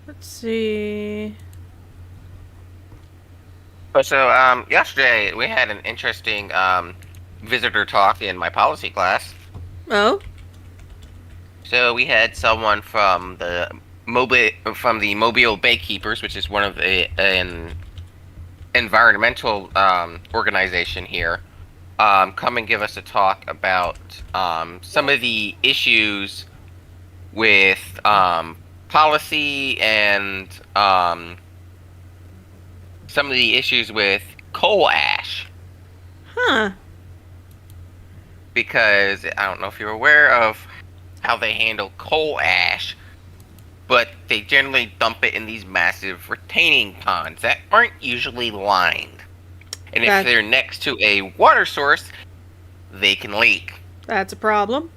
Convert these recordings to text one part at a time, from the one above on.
Let's see. Yesterday we had an interesting visitor talk in my policy class. Oh, So we had someone from the Mobile Baykeepers, which is one of an environmental organization here, come and give us a talk about some of the issues with policy and some of the issues with coal ash. huh. Because I don't know if you're aware of how they handle coal ash, but they generally dump it in these massive retaining ponds that aren't usually lined. And if That they're next to a water source, they can leak. that's a problem.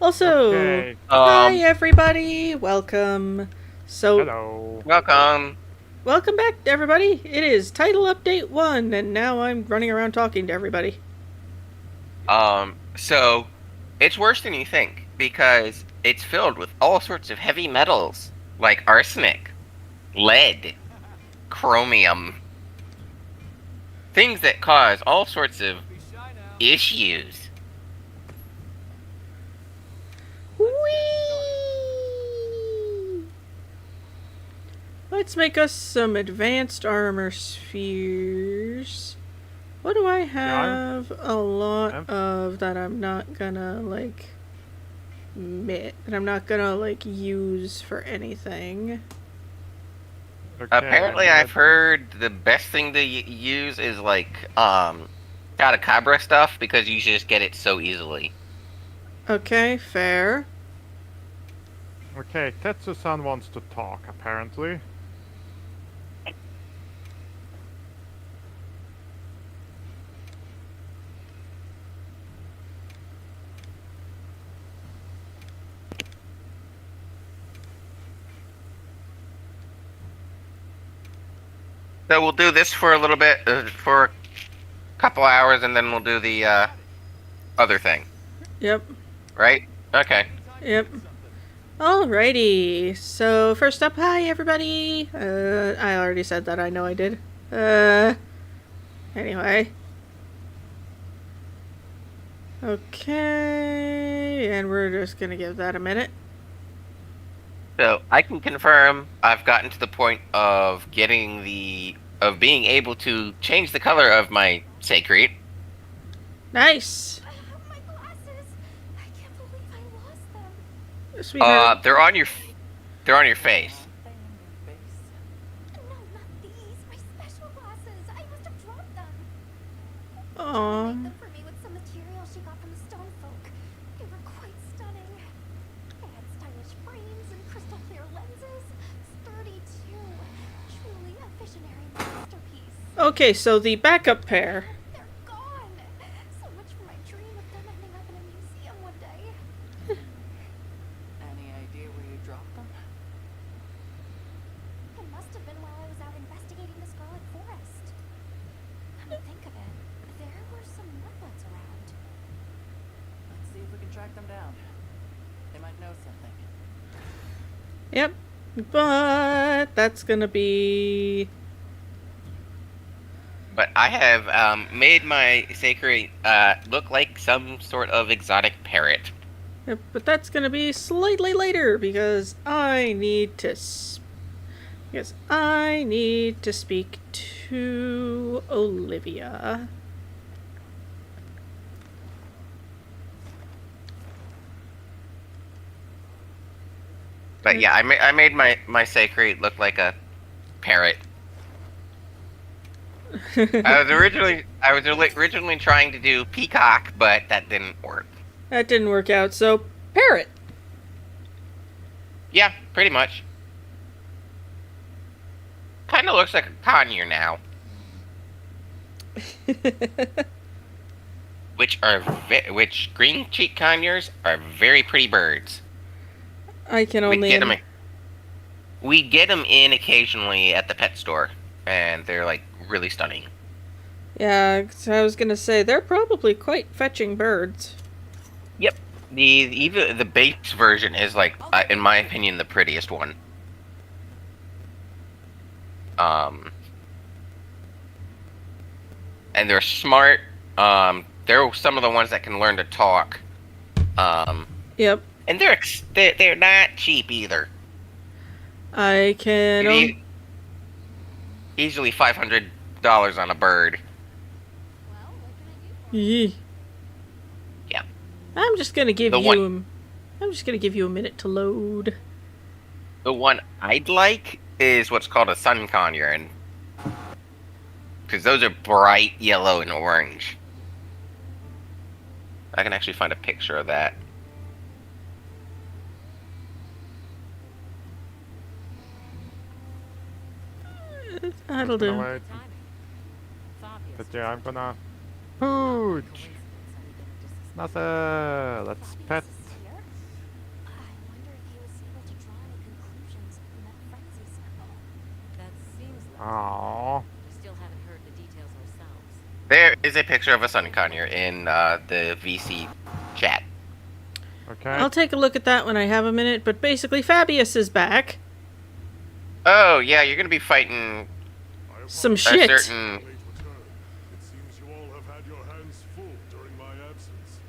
Also, Okay. hi everybody. Welcome. So, Hello. Welcome. welcome back everybody. It is title update 1 and now I'm running around talking to everybody. So it's worse than you think because it's filled with all sorts of heavy metals like arsenic, lead, chromium, things that cause all sorts of issues. Whee! Let's make us some advanced armor spheres. What do I have a lot of that I'm not gonna use for anything? Okay, Apparently, I've heard the best thing to use is like Catacabra stuff because you just get it so easily. Okay, fair. Okay, Tetsu-san wants to talk, apparently. So we'll do this for a little bit, for a couple hours, and then we'll do the other thing. Yep. Right? Okay. Yep. Alrighty. So first up, hi everybody. I already said that. I know I did. Anyway. Okay, and we're just gonna give that a minute. So I can confirm I've gotten to the point of being able to change the color of my Sacred. Nice, My glasses! I can't believe I lost them. sweetheart. They're on your face. No, not these. My special glasses. I must have dropped them. She Aw. made them for me with some material she got from the stone folk. They were quite stunning. They had stylish frames and crystal clear lenses. Sturdy too. Truly a visionary masterpiece. Okay, so the backup pair. They're gone. So much for my dream of them ending up in a museum one day. Any idea where you dropped them? It must have been while I was out investigating the Scarlet Forest. Come to think of it, there were some mudbloods around. Let's see if we can track them down. They might know something. Yep, but that's gonna be. But I have made my Sacred look like some sort of exotic parrot. Yep, but that's gonna be slightly later because I need to. Because I need to speak to Olivia. But yeah, I made my Sacred look like a parrot. I was originally trying to do peacock, but that didn't work. That didn't work out, so parrot. Yeah, pretty much. Kind of looks like a conure now, which green cheek conures are very pretty birds. I can We only. get them. We get them in occasionally at the pet store, and they're like really stunning. Yeah, 'cause I was gonna say they're probably quite fetching birds. Yep. Even the base version is like, in my opinion, the prettiest one. And they're smart. They're some of the ones that can learn to talk. Yep. And they're not cheap either. I can. Easily $500 on a bird. Well, what can I do for you? Yee. Yeah. I'm just gonna give The you. one- I'm just gonna give you a minute to load. The one I'd like is what's called a sun conure, and because those are bright yellow and orange. I can actually find a picture of that. That'll No, do. wait. But yeah, I'm gonna... Pooch! Nothing! Let's pet. Fabius is here? I wonder if he was able to draw any conclusions from that frenzy sample. That seems like Aww. we still haven't heard the details ourselves. There is a picture of a sun conure in the VC chat. Okay. I'll take a look at that when I have a minute. But basically, Fabius is back. Oh yeah, you're gonna be fighting Some a shit. certain. Late return. It seems you all have had your hands full during my absence.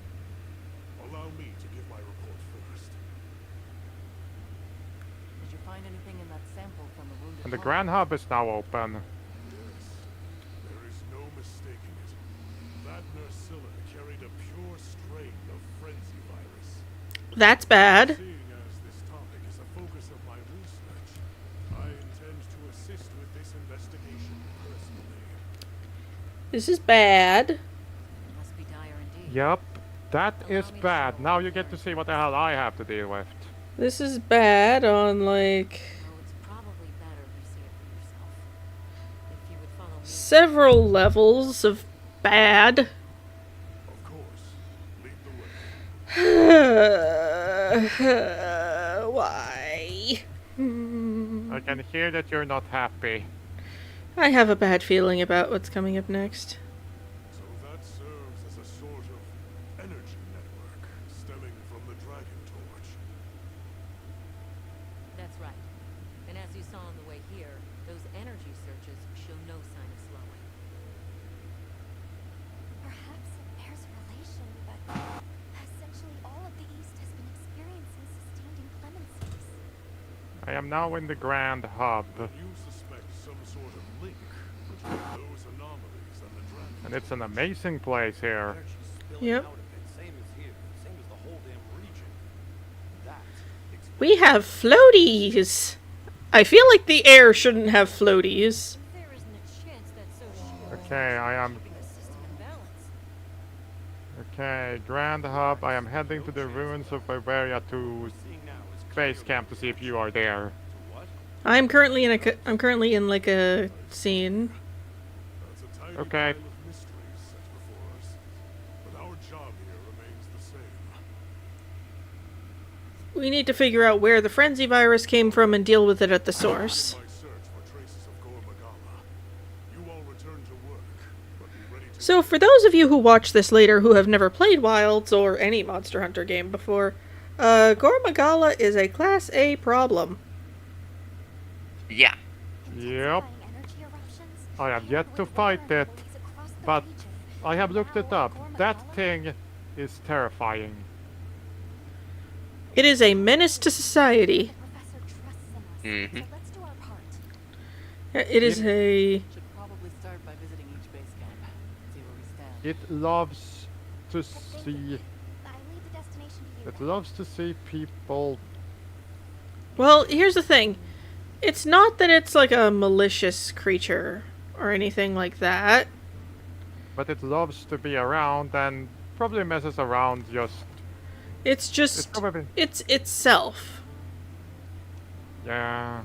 Allow me to give my report first. Did you find anything in that sample from the wounded And the Hawk? Grand Hub is now open. Yes, there is no mistaking it. That Nursilla carried a pure strain of frenzy virus. That's bad. Seeing as this topic is a focus of my research, I intend to assist with this investigation personally. This is bad. Must be dire indeed. Yep. That is bad. Now you get to see what the hell I have to deal with. This is bad on like Well, it's probably better you see it for yourself. If you would follow me. several levels of bad. Of course, lead the way. Why? I can hear that you're not happy. I have a bad feeling about what's coming up next. So that serves as a sort of energy network stemming from the Dragon Torch. That's right. And as you saw on the way here, those energy surges show no sign of slowing. Perhaps it bears relation, but essentially all of the East has been experiencing sustained inclemencies. I am now in the Grand Hub. You suspect some sort of link between those anomalies and the Dragon And it's an amazing place here. Yep. Same as here, same as the whole damn region. That explains We have floaties. I feel like the air shouldn't have floaties. There isn't a chance that's so sure. Okay, I am... Keeping the system in balance. Okay, Grand Hub. I am heading to the ruins of Bavaria to seeing now is base camp to see if you are there. what? I'm currently in like a scene. That's a tiny Okay. pile of mysteries set before us. But our job here remains the same. We need to figure out where the frenzy virus came from and deal with it at the source. In my search for traces of Gormagala, you all return to work, but be ready to So, for those of you who watch this later who have never played Wilds or any Monster Hunter game before, Gormagala is a Class A problem. Yeah. Yep. Intensifying energy eruptions, I have yet to paired with fight weather it, anomalies across the but region. I have looked it Now, up. That Gormagala- thing is terrifying. It is a menace to society. The professor trusts in us, Mhm. so let's do our part. It is a... Should probably start by visiting each base camp. See where we stand. It loves to But thank see... you. I leave the destination to you. It loves to see people... Well, here's the thing. It's not that it's like a malicious creature or anything like that. But it loves to be around and probably messes around just... It's It's just... probably... It's itself. Yeah...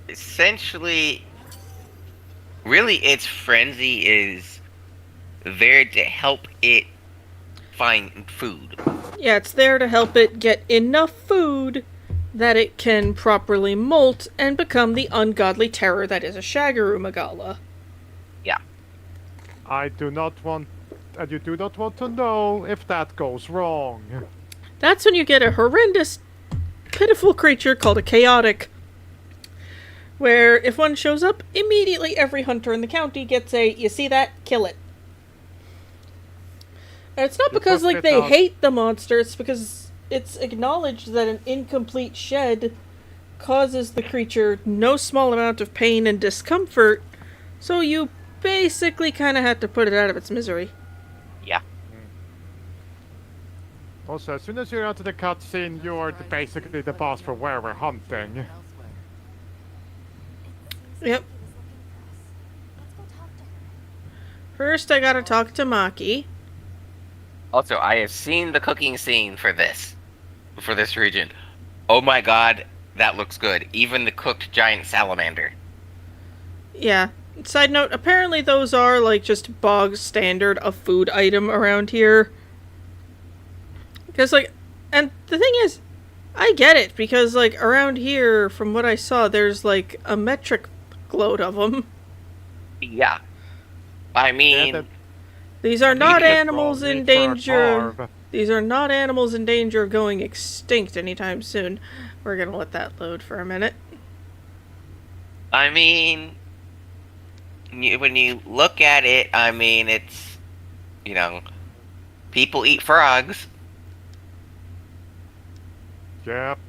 Essentially, really, its frenzy is there to help it find food. Yeah, it's there to help it get enough food that it can properly molt and become the ungodly terror that is a Shagaru Magala. Yeah. I do not want, and you do not want to know if that goes wrong. That's when you get a horrendous, pitiful creature called a chaotic. Where if one shows up, immediately every hunter in the county gets a, you see that? Kill it. And it's not You because, put like, it they on- hate the monster, it's because it's acknowledged that an incomplete shed causes the creature no small amount of pain and discomfort, so you basically kind of have to put it out of its misery. Yeah. Also, as soon as you're out of the cutscene, you're basically the boss for where we're hunting. Elsewhere. Yep. He was looking for us. Let's go talk to her. First, I gotta talk to Maki. Also, I have seen the cooking scene for this region. Oh my god, that looks good. Even the cooked giant salamander. Yeah. Side note, apparently those are, like, just bog standard a food item around here. Because, like, and the thing is, I get it, because, like, around here, from what I saw, there's, like, a metric load of them. Yeah. I mean, that- These are not Immediate animals Roll in me for a danger. carve. These are not animals in danger of going extinct anytime soon. We're gonna let that load for a minute. when you look at it, I mean, it's, people eat frogs. Yep.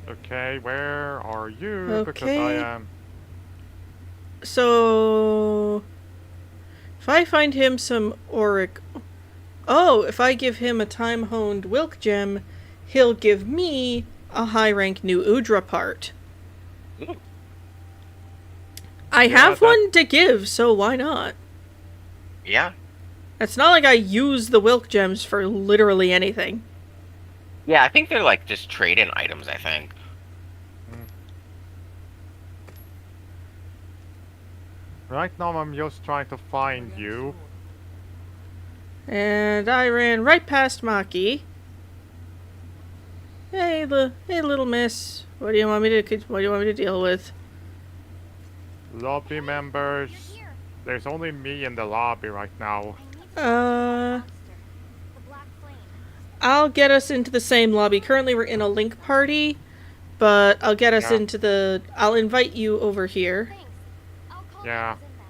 Okay, where are you? Because I Okay. am. So, if I find him some auric... Oh, if I give him a time-honed Wilk gem, he'll give me a high-rank new Udra part. Ooh. I Yeah, have that- one to give, so why not? Yeah. It's not like I use the Wilk gems for literally anything. Yeah, I think they're like just trade-in items, I think. Right now, I'm just trying to find you. And I ran right past Maki. Hey, little miss. What do you want me to deal with? Lobby members. You're here. There's only me in the lobby right now. I need to Uh, the monster. The Black Flame. I'll get us into the same lobby. Currently, we're in a link party, but I'll get us Yeah. into the. I'll invite you over here. Thanks. I'll call Yeah. those in then.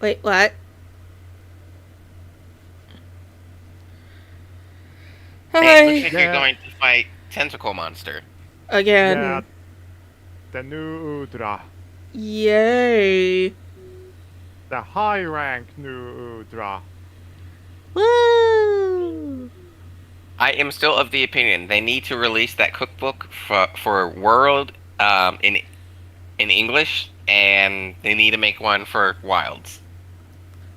Wait, what? Hey, looks Hi like Yeah. you're going to fight Tentacle Monster. again. Yeah. The new Udra. Yay! The high rank new Udra. Woo! I am still of the opinion they need to release that cookbook for World in English, and they need to make one for Wilds.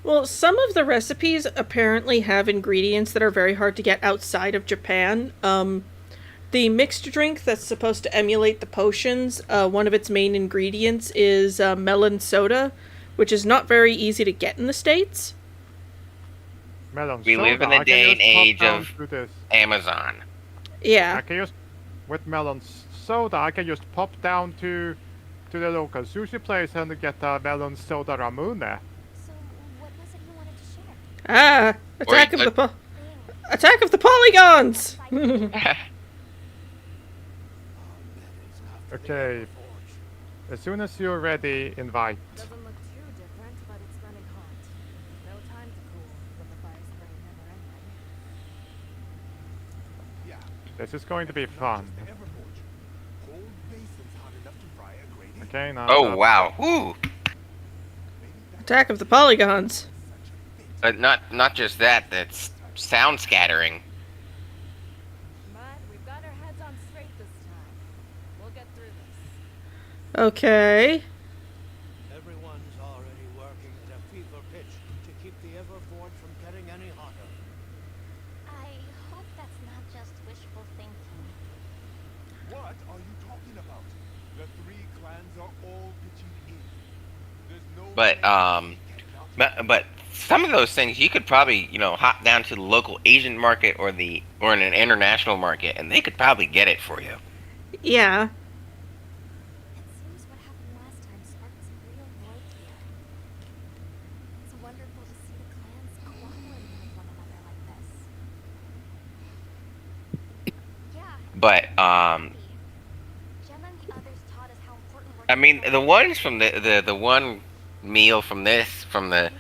Well, some of the recipes apparently have ingredients that are very hard to get outside of Japan. The mixed drink that's supposed to emulate the potions, one of its main ingredients is melon soda, which is not very easy to get in the States. Melon We live soda, in the I can day just and pop age down of- to this. Amazon. Yeah. I can just, with melon soda, I can just pop down to the local sushi place and get a melon soda ramune. So, what was it you wanted to share? Ah! Attack Wait, of the Attack of the polygons! Okay. As soon as you're ready, invite. Doesn't look too different, but it's running hot. No time to cool, with the fire spray never ending. Yeah. This is going to be fun. Just the Everforge. Whole basin's hot enough to fry a great egg. Okay, now. Oh wow! Woo! Maybe that's Attack of the polygons. such a fit. Not just that. That's sound scattering. But we've got our heads on straight this time. We'll get through this. Okay. Everyone's already working at a fever pitch to keep the Everforge from getting any hotter. I hope that's not just wishful thinking. What are you talking about? The three clans are all pitching in. There's no But way we cannot but some of those things you could probably, hop down to the local Asian market or in an international market, and they could probably get it for you. Yeah. It seems what happened last time sparked some real growth here. It's wonderful to see the clans cooperating with one another like this. Yeah. But Gemma and the others taught us how important I mean, the ones from the one meal from the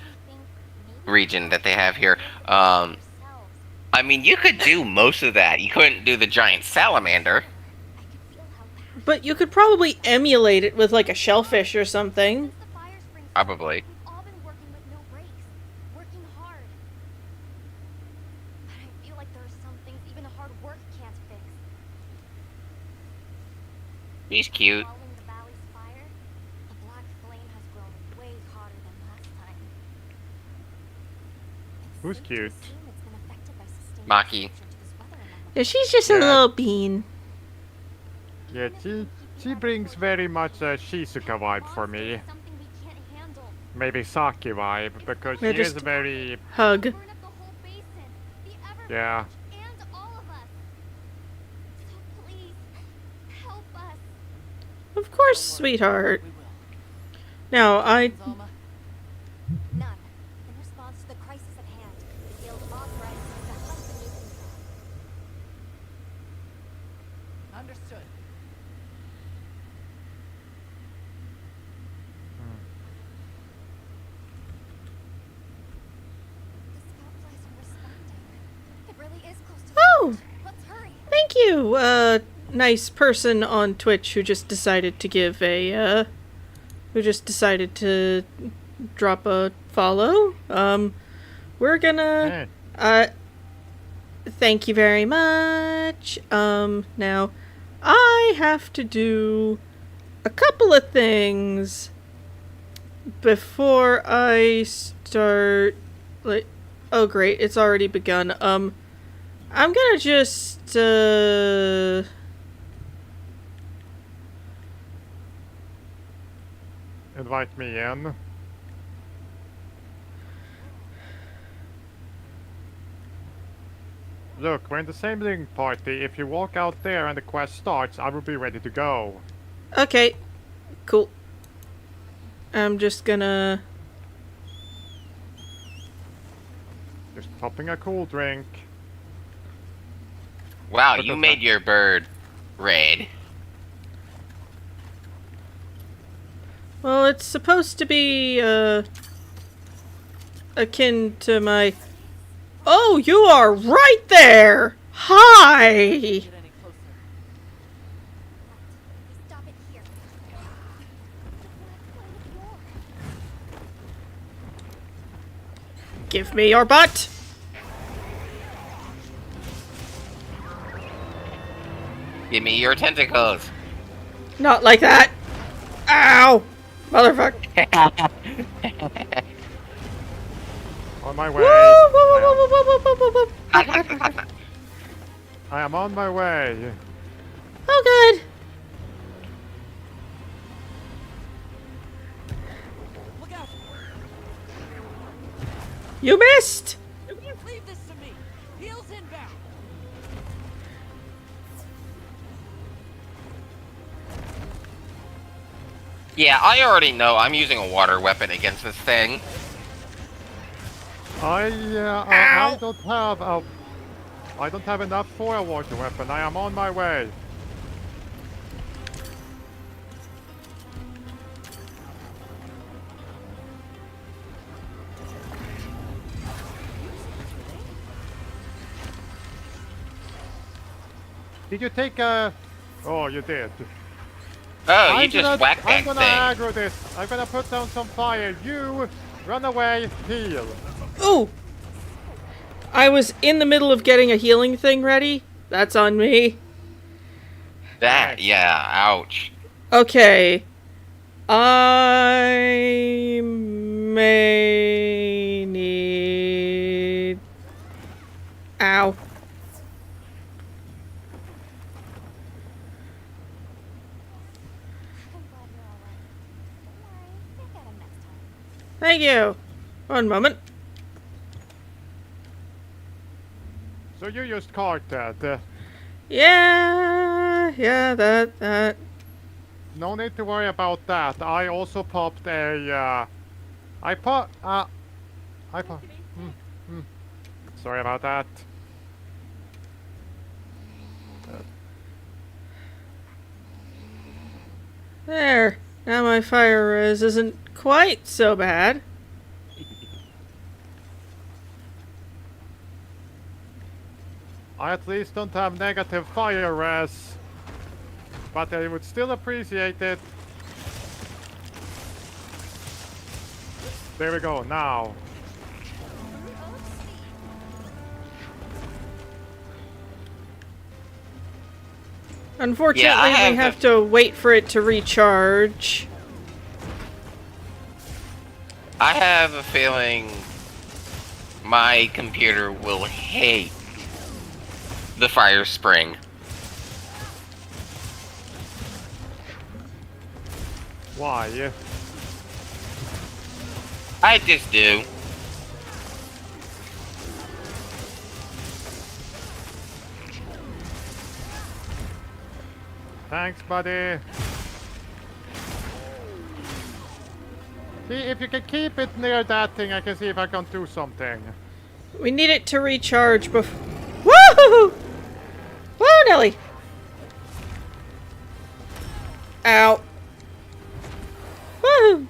region that they have here, I mean, you could do most of that. You couldn't do the giant salamander. But you could probably emulate it with like a shellfish or something. Probably. We've all been working with no breaks, working hard. But I feel like there are some things even hard work can't fix. He's cute. Following the valley's fire, the black flame has grown way hotter than last time. It's Who's safe to cute? assume it's been affected by sustained Maki. exposure to this weather anomaly. Yeah, she's just a Yeah. little bean. Yeah, she brings very much a Shizuka vibe for me. Something we can't handle. Maybe Saki vibe, because she Yeah, is just- very... Hug. Burn up the whole basin, the Eververge, Yeah. and all of us. So please, help us. Of course, sweetheart. Now, None. In response to the crisis at hand, the guild authorized us to hunt the new control. Understood. The scout flies are responding. It really is close to Oh! the village. Let's hurry. thank you, nice person on Twitch who just decided to give who just decided to drop a follow. We're gonna, Eh, thank you very much. Now, I have to do a couple of things before I start, like, oh great, it's already begun. I'm gonna just, invite me in. Look, we're in the same ring party. If you walk out there and the quest starts, I will be ready to go. okay, cool. I'm just gonna, Just popping a cool drink. Wow, you made your bird red. well, it's supposed to be, akin to my, oh, you are right there! Hi! Get any closer. Stop it here. Give me your butt! Give me your tentacles. Not like that! Ow! Motherfucker! On my Woo! way. Woo, woo, woo, woo, woo, woo, woo, woo. I am on my way. Oh, good! Look out! You missed! Leave this to me. Heels inbound. Yeah, I already know I'm using a water weapon against this thing. I don't have enough for a water weapon. I am on my way. Did you take a... Oh, you did. Oh, you just whacked I'm that gonna thing. aggro this. I'm gonna put down some fire. You run away, heal. Ooh! I was in the middle of getting a healing thing ready. That's on me. That, yeah, ouch. Okay. I may need... Ow. I'm glad you're alright. Don't worry, we'll get him next time. Thank you. One moment. you just caught that. Yeah, that. No need to worry about that. I also popped a. I pop. Sorry about that. There. Now my fire res isn't quite so bad. I at least don't have negative fire res, but I would still appreciate it. There we go, now. Unfortunately, Yeah, we have to wait for it to recharge. I have a feeling my computer will hate the fire spring. Why? I just do. Thanks, buddy. See, if you can keep it near that thing, I can see if I can do something. We need it to recharge before. Woo! Woo, Nelly! Ow. Woo!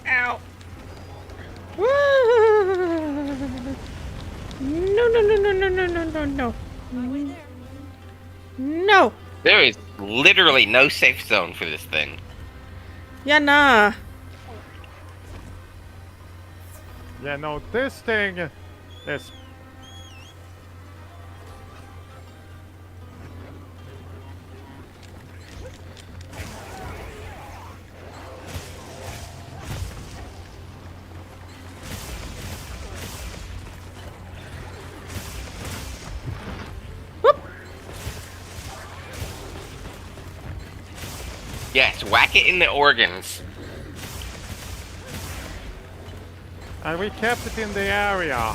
Ow. Woo! No. No. There is literally no safe zone for this thing. Yeah, nah. Yeah, no, this thing is... Yes, whack it in the organs. And we kept it in the area.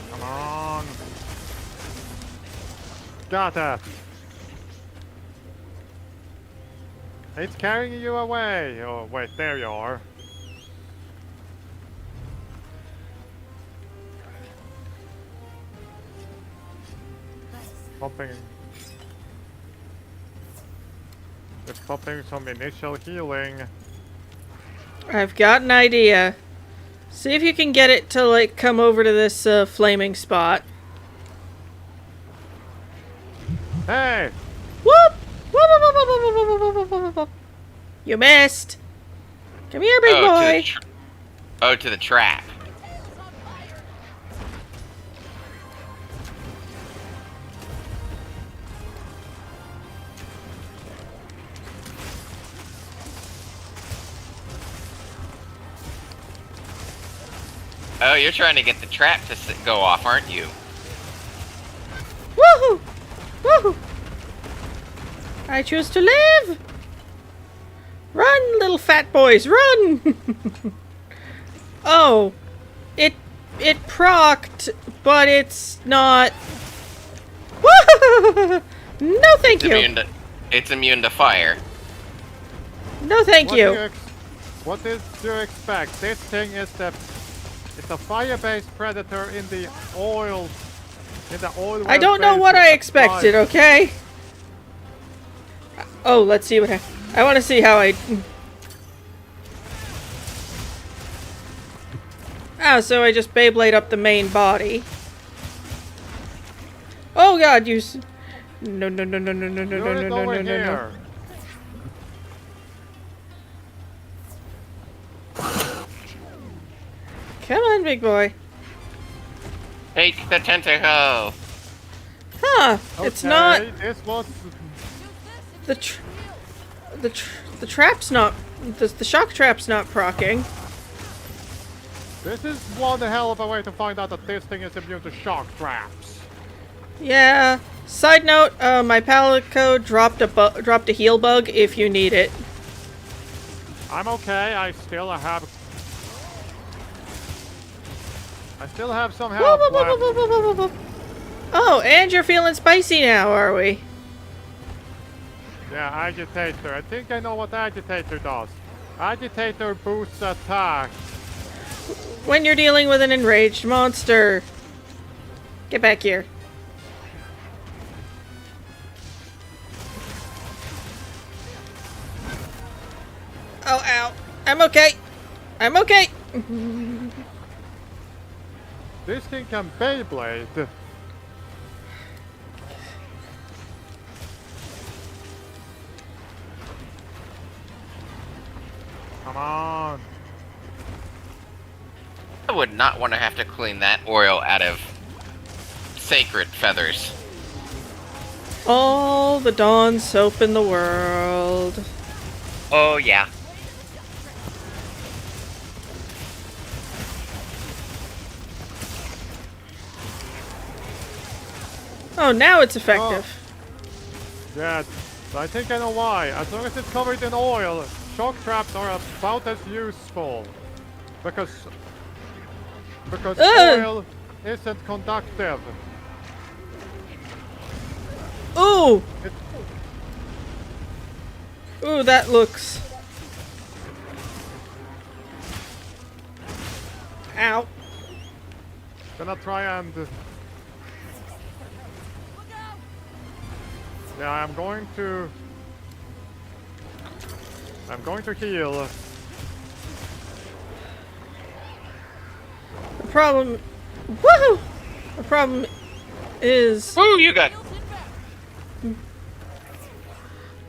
Come on. Got it. It's carrying you away. Oh, wait, there you are. Popping. Just popping some initial healing. I've got an idea. See if you can get it to, like, come over to this flaming spot. Hey! Whoop! Whoop, whoop, whoop, whoop, whoop, whoop, whoop, whoop, whoop, whoop. You missed. Come here, big boy. To the trap. Oh, you're trying to get the trap to go off, aren't you? Woohoo! Woohoo! I choose to live! Run, little fat boys, run! Oh. It procced, but it's not... Woo! No thank you! It's immune to fire. No thank you! What did you expect? This thing is it's a fire-based predator in the oil I don't know what I expected, okay? Oh, let's see what I want to see how I... Oh, so I just Beyblade up the main body. Oh god, you... No. Over here. Come on, big boy. Take the tentacle. Huh? It's not Okay, This was. the the trap's not the shock trap's not procking. This is one hell of a way to find out that this thing is immune to shock traps. Yeah. Side note, my Palico dropped a heal bug if you need it. I'm okay. I still have some Whoa, health whoa, whoa, left. whoa, whoa, whoa, whoa, whoa. Oh, and you're feeling spicy now, are we? Yeah, agitator. I think I know what agitator does. Agitator boosts attack. When you're dealing with an enraged monster. Get back here. Oh, ow. I'm okay. I'm okay. This thing can Beyblade. Come on. I would not want to have to clean that oil out of sacred feathers. All the Dawn soap in the world. Oh, yeah. Oh, now it's effective. Yeah, I think I know why. As long as it's covered in oil, shock traps are about as useful. Because Ugh. oil isn't conductive. Ooh! It- Ooh, that looks... Ow. Gonna try and... Yeah, I'm going to heal. The problem... Woohoo! The problem is... Woo, you got...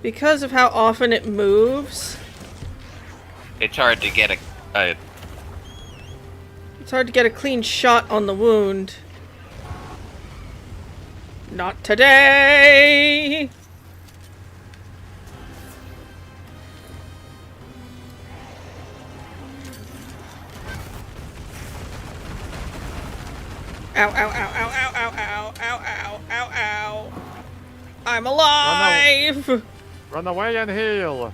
Because of how often it moves, It's hard to get a it's hard to get a clean shot on the wound. Not today! Ow, ow, ow, ow, ow, ow, ow, ow, ow, ow, ow. I'm alive! Run away and heal.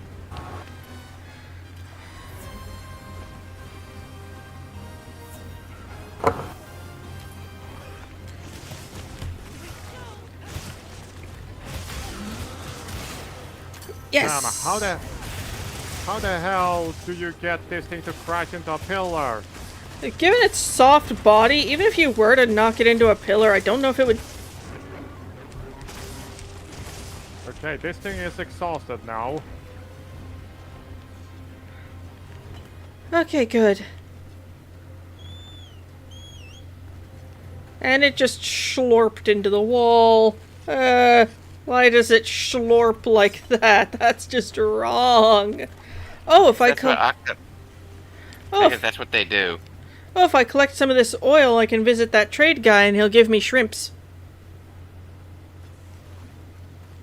Yes! How the hell do you get this thing to crash into a pillar? Given its soft body, even if you were to knock it into a pillar, I don't know if it would... Okay, this thing is exhausted now. Okay, good. And it just slurped into the wall. Why does it slurp like that? That's just wrong. Oh, if I because that's what they do. Oh, if I collect some of this oil, I can visit that trade guy and he'll give me shrimps.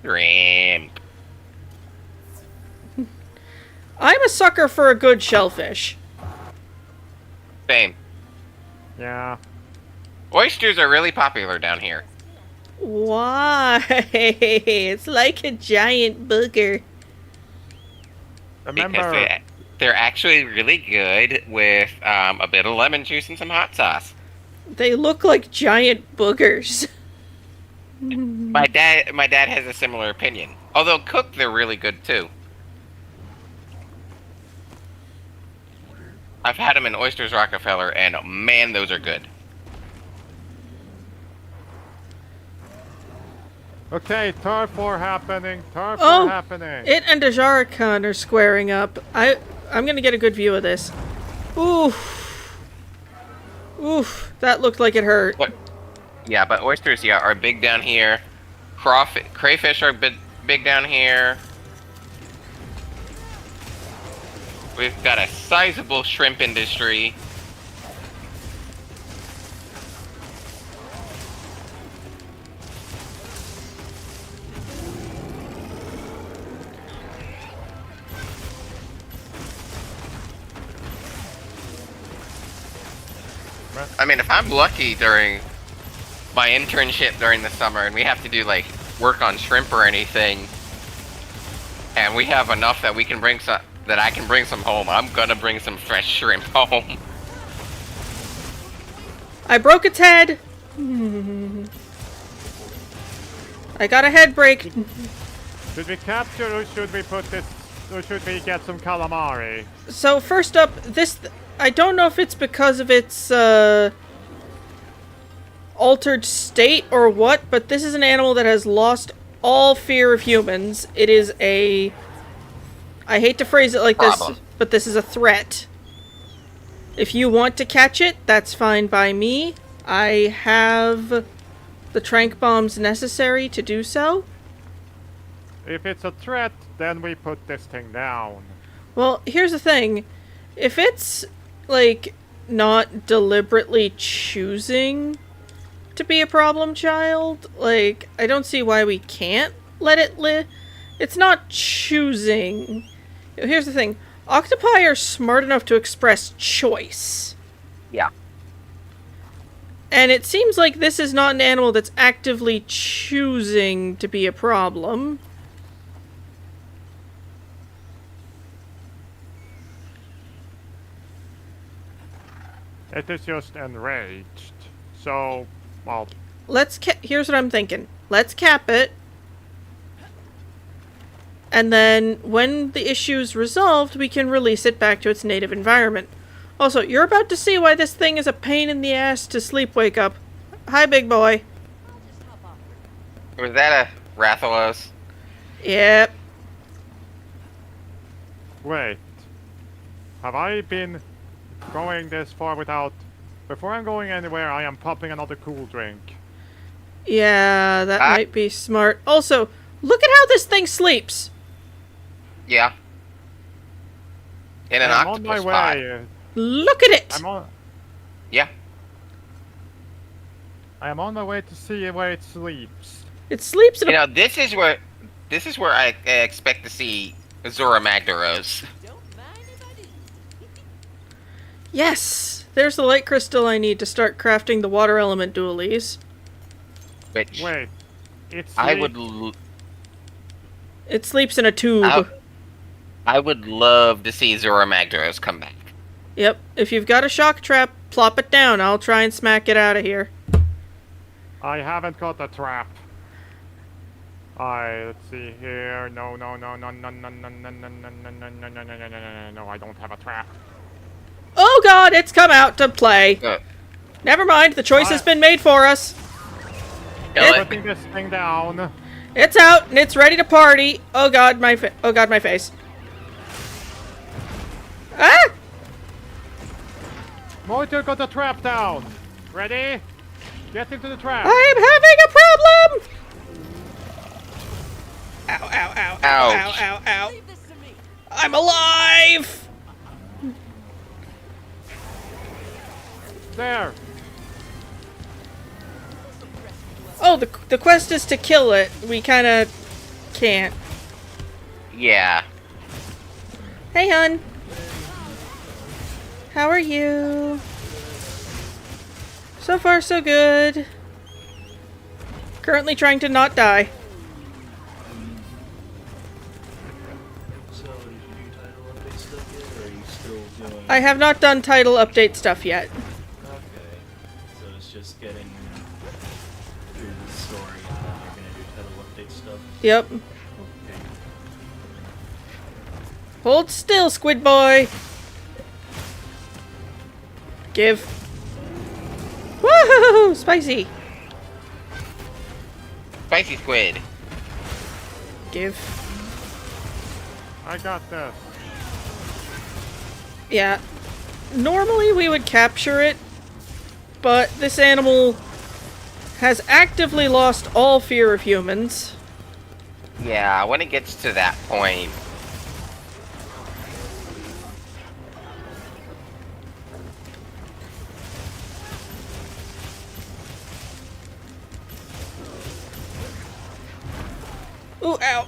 Shrimp. I'm a sucker for a good shellfish. Same. Yeah. Oysters are really popular down here. Why? It's like a giant booger. Remember, Because they're actually really good with a bit of lemon juice and some hot sauce. They look like giant boogers. My dad has a similar opinion. Although cooked, they're really good too. I've had them in Oysters Rockefeller, and man, those are good. okay, turf war happening. Turf Oh, war happening. It and Dajarakan are squaring up. I'm gonna get a good view of this. Oof. Oof. That looked like it hurt. What? Yeah, but oysters, yeah, are big down here. Crayfish are big down here. We've got a sizable shrimp industry. I mean, if I'm lucky during my internship during the summer and we have to do like work on shrimp or anything, and we have enough that we can bring some, that I can bring some home, I'm gonna bring some fresh shrimp home. I broke its head. I got a head break. Should we capture or should we put this, or should we get some calamari? So first up, this I don't know if it's because of its altered state or what, but this is an animal that has lost all fear of humans. It is a, I hate to phrase it like Problem. this, but this is a threat. If you want to catch it, that's fine by me. I have the tranq bombs necessary to do so. If it's a threat, then we put this thing down. Well, here's the thing. If it's, like, not deliberately choosing to be a problem child, like, I don't see why we can't let it live. It's not choosing. Here's the thing. Octopi are smart enough to express choice. Yeah. And it seems like this is not an animal that's actively choosing to be a problem. It is just enraged. So, well, Here's what I'm thinking. Let's cap it. And then, when the issue's resolved, we can release it back to its native environment. Also, you're about to see why this thing is a pain in the ass to sleep-wake up. Hi, big boy. Was that a Rathalos? Yep. wait. Have I been going this far without... Before I'm going anywhere, I am popping another cool drink. Yeah, that might be smart. Also, look at how this thing sleeps. Yeah. In an I'm on octopus my spot. way. Look at it! Yeah. I am on my way to see where it sleeps. It sleeps in You a... know, this is where I expect to see Zora Magdaros. Yes! There's the light crystal I need to start crafting the water element dualies. Which Wait. It's I would It sleeps in a tube. I would love to see Zora Magdaros come back. Yep. If you've got a shock trap, plop it down. I'll try and smack it out of here. I haven't got a trap. Let's see here. No, no, no, no, no, no, no, no, no, no, no, no, no, no, no, no, no, no, I don't have a trap. Oh god, it's come out to play. Never mind, the choice has been made for us. Putting this thing down. It's out and it's ready to party. Oh god, my face. Ah! Moito got the trap down. Ready? Get into the trap. I am having a problem. Ow, ow, ow, ow, Ouch. ow, ow, ow. I'm alive. There. Oh, the quest is to kill it. We kind of can't. Yeah. Hey, hun. How are you? So far, so good. Currently trying to not die. So, did you do title update stuff yet, or are you still doing... I have not done title update stuff yet. Okay. So it's just getting through the story, and then you're gonna do title update stuff? Yep. Okay. Hold still, squid boy. Give. Woohoo! Spicy. Spicy squid. Give. I got this. Yeah. Normally we would capture it, but this animal has actively lost all fear of humans. Yeah, when it gets to that point. Ooh, ow.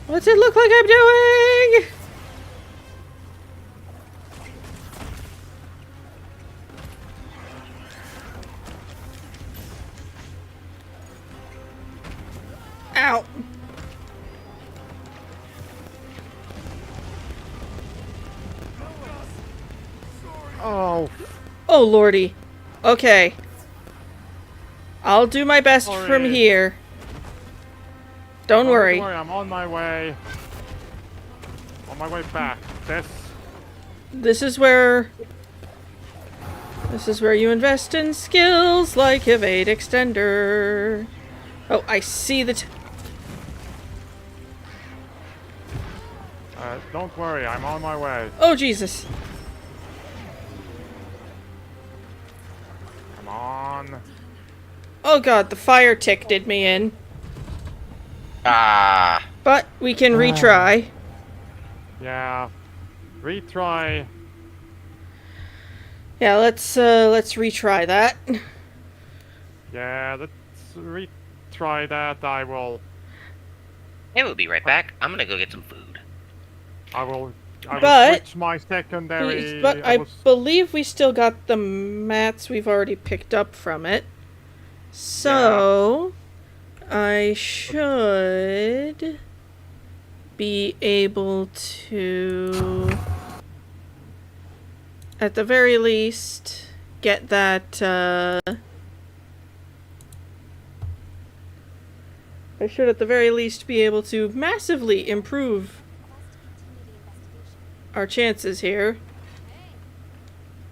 What's it look like I'm doing? Oh, lordy. Okay. I'll do my best from Sorry. here. Don't Oh, worry. Don't worry, I'm on my way. On my way back. This is where you invest in skills like Evade Extender. Oh, I see the Don't worry, I'm on my way. Oh, Jesus. Come on. Oh god, the fire tick did me in. Ah. But we can retry. Yeah. Retry. Yeah, let's retry that. Yeah, let's retry that. I will Hey, we'll be right back. I'm gonna go get some food. switch my secondary. But I believe we still got the mats we've already picked up from it. So I should be able to, at the very least, get that, I should at the very least be able to massively improve our chances here.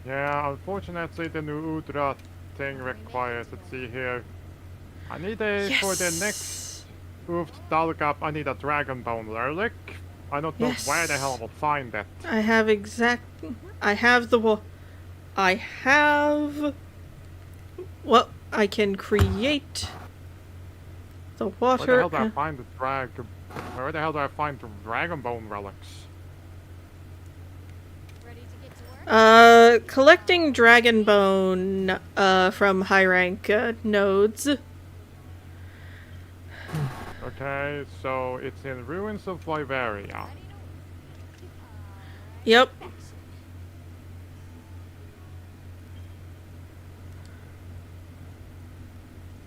Yeah, unfortunately the new Udra thing requires, let's see here. I need a, for the next Uft Dalgap, I need a Dragon Bone relic. I don't know where the hell I will find that. I have what I can create the water. Where the hell do I find the where the hell do I find the Dragon Bone relics? Ready to get to work? Collecting Dragon Bone, from high rank, nodes. Okay, so it's in Ruins of Wyveria. Yep.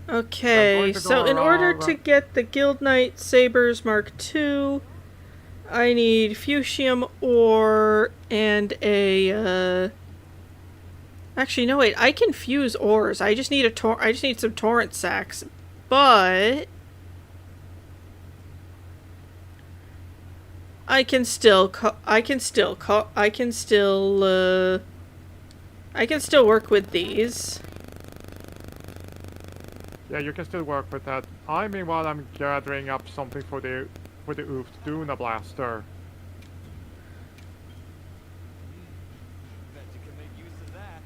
Okay, so in order to get the Guild Knight Sabers Mark II, I need Fuchsium ore and a, actually, no, wait, I can fuse ores. I just need I just need some torrent sacks. But I can still work with these. Yeah, you can still work with that. I meanwhile I'm gathering up something for the Uft Duna Blaster. Bet you can make use of that.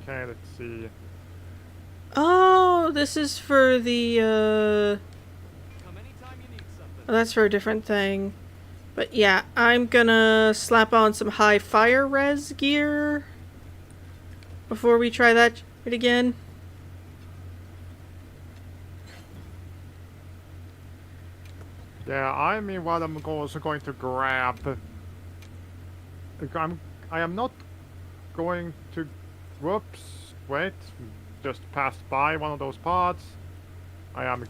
Okay, let's see. Oh, this is for the Come anytime you need something. oh, that's for a different thing. But yeah, I'm gonna slap on some high fire res gear before we try that again. Yeah, I meanwhile I'm also going to grab. I am not going to. Whoops! Wait, just passed by one of those pods. I am.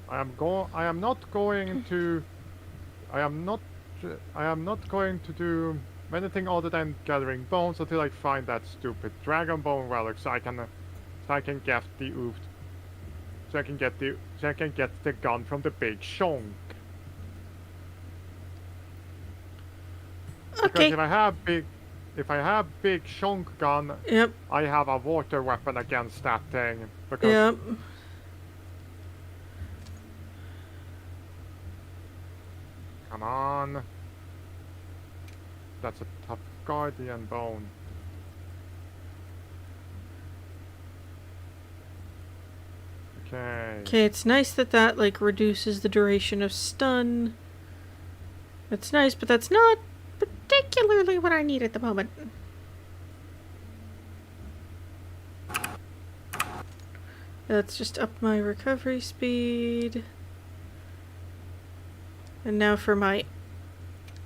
I am not going to. I am not going to do anything other than gathering bones until I find that stupid Dragon Bone relic, so I can get the Uft, so I can get the gun from the Big Shonk. Okay. Because if I have Big Shonk gun, Yep. I have a water weapon against that thing. Because Yep. Come on. That's a tough Guardian bone. Okay. Okay, it's nice that like reduces the duration of stun. That's nice, but that's not particularly what I need at the moment. Let's just up my recovery speed. And now for my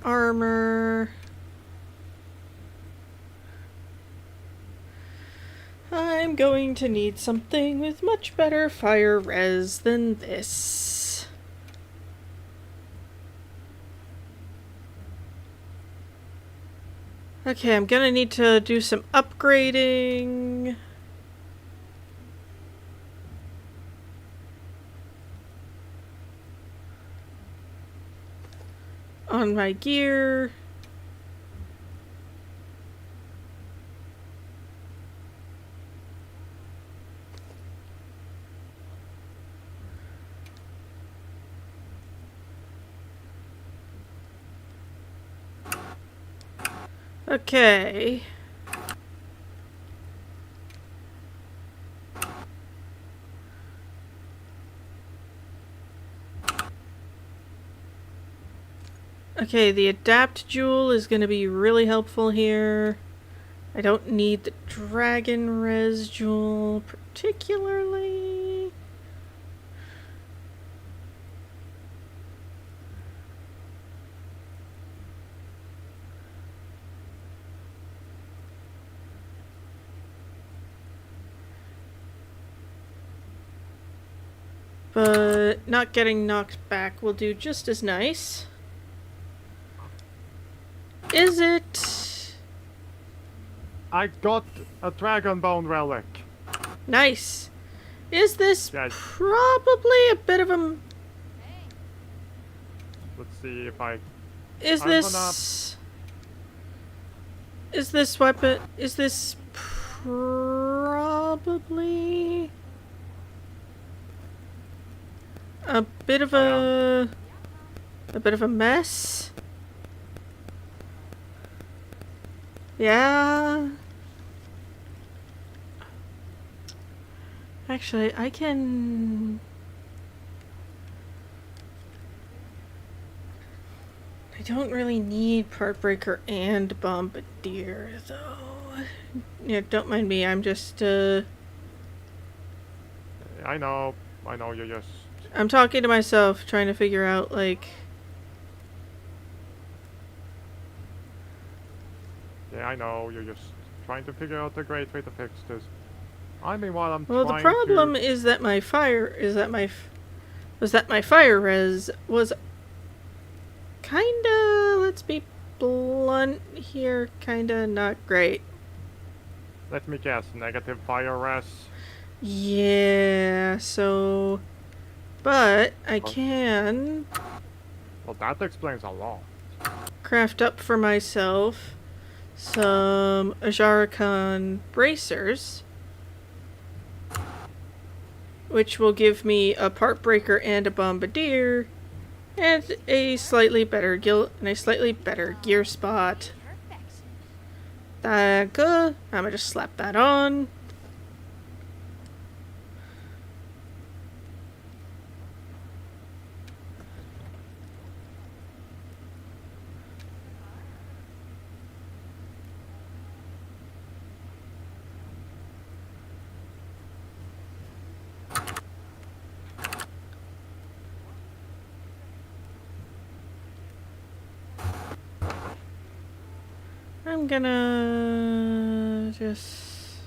armor. I'm going to need something with much better fire res than this. Okay, I'm gonna need to do some upgrading. On my gear. Okay. Okay, the adapt jewel is going to be really helpful here. I don't need the dragon res jewel particularly. But not getting knocked back will do just as nice. Is it? I got a dragon bone relic. Nice. Is this Yes. probably a bit of a... Let's see if I... Is I'm this... Is this weapon... Is this probably... a bit of a... a bit of a mess? Yeah... Actually, I can... I don't really need Part Breaker and Bombardier, though. Yeah, don't mind me, I'm just, I know you're just... I'm talking to myself, trying to figure out, like... Yeah, I know, you're just trying to figure out the great way to fix this. I mean, while I'm Well, the trying problem to... is that my fire... was that my fire res was... kinda... let's be blunt here, kinda not great. Let me guess, negative fire res. Yeah, so... But I can Well, that explains a lot. craft up for myself some Ajarakan bracers, which will give me a part breaker and a bombardier, and a slightly better gear spot. Perfection. Danke. I'm gonna just slap that on. I'm gonna just...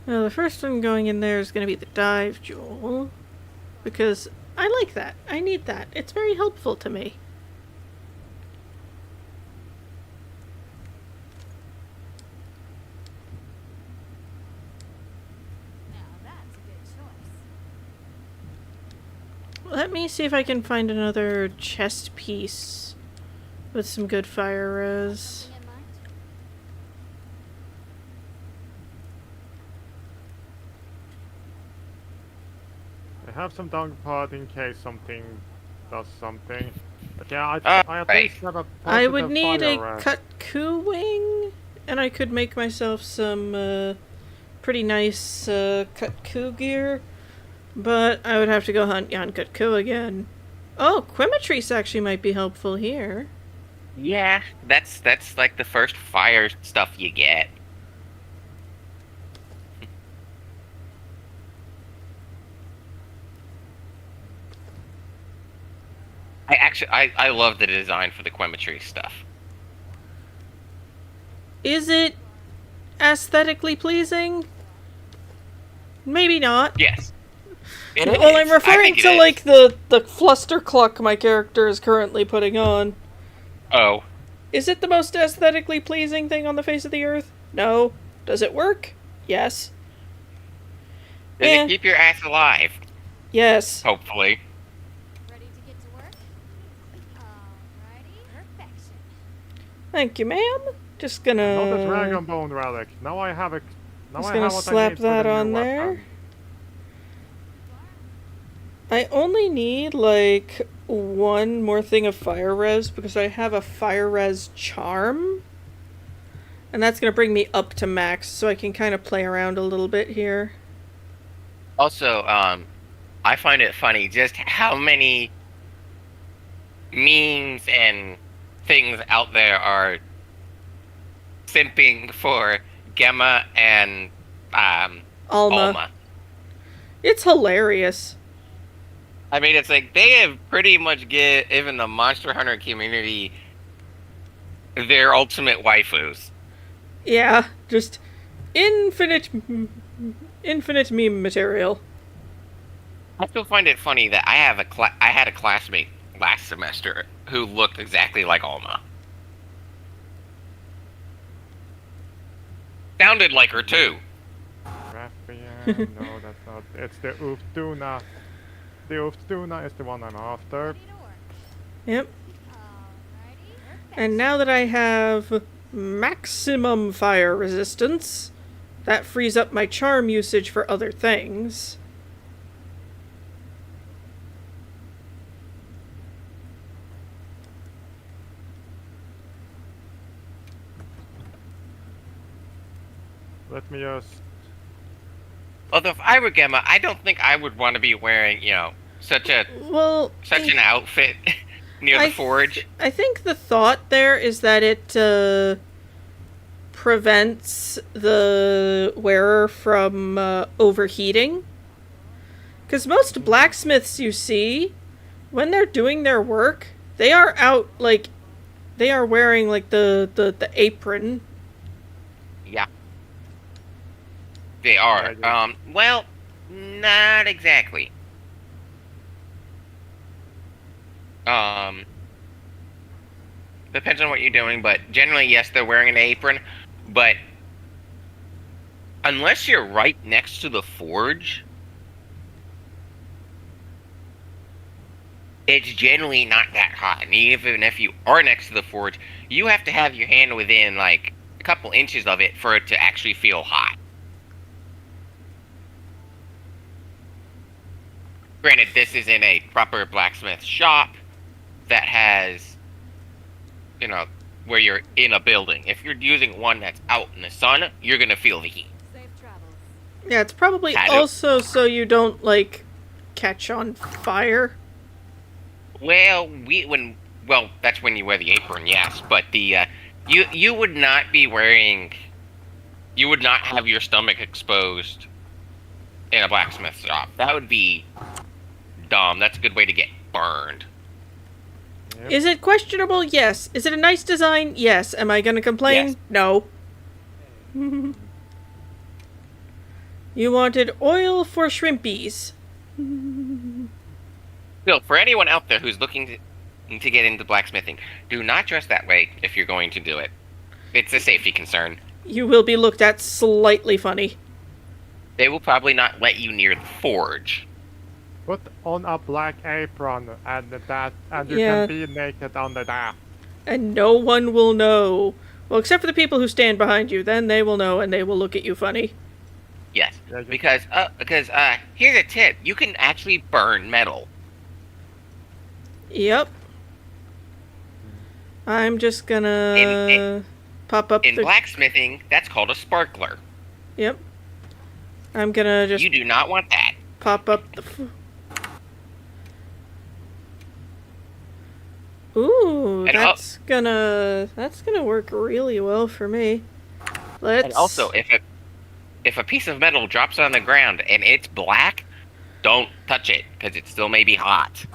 Now the first one going in there is gonna be the dive jewel, because I like that. I need that. It's very helpful to me. Now that's a good choice. Let me see if I can find another chest piece with some good fire res. Something in mind? I have some dung pod in case something does something. But yeah, I at Alright. least have a I would positive need a fire res. cut coup wing, and I could make myself some pretty nice cut coup gear, but I would have to go hunt Jan cut coup again. Oh, Quimatrice actually might be helpful here. Yeah, that's like the first fire stuff you get. I love the design for the Quimatree stuff. Is it aesthetically pleasing? Maybe not. Yes. It Well, I'm is. I referring think it to is. like the fluster cluck my character is currently putting on. Oh, Is it the most aesthetically pleasing thing on the face of the earth? No. Does it work? Yes. does Eh. it keep your ass alive? Yes. Hopefully. Ready to get to work? Alrighty. Perfection. Thank you, ma'am. Just Another gonna Dragon Bone relic. Now I have a. Now Just I gonna have what I slap need for that the new on there. weapon. I only need like one more thing of fire res because I have a fire res charm. And that's gonna bring me up to max, so I can kind of play around a little bit here. Also, I find it funny just how many memes and things out there are simping for Gemma and Alma. Alma. It's hilarious. I mean, it's like they have pretty much given the Monster Hunter community their ultimate waifus. Yeah, just infinite meme material. I still find it funny that I had a classmate last semester who looked exactly like Alma. Sounded like her too. Raphian, no, that's not. It's the Uftuna. The Uftuna is the one I'm after. Ready to work. Yep. Alrighty. Perfection. And now that I have maximum fire resistance, that frees up my charm usage for other things. Let me just. Although if I were Gemma, I don't think I would want to be wearing, such Well, an outfit near the forge. I think the thought there is that it prevents the wearer from overheating. Because most blacksmiths you see, when they're doing their work, they are out, like, they are wearing, like, the apron. Yeah. They are. Well, not exactly. Depends on what you're doing, but generally, yes, they're wearing an apron, but unless you're right next to the forge, it's generally not that hot. And even if you are next to the forge, you have to have your hand within, like, a couple inches of it for it to actually feel hot. Granted, this is in a proper blacksmith shop that has, where you're in a building. If you're using one that's out in the sun, you're gonna feel the heat. Safe travels. Yeah, it's probably also so you don't, like, catch on fire. Well, that's when you wear the apron, yes. But you would not be wearing, you would not have your stomach exposed in a blacksmith shop. That would be dumb. That's a good way to get burned. Yep. Is it questionable? Yes. Is it a nice design? Yes. Am I gonna complain? Yes. No. You wanted oil for shrimpies. Still, for anyone out there who's looking to get into blacksmithing, do not dress that way if you're going to do it. It's a safety concern. You will be looked at slightly funny. They will probably not let you near the forge. Put on a black apron and you Yeah. can be naked under that. And no one will know. Well, except for the people who stand behind you. Then they will know and they will look at you funny. Yes, Yeah, just- because here's a tip: you can actually burn metal. Yep. I'm just gonna pop up In the... blacksmithing, that's called a sparkler. Yep. I'm gonna just You do not want that. pop up the... Ooh, And that's gonna work really well for me. Let's... And also, if a piece of metal drops on the ground and it's black, don't touch it because it still may be hot.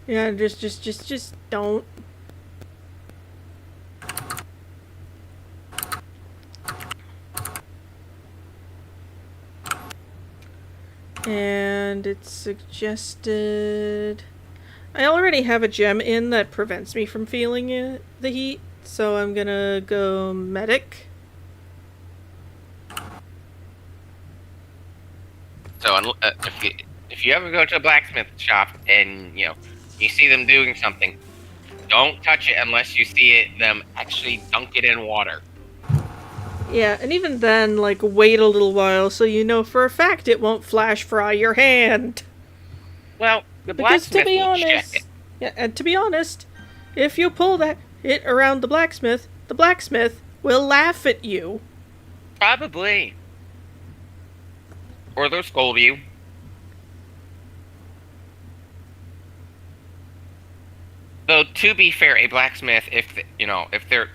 Yeah, just don't. And And it's suggested... I already have a gem in that prevents me from feeling the heat, so I'm gonna go medic. So if you ever go to a blacksmith shop and you see them doing something, don't touch it unless you see them actually dunk it in water. Yeah, and even then, like, wait a little while so you know for a fact it won't flash fry your hand. Well, the Because blacksmith to be will check honest, it. yeah, and to be honest, if you pull it around the blacksmith will laugh at you. Probably. Or they'll scold you. Though, to be fair, a blacksmith, if they're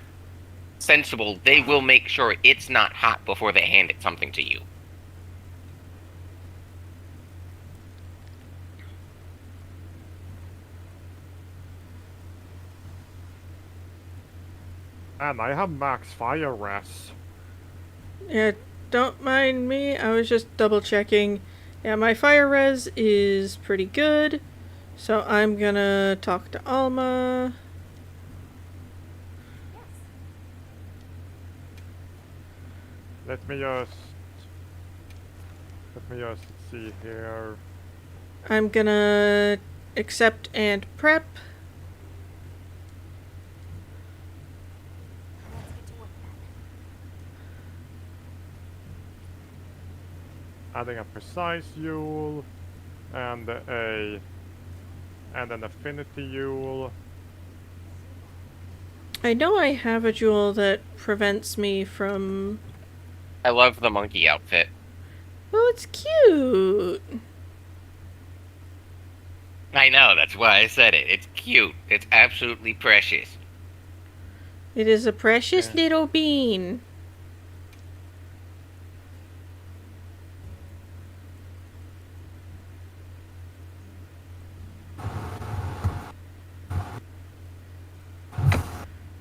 sensible, they will make sure it's not hot before they hand it something to you. And I have max fire res. Yeah, don't mind me, I was just double checking. Yeah, my fire res is pretty good, so I'm gonna talk to Alma. Let me just see here. I'm gonna accept and prep. Let's get to work then. Adding a precise Yule and an affinity Yule. I know I have a jewel that prevents me from... I love the monkey outfit. Oh, it's cute! I know, that's why I said it. It's cute. It's absolutely precious. It is a precious little bean.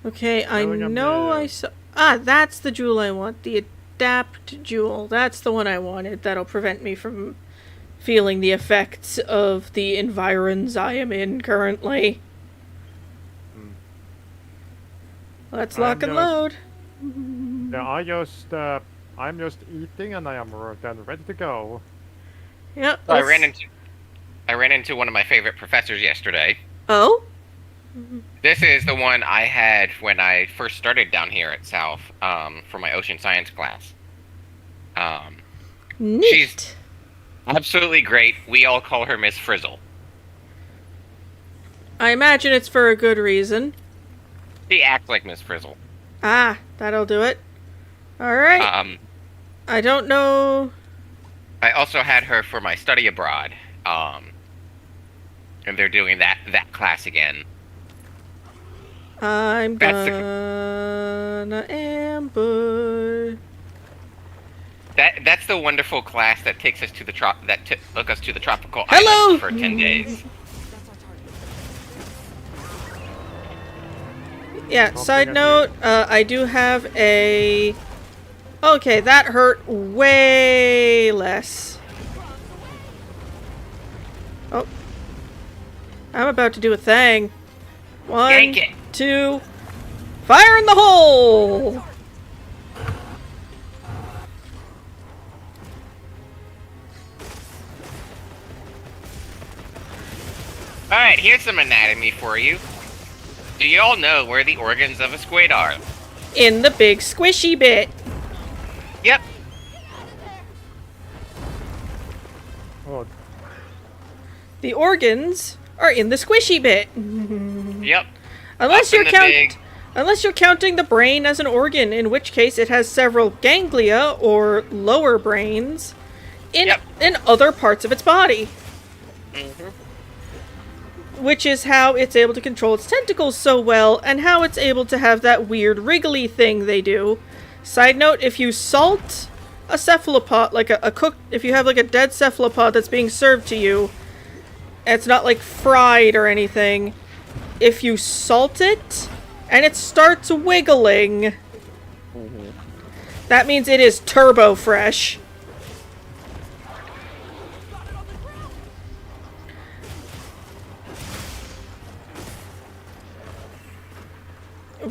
Okay, I know I saw... Ah, that's the jewel I want. The Adapt Jewel. That's the one I wanted. That'll prevent me from feeling the effects of the environs I am in currently. Let's lock and load. Yeah, I'm just eating and I am then ready to go. Yep. I ran into one of my favorite professors yesterday. Oh? This is the one I had when I first started down here at South, for my ocean science class. Neat. She's absolutely great. We all call her Miss Frizzle. I imagine it's for a good reason. She acts like Miss Frizzle. Ah, that'll do it. Alright. I don't know... I also had her for my study abroad, and they're doing that class again. I'm gonna ambush. That's the wonderful class that takes us to the took us to the tropical Hello! islands for 10 days. Yeah, side note, I do have a... Okay, that hurt way less. Oh. I'm about to do a thing. One, Yank it. 2, fire in the hole! Alright, here's some anatomy for you. Do you all know where the organs of a squid are? In the big squishy bit. Yep. Oh, The organs are in the squishy bit. Yep. Unless Up in the unless you're counting the brain as an organ, in which case it has several ganglia or lower brains in other parts of its body. Which is how it's able to control its tentacles so well, and how it's able to have that weird wriggly thing they do. Side note, if you salt a cephalopod, like a cooked, if you have like a dead cephalopod that's being served to you, and it's not like fried or anything, if you salt it, and it starts wiggling, that means it is turbo fresh.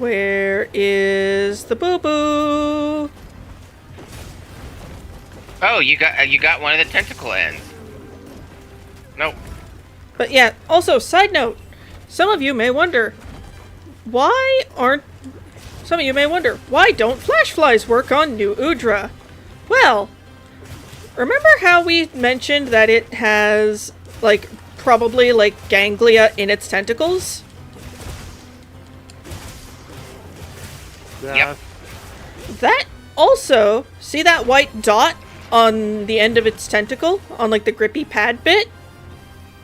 Where is the boo-boo? Oh, you got one of the tentacle ends. Nope. But yeah, also, side note, some of you may wonder, why don't flash flies work on New Udra? Well, remember how we mentioned that it has, like, probably, like, ganglia in its tentacles? Yes. That also, see that white dot on the end of its tentacle? On, like, the grippy pad bit?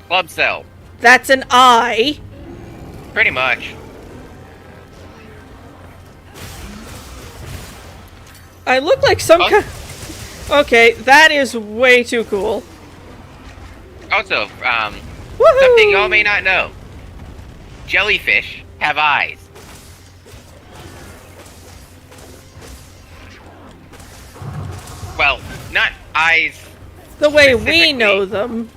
Club cell. That's an eye. Pretty much. I look like some kind... Okay, that is way too cool. Also, Woohoo! something y'all may not know. Jellyfish have eyes. Well, not eyes. The way we specifically. know them.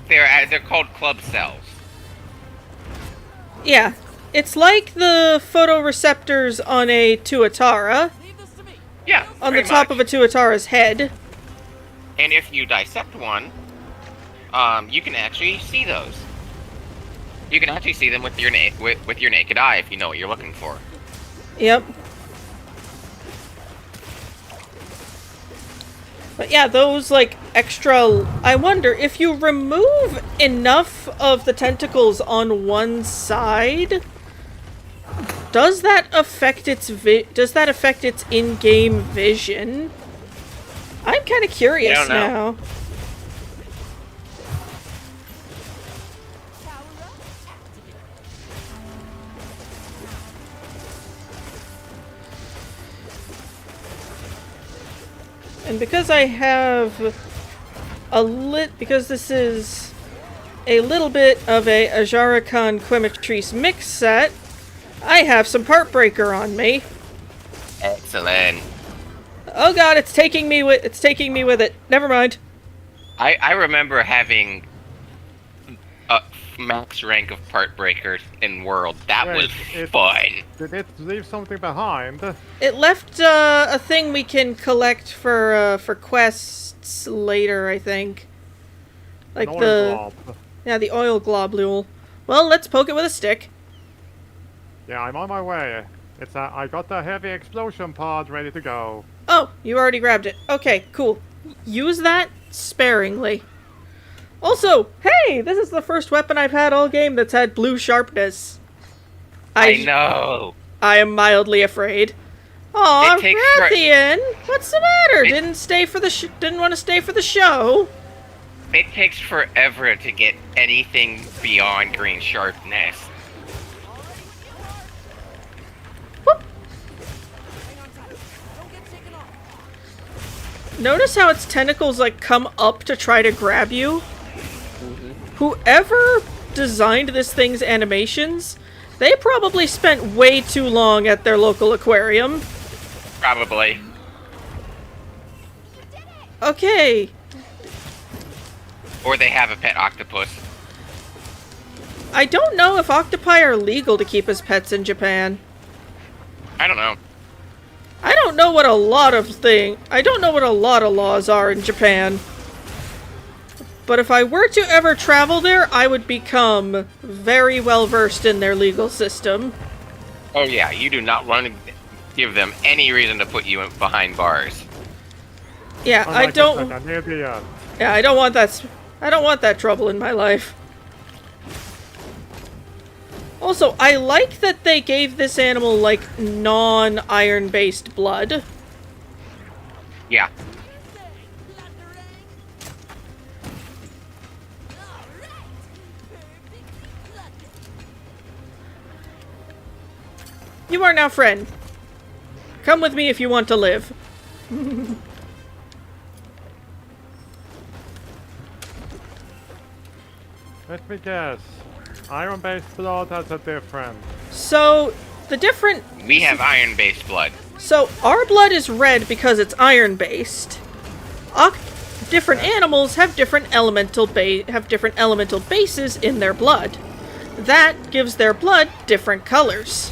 They're called club cells. Yeah. It's like the photoreceptors on a Tuatara, Leave this to me. Yeah. on the top of a Tuatara's head. And if you dissect one, you can actually see those. You can actually see them with your with your naked eye if you know what you're looking for. Yep. But yeah, those, like, extra... I wonder, if you remove enough of the tentacles on one side, does that affect its in-game vision? I'm kind of curious I don't know. now. And because I have because this is a little bit of a Ajarakan Quimitrice mix set, I have some Part Breaker on me. Excellent. Oh god, it's taking me with it. Never mind. I remember having a max rank of part breakers in World. That Wait, was fun. Did it leave something behind? It left a thing we can collect for quests later, I think. Like An oil the blob. the oil globule. Well, let's poke it with a stick. Yeah, I'm on my way. I got the heavy explosion pod ready to go. Oh, you already grabbed it. Okay, cool. Use that sparingly. Also, hey, this is the first weapon I've had all game that's had blue sharpness. I know. I am mildly afraid. Aw, It takes Rathian, what's the matter? It- Didn't want to stay for the show? It takes forever to get anything beyond green sharpness. Notice how its tentacles, like, come up to try to grab you? Whoever designed this thing's animations, they probably spent way too long at their local aquarium. Probably. Okay. Or they have a pet octopus. I don't know if octopi are legal to keep as pets in Japan. I don't know. I don't know what a lot of laws are in Japan. But if I were to ever travel there, I would become very well versed in their legal system. Oh yeah, you do not want to give them any reason to put you behind bars. Yeah, Oh, I like don't. said, near the end. Yeah, I don't want that. I don't want that trouble in my life. Also, I like that they gave this animal, like, non-iron-based blood. Yeah. You are now friend. Come with me if you want to live. Let me guess. Iron-based blood has a different. So, the different... We have iron-based blood. So, our blood is red because it's iron-based. Different animals have different elemental bases in their blood. That gives their blood different colors.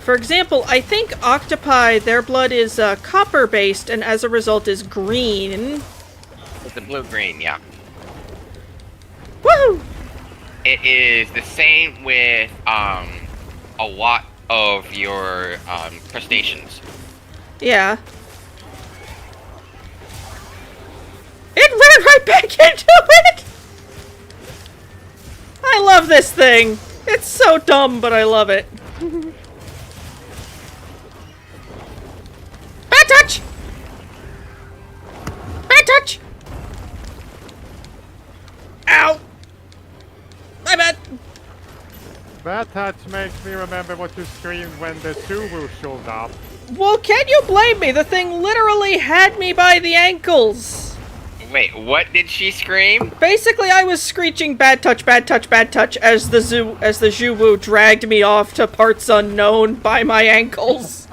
For example, I think octopi, their blood is copper-based, and as a result is green. It's a blue-green, yeah. Woo! It is the same with a lot of your crustaceans. Yeah. It ran right back into it! I love this thing! It's so dumb, but I love it. Bad touch! Bad touch! Ow! My bad. That touch makes me remember what you screamed when the Suwu showed up. Well, can you blame me? The thing literally had me by the ankles. Wait, what did she scream? Basically, I was screeching bad touch, bad touch, bad touch as the Zhuwu dragged me off to parts unknown by my ankles.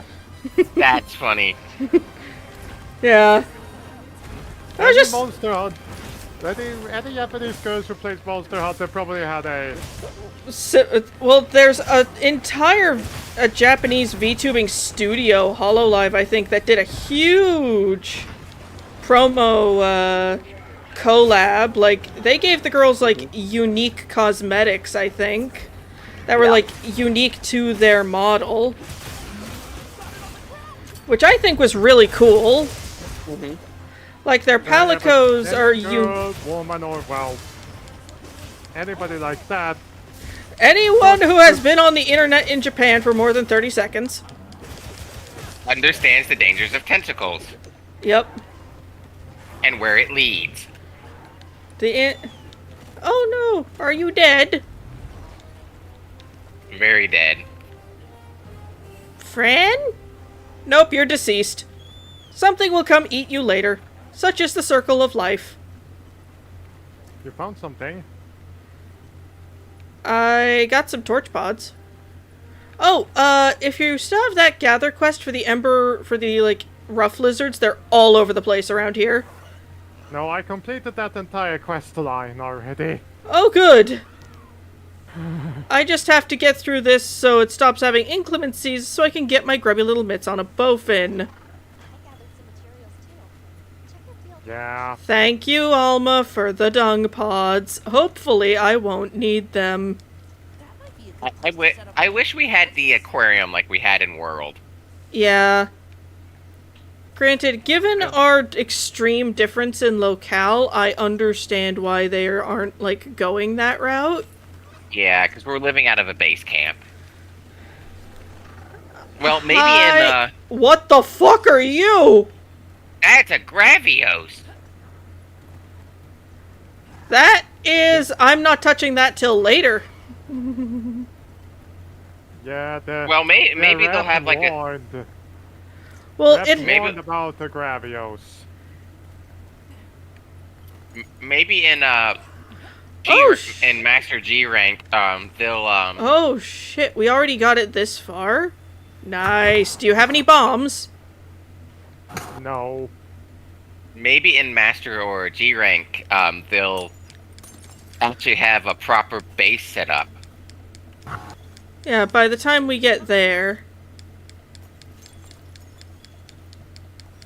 That's funny. Yeah. I was just Monster Hunter. Any Japanese girls who plays Monster Hunter probably had a... well, there's an entire Japanese VTubing studio, Hololive, I think, that did a huge promo collab. Like, they gave the girls, like, unique cosmetics, I think, that were, like, unique to their model. Which I think was really cool. Like, their palicos are girl, woman, or, well, anybody like that. Anyone who has been on the internet in Japan for more than 30 seconds. Understands the dangers of tentacles. Yep. And where it leads. Oh no, are you dead? Very dead. Fran? Nope, you're deceased. Something will come eat you later. Such is the circle of life. You found something? I got some torch pods. Oh, if you still have that gather quest for the ember, for the, like, rough lizards, they're all over the place around here. No, I completed that entire quest line already. Oh, good. I just have to get through this so it stops having inclemencies so I can get my grubby little mitts on a bowfin. Yeah. Thank you, Alma, for the dung pods. Hopefully I won't need them. I wish we had the aquarium like we had in World. Yeah. Granted, given our extreme difference in locale, I understand why they aren't, like, going that route. Yeah, because we're living out of a base camp. Well, maybe Hi. What the fuck are you? That's a Gravios. That is... I'm not touching that till later. Yeah, well, maybe they'll have, like, a... Well, it warned about the Gravios. Maybe in in Master G rank, they'll Oh shit! We already got it this far. Nice. Do you have any bombs? No. Maybe in Master or G rank, they'll actually have a proper base set up. Yeah. By the time we get there.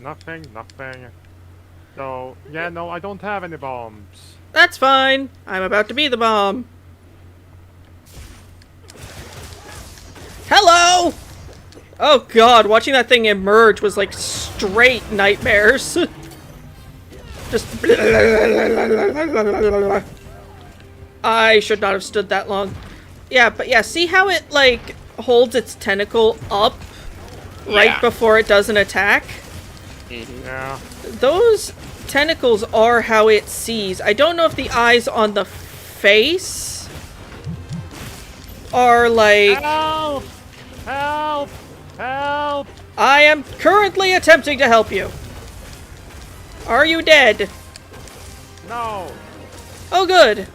Nothing. So, yeah, no, I don't have any bombs. That's fine. I'm about to be the bomb. Hello! Oh god, watching that thing emerge was like straight nightmares. Just... I should not have stood that long. Yeah, but yeah, see how it, like, holds its tentacle up right before it does an attack? Yeah. Those tentacles are how it sees. I don't know if the eyes on the face are like... Help! Help! Help! I am currently attempting to help you. Are you dead? No. Oh, good.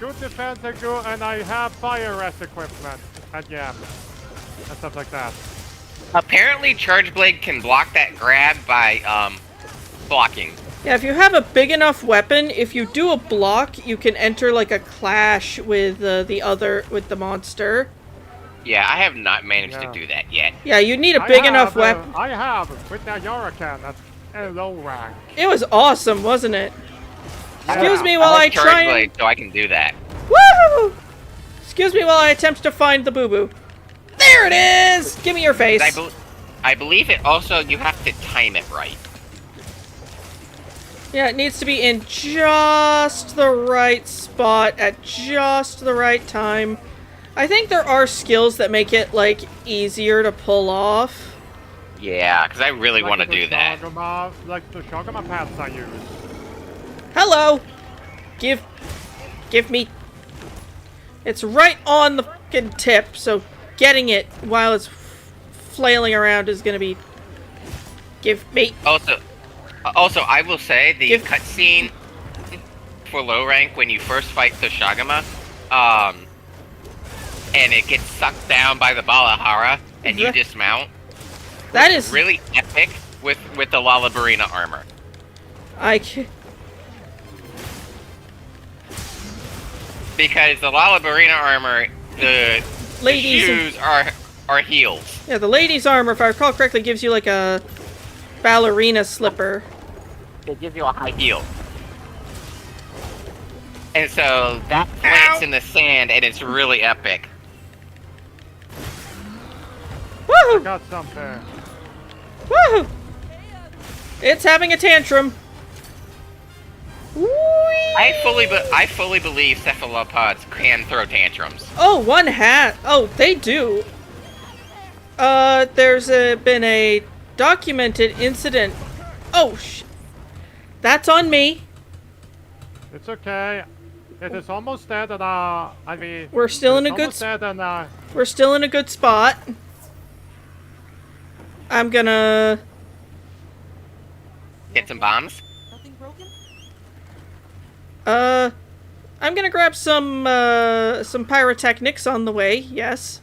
Good defense and I have fire arrest equipment. And yeah, and stuff like that. Apparently, Charge Blade can block that grab by, blocking. Yeah, if you have a big enough weapon, if you do a block, you can enter, like, a clash with the monster. Yeah, I have not managed Yeah. to do that yet. Yeah, you need a big enough have, weapon. I have with the Yorican at a low rank. It was awesome, wasn't it? Excuse Yeah. me while I have try charge and... blade, so I can do that. Woo! Excuse me while I attempt to find the boo-boo. There it is! Give me your face. I believe it also, you have to time it right. Yeah, it needs to be in just the right spot at just the right time. I think there are skills that make it, like, easier to pull off. Yeah, because I really want to the do that. Like the Shogama paths I use. Hello! Give me... It's right on the fucking tip, so getting it while it's flailing around is gonna be... Give me... Also, I will say the Give- cutscene for low rank when you first fight the Shagama, and it gets sucked down by the Balahara, and you dismount. That is... Really epic with the Lalabarina armor. Because the Lalabarina armor, the Ladies... shoes are heels. Yeah, the lady's armor, if I recall correctly, gives you like a ballerina slipper. They give you a high heel. And so that plants in the sand, and it's really epic. I Woohoo! got something. Woohoo! It's having a tantrum. Whee! I fully believe cephalopods can throw tantrums. Oh, one hat. Oh, they do. There's been a documented incident. Oh, that's on me. It's okay. It is almost dead, and I mean. We're still in a it's good. almost dead, and We're still in a good spot. I'm gonna Get some bombs. Nothing broken? I'm gonna grab some pyrotechnics on the way. Yes.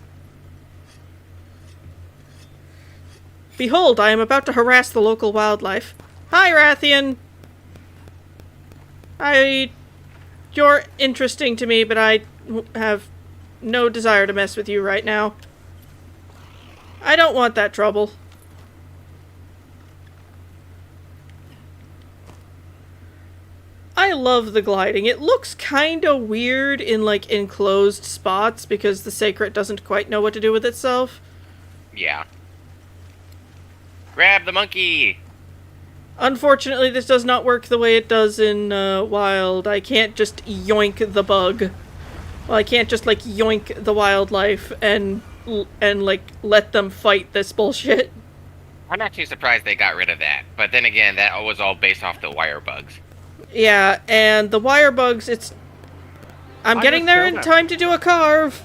Behold, I am about to harass the local wildlife. Hi, Rathian. You're interesting to me, but I have no desire to mess with you right now. I don't want that trouble. I love the gliding. It looks kinda weird in, like, enclosed spots because the Sacred doesn't quite know what to do with itself. Yeah. Grab the monkey! Unfortunately, this does not work the way it does in Wild. I can't just yoink the bug. Well, I can't just, like, yoink the wildlife and like, let them fight this bullshit. I'm not too surprised they got rid of that. But then again, that was all based off the wire bugs. Yeah, and the wire bugs, I'm getting there in time to do a carve.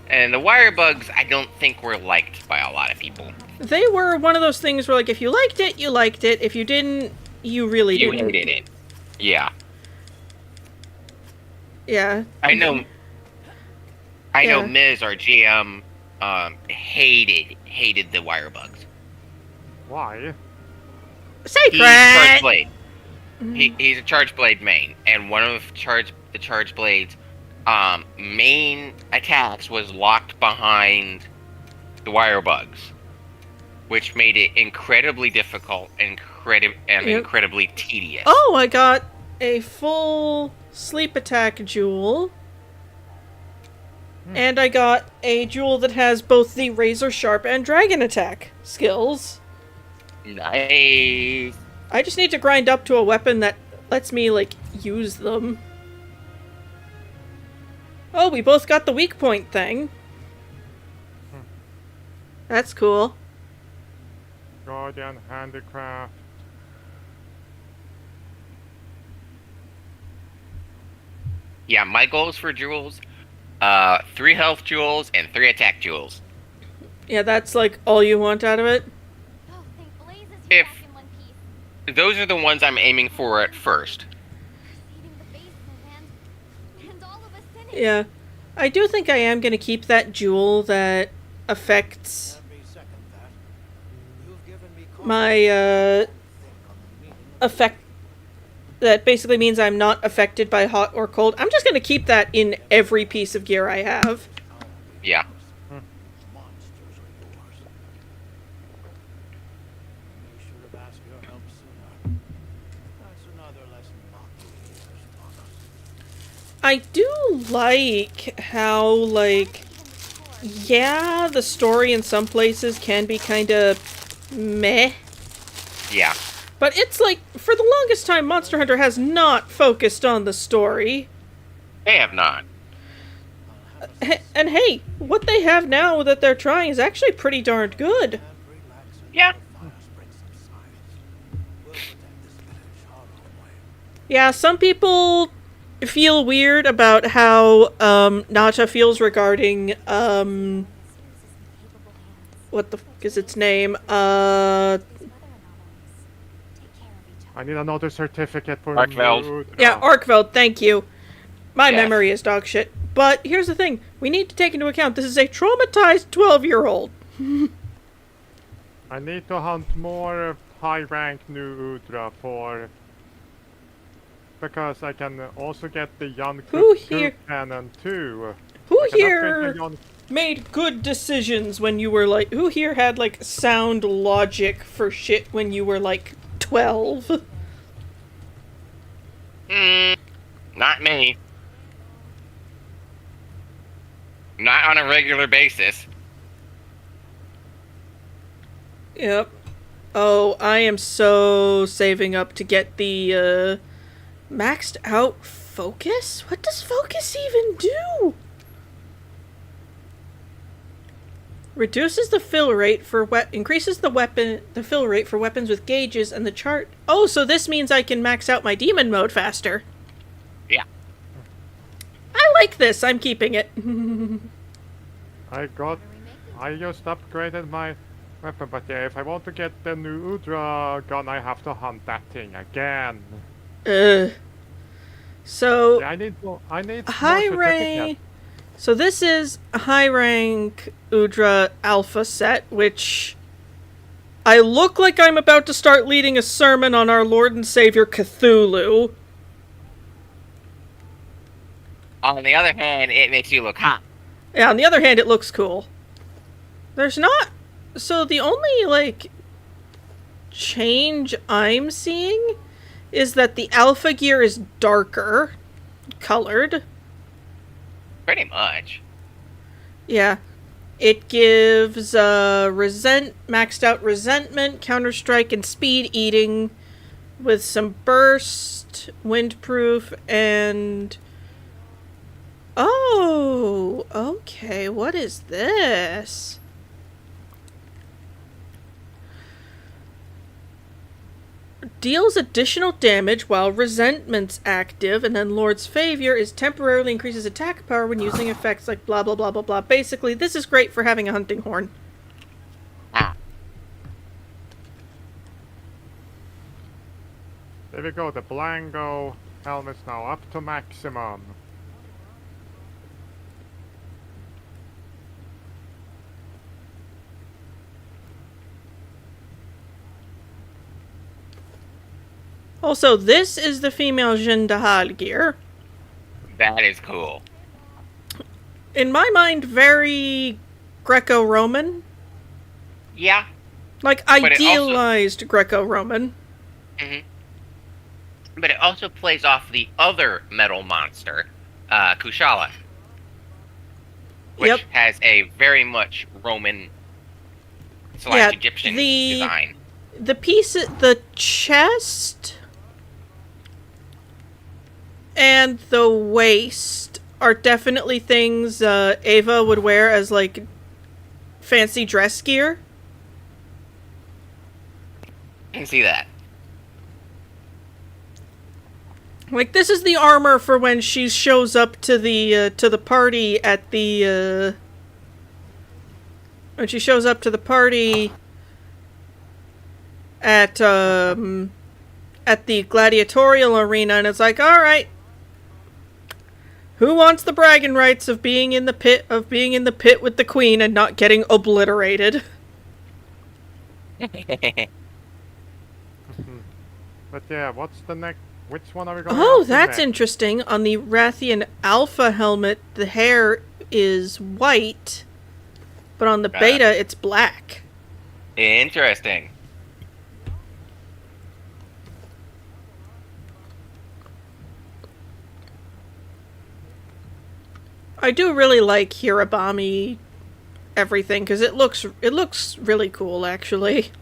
And the wire bugs, I don't think were liked by a lot of people. They were one of those things where, like, if you liked it, you liked it. If you didn't, you really You didn't. hated it. Yeah. Yeah. I know Yeah. Miz, our GM, hated the wire bugs. why? Sacred! He's Charge Blade. He's a Charge Blade main, and one of the Charge Blade's main attacks was locked behind the wire bugs, which made it incredibly difficult and incredibly tedious. Oh, I got a full sleep attack jewel. And I got a jewel that has both the razor sharp and dragon attack skills. Nice. I just need to grind up to a weapon that lets me, like, use them. Oh, we both got the weak point thing. That's cool. Guardian Handicraft. Yeah, my goals for jewels, 3 health jewels and 3 attack jewels. Yeah, that's, like, all you want out of it? Oh, thank blazes If- you're back in one piece. Those are the ones I'm aiming for at first. Saving the basement and all of us in it. Yeah. I do think I am gonna keep that jewel that affects Let me second that. You've given me my, think on the meaning effect that basically means I'm not affected by hot or cold. I'm just going to keep that in every piece of gear I have. Yeah. Monsters are yours. You should have asked your help sooner. That's another lesson not to years taught us. I do like how, like, yeah, the story in some places can be kind of meh. Yeah. But it's like, for the longest time, Monster Hunter has not focused on the story. They have not. And hey, what they have now that they're trying is actually pretty darn good. Yeah. Yeah, some people feel weird about how Nacha feels regarding what the fuck is its name? I need another certificate for Arkveld. Udra. Yeah, Arkveld, thank you. My Yes. memory is dog shit. But here's the thing, we need to take into account this is a traumatized 12-year-old. I need to hunt more high-ranked new Udra for... Because I can also get the Young Who here- Cannon too. Who I can upgrade here my Jan- made good decisions when you were like, who here had like sound logic for shit when you were like 12? Not me. Not on a regular basis. Yep. Oh, I am so saving up to get the maxed out focus? What does focus even do? Reduces the fill rate for increases the fill rate for weapons with gauges and the chart. Oh, so this means I can max out my demon mode faster. Yeah. I like this. I'm keeping it. I just upgraded my weapon, but yeah, if I want to get the new Udra gun, I have to hunt that thing again. So Yeah, I need more high certificates. rank. So this is a high rank Udra Alpha set, which I look like I'm about to start leading a sermon on our Lord and Savior Cthulhu. On the other hand, it makes you look hot. Yeah, on the other hand, it looks cool. There's not... So the only, like, change I'm seeing is that the alpha gear is darker colored. Pretty much. Yeah. It gives maxed out resentment, counter-strike, and speed eating with some burst, windproof, and... Oh, okay, what is this? Deals additional damage while resentment's active, and then Lord's Favor is temporarily increases attack power when using effects like blah blah blah blah blah. Basically, this is great for having a hunting horn. There we go, the Blango helmet's now up to maximum. Also, this is the female Jin Dahal gear. That is cool. In my mind, very Greco-Roman. Yeah. Like, it also- idealized Greco-Roman. But it also plays off the other metal monster, Kushala. Which Yep. has a very much Roman / Yeah, Egyptian the- design. The piece, the chest and the waist are definitely things Ava would wear as, like, fancy dress gear. I can see that. Like, this is the armor for when she shows up to the party at the, when she shows up to the party at the gladiatorial arena, and it's like, alright, who wants the bragging rights of being in the pit with the queen and not getting obliterated? But yeah, what's the next Which one are we going Oh, after that's next? interesting. On the Rathian Alpha helmet, the hair is white, but on the Ah. Beta, it's black. Interesting. I do really like Hirabami everything because it looks really cool actually.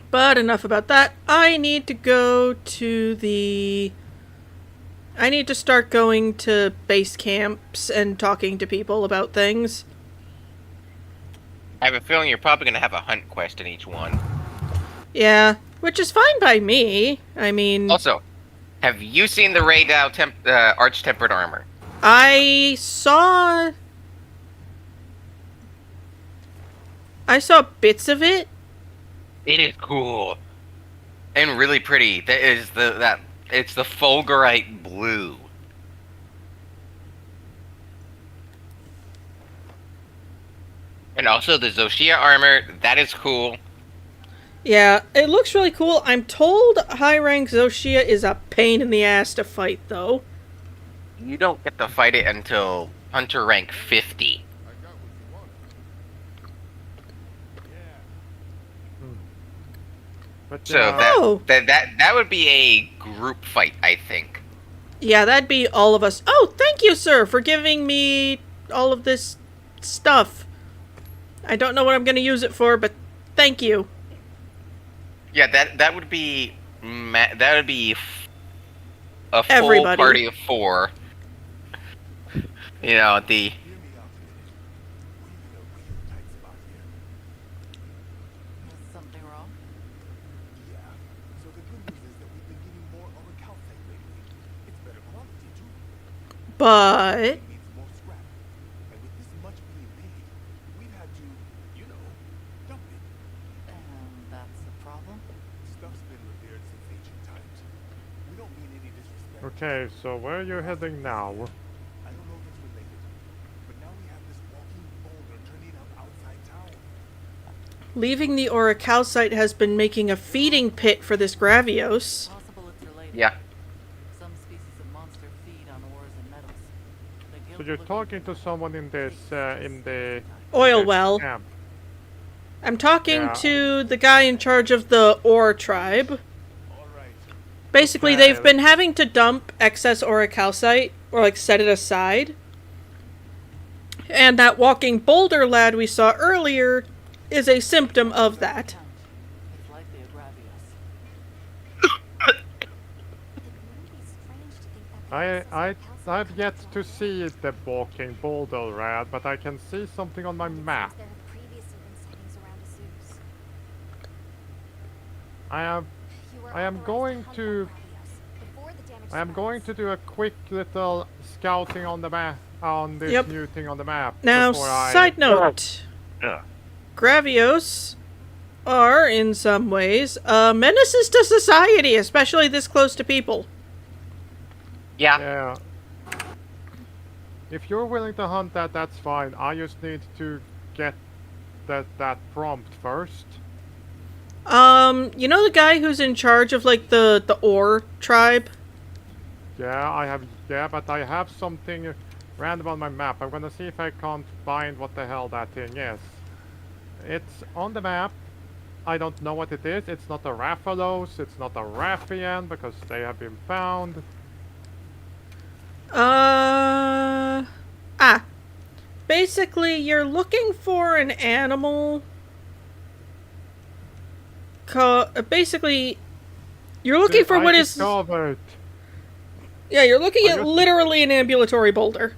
But enough about that. I need to go to the... I need to start going to base camps and talking to people about things. I have a feeling you're probably going to have a hunt quest in each one. Yeah, which is fine by me. I mean... Also, have you seen the Raydal Arch-Tempered Armor? I saw bits of it. It is cool. And really pretty. That is it's the Fulgurite blue. And also the Zoshia armor, that is cool. Yeah, it looks really cool. I'm told high rank Zoshia is a pain in the ass to fight though. You don't get to fight it until Hunter rank 50. But, So Oh. that would be a group fight, I think. Yeah, that'd be all of us. Oh, thank you, sir, for giving me all of this stuff. I don't know what I'm going to use it for, but thank you. Yeah, that would be a full Everybody. party of 4. You know, the Hear me out a minute. We're in a real tight spot here. Is something wrong? Yeah. So the good news is that we've been getting more orichalcite lately. It's better quality too. But It needs more scrap. And with this much being made, we've had to, you know, dump it. And that's the problem? Stuff's been revered since ancient times. We don't mean any disrespect. Okay, so where are you heading now? I don't know if it's related, but now we have this walking boulder turning up outside town. leaving the Orichalcite has been making a feeding pit for this Gravios. Possible it's related. yeah. Some species of monster feed on ores and metals. The So guild you're will talking to someone in this, in the... Oil this well. camp. I'm talking Yeah. to the guy in charge of the Ore tribe. All right. Basically, Okay. they've been having to dump excess Orichalcite, or like set it aside. And that walking boulder lad we saw earlier is a symptom of that. It's likely a Gravios. It wouldn't be strange to think that I've yet to see the walking boulder rat, but I can see something on my map. there have previously been sightings around Azus. You were I am authorized going hunt to- on Gravios before the damage I am going spreads. to do a quick little scouting on the map, on this Yep. new thing on the map. Now, before I... side note. Yeah. Gravios are, in some ways, menaces to society, especially this close to people. Yeah. Yeah. If you're willing to hunt that, that's fine. I just need to get that prompt first. You know the guy who's in charge of, like, the Ore tribe? Yeah, but I have something random on my map. I'm gonna see if I can't find what the hell that thing is. It's on the map. I don't know what it is. It's not a Raphalos, it's not a Raphian, because they have been found. Basically, you're looking for an animal. Basically, you're looking for what is. discovered. Yeah, you're looking I at just- literally an ambulatory boulder.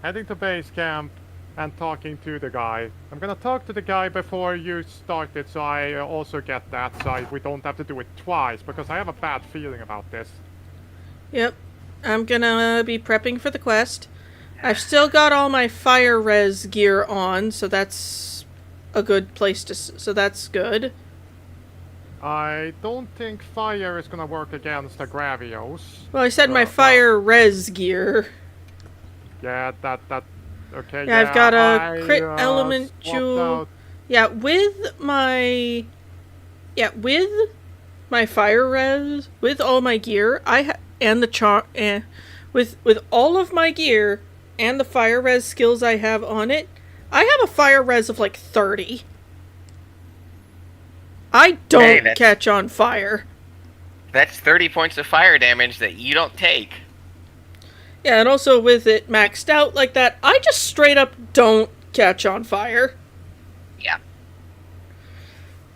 Heading to base camp and talking to the guy. I'm gonna talk to the guy before you start it, so I also get that, so we don't have to do it twice, because I have a bad feeling about this. Yep. I'm gonna be prepping for the quest. I've still got all my fire res gear on, so that's a good place to. So that's good. I don't think fire is gonna work against the Gravios. Well, I said my well- fire res gear. Yeah, that. Okay. Yeah, I've got a I, crit element swapped jewel. out- Yeah, with my fire res, with all my gear, and the with all of my gear and the fire res skills I have on it, I have a fire res of like 30. I don't Hey, that's- catch on fire. That's 30 points of fire damage that you don't take. Yeah, and also with it maxed out like that, I just straight up don't catch on fire. Yeah.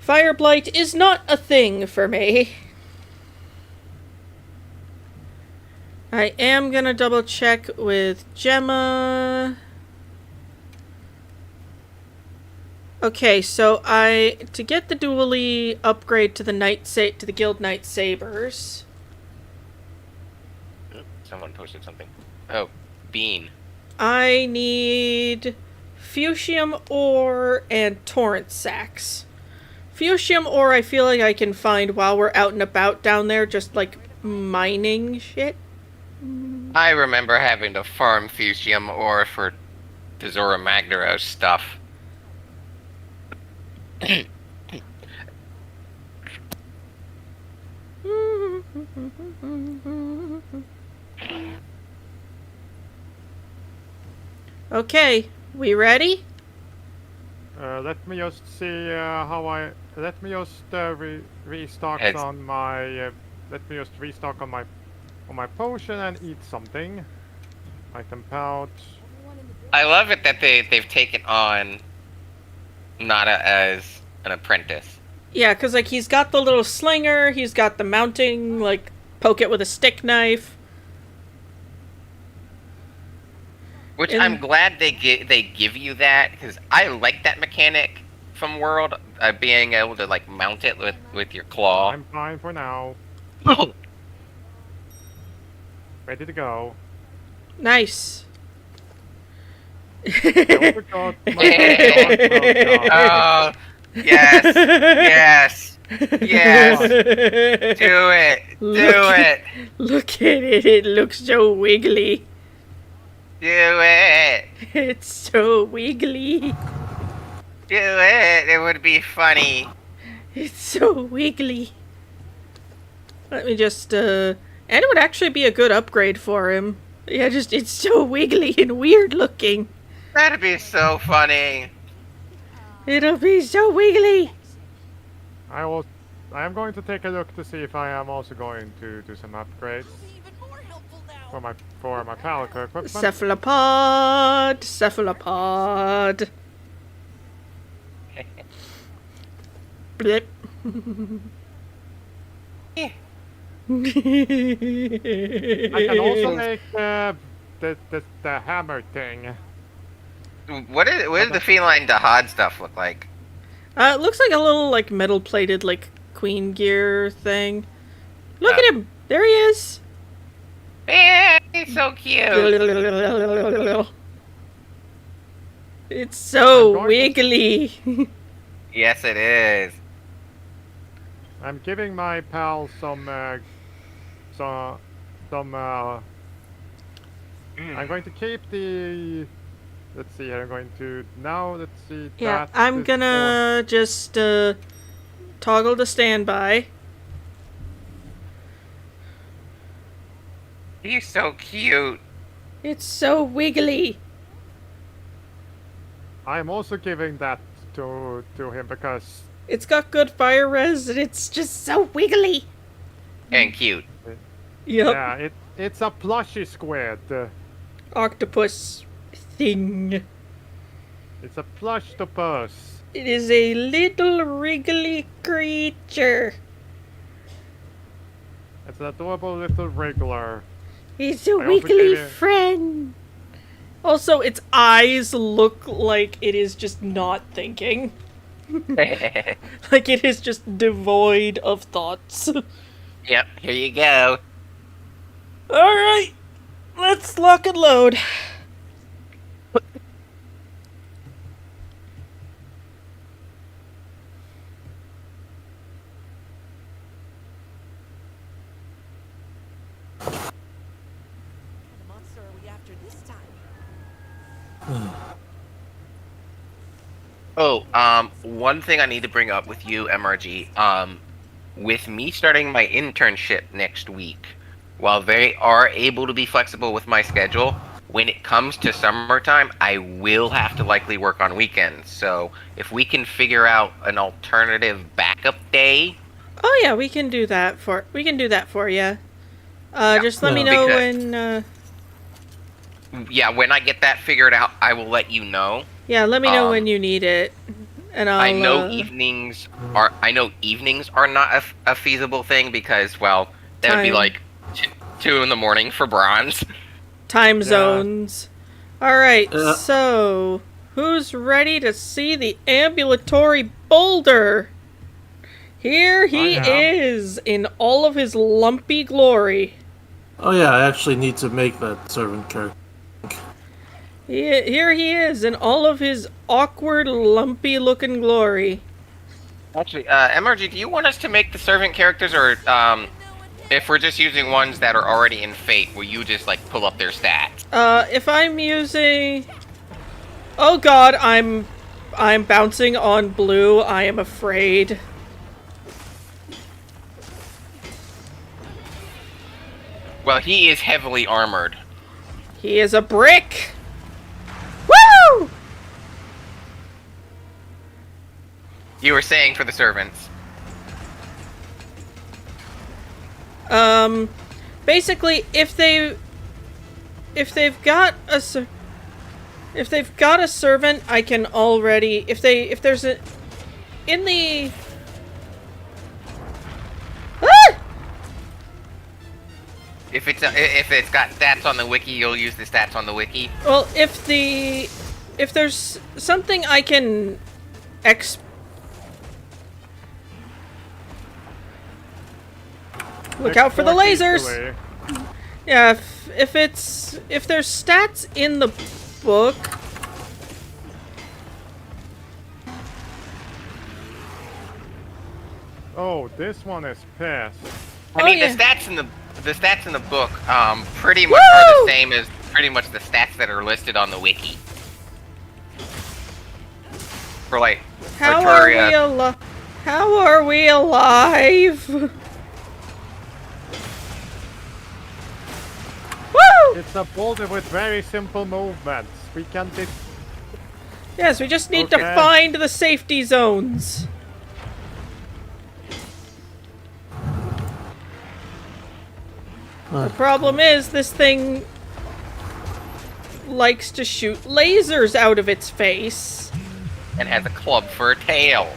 Fire blight is not a thing for me. I am gonna double check with Gemma. Okay, so to get the dually upgrade to the Guild Knight Sabers. Someone posted something. Oh, Bean. I need Fuchsium ore and Torrent sacks. Fuchsium ore I feel like I can find while we're out and about down there, just like mining shit. I remember having to farm Fuchsium ore for the Zora Magdaros stuff. Okay, we ready? Let me just see how I. Let me just restock Heads. on my. Let me just restock on my potion and eat something. Item pouch. I love it that they've taken on Nada as an apprentice. Yeah, because, like, he's got the little slinger, he's got the mounting, like, poke it with a stick knife. Which And- I'm glad they give you that, because I like that mechanic from World, being able to, like, mount it with your claw. I'm fine for now. Ready to go. Nice. I forgot my Oh, yes, yes, yes. Do it, do it, Look at it, it looks so wiggly. do it, It's so wiggly. do it. It would be funny. It's so wiggly. Let me just, and it would actually be a good upgrade for him. Yeah, just, it's so wiggly and weird looking. That'd be so funny. It'll be so wiggly. I am going to take a look to see if I am also going to do some upgrades for my Palico equipment. Cephalopod. Blip. I can also make the hammer thing. What does the feline Dahad stuff look like? It looks like a little, like, metal-plated, like, queen gear thing. Look at him! There he is! Yeah, he's so cute. It's so I'm going to- wiggly. Yes, it is. I'm giving my pal some I'm going to keep the. Let's see. I'm going to now. Let's see. Yeah, that I'm is gonna just toggle to standby. He's so cute. It's so wiggly. I'm also giving that to him because It's got good fire res and it's just so wiggly. And cute. Yep. yeah, it's a plushy squid. Octopus thing. It's a plushtopus. It is a little wriggly creature. It's an adorable little wriggler. It's a I also wiggly gave it- friend. Also, its eyes look like it is just not thinking. Like it is just devoid of thoughts. Yep, here you go. Alright, let's lock and load. after this time. Oh, one thing I need to bring up with you, MRG. With me starting my internship next week, while they are able to be flexible with my schedule, when it comes to summertime, I will have to likely work on weekends. So if we can figure out an alternative backup day, Oh yeah, we can do that for you. Just let me know because- when. yeah, when I get that figured out, I will let you know. Yeah, let me know when you need it, and I know I'll. evenings are not a feasible thing because, well, that would be Time. like 2 in the morning for bronze. Time Yeah. zones. All right, Yeah. so who's ready to see the ambulatory boulder? Here he I am. is in all of his lumpy glory. Oh yeah, I actually need to make that servant character. Here he is in all of his awkward, lumpy-looking glory. Actually, MRG, do you want us to make the servant characters, or if we're just using ones that are already in Fate, will you just like pull up their stats? If I'm using, oh God, I'm bouncing on blue. I am afraid. Well, he is heavily armored. He is a brick. Woo! You were saying for the servants. Basically, if they've got a servant, I can already if there's a in the ah! If it's got stats on the wiki, you'll use the stats on the wiki. Well, if there's something I can look out for the Export lasers. easily. Yeah, if there's stats in the book. Oh, this one is pissed. I Oh, mean, yeah. the stats in the book, pretty much are Woo! the same as pretty much the stats that are listed on the wiki. For like How Arturia. How are we alive? Woo! It's a boulder with very simple movements. We can Yes, we just need to Okay. find the safety zones. The problem is this thing likes to shoot lasers out of its face. And has a club for a tail.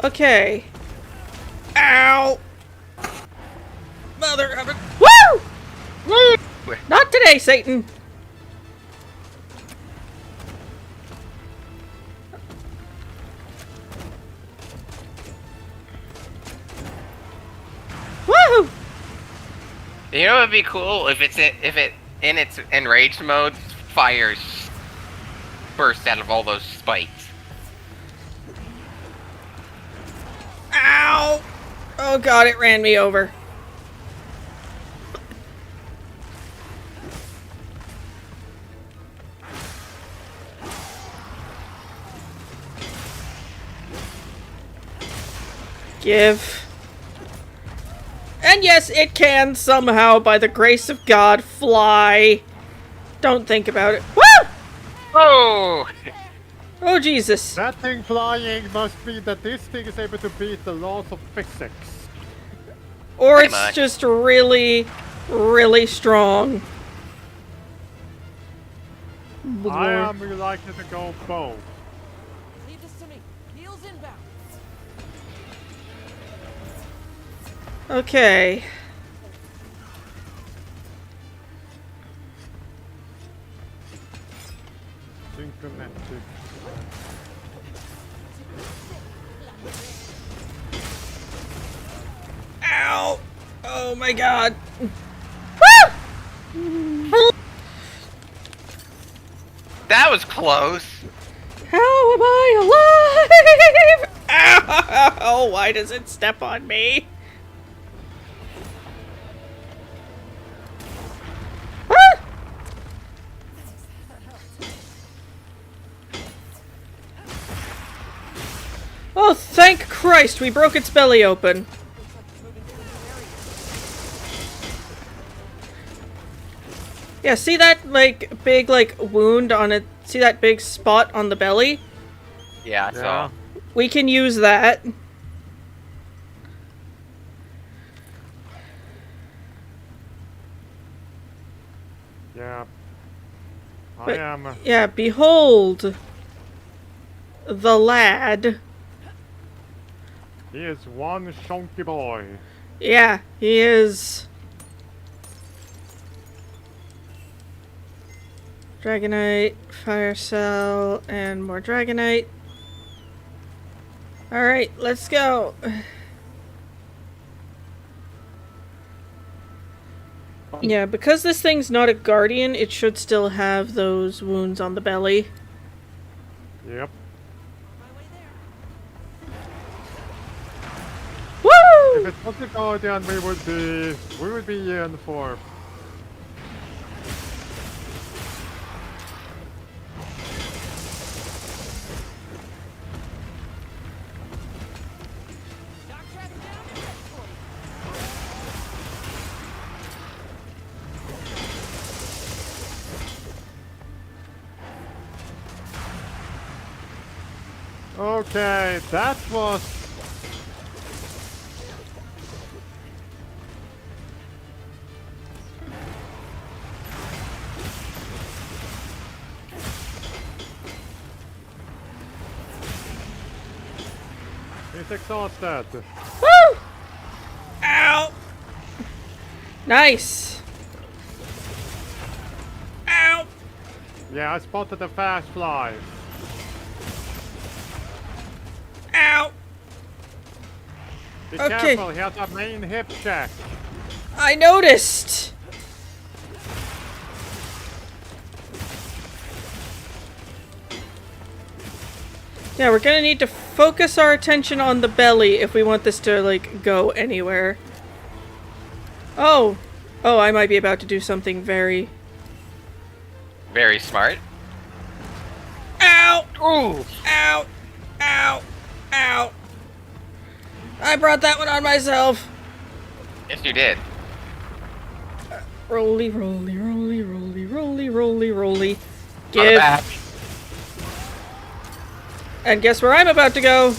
Okay. Ow! Mother of it. Woo! Woo! Not today, Satan! Woohoo! You know, it'd be cool if it in its enraged mode fires burst out of all those spikes. Ow! Oh God, it ran me over. Give. And yes, it can somehow, by the grace of God, fly. Don't think about it. Woo! Oh! Oh, Jesus. That thing flying must mean that this thing is able to beat the laws of physics. Or Pretty it's much. just really, really strong. I am likely to go both. Leave this to me. Heels inbound. Okay. Synchrometric. Ow! Oh my God. Woo! That was close. How am I alive? Ow! Why does it step on me? Oh, thank Christ, we broke its belly open. Yeah, see that, like, big, like, wound on it? See that big spot on the belly? Yeah, I saw. We can use that. Yeah. But- I am. Yeah, behold the lad. He is one chunky boy. Yeah, he is. Dragonite, Fire Cell, and more Dragonite. Alright, let's go. Yeah, because this thing's not a guardian, it should still have those wounds on the belly. Yep. Woo! If it was a guardian, we would be in for. Okay, that was. He's exhausted. Woo! Ow! Nice! Ow! Yeah, I spotted the fast fly. Ow! Be Okay. careful, he has a main hip check. I noticed! Yeah, we're gonna need to focus our attention on the belly if we want this to, like, go anywhere. Oh! Oh, I might be about to do something very... Very smart. Ow! Ooh! Ow! Ow! Ow! I brought that one on myself! Yes, you did. Roly, roly, roly, roly, roly, roly, roly. On the Give. back. And guess where I'm about to go?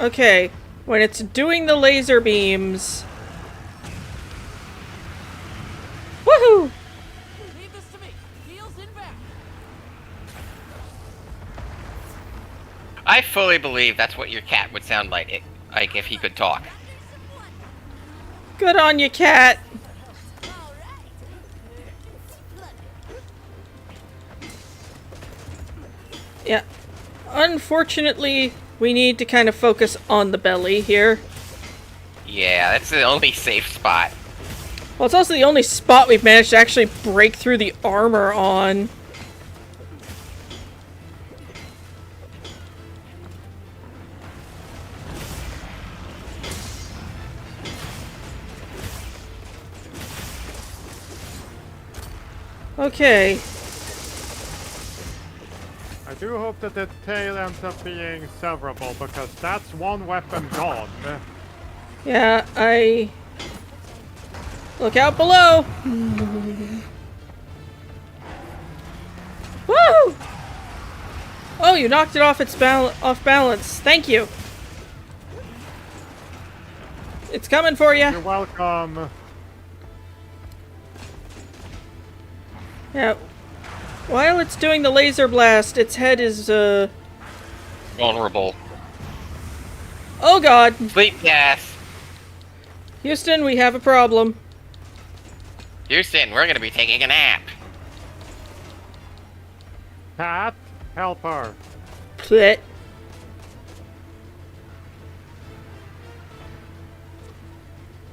Okay, when it's doing the laser beams... Woohoo! Leave this to me. Heels inbound. I fully believe that's what your cat would sound like, like if he could talk. Good on you, cat! Yeah. Unfortunately, we need to kind of focus on the belly here. Yeah, that's the only safe spot. Well, it's also the only spot we've managed to actually break through the armor on. Okay. I do hope that the tail ends up being severable, because that's one weapon gone. Yeah, Look out below! Woo! Oh, you knocked it off its off balance. Thank you. It's coming for you. You're welcome. Yeah. While it's doing the laser blast, its head is, Vulnerable. Oh god! Sleep gas. Houston, we have a problem. Houston, we're gonna be taking a nap. Cat, help her. Plit.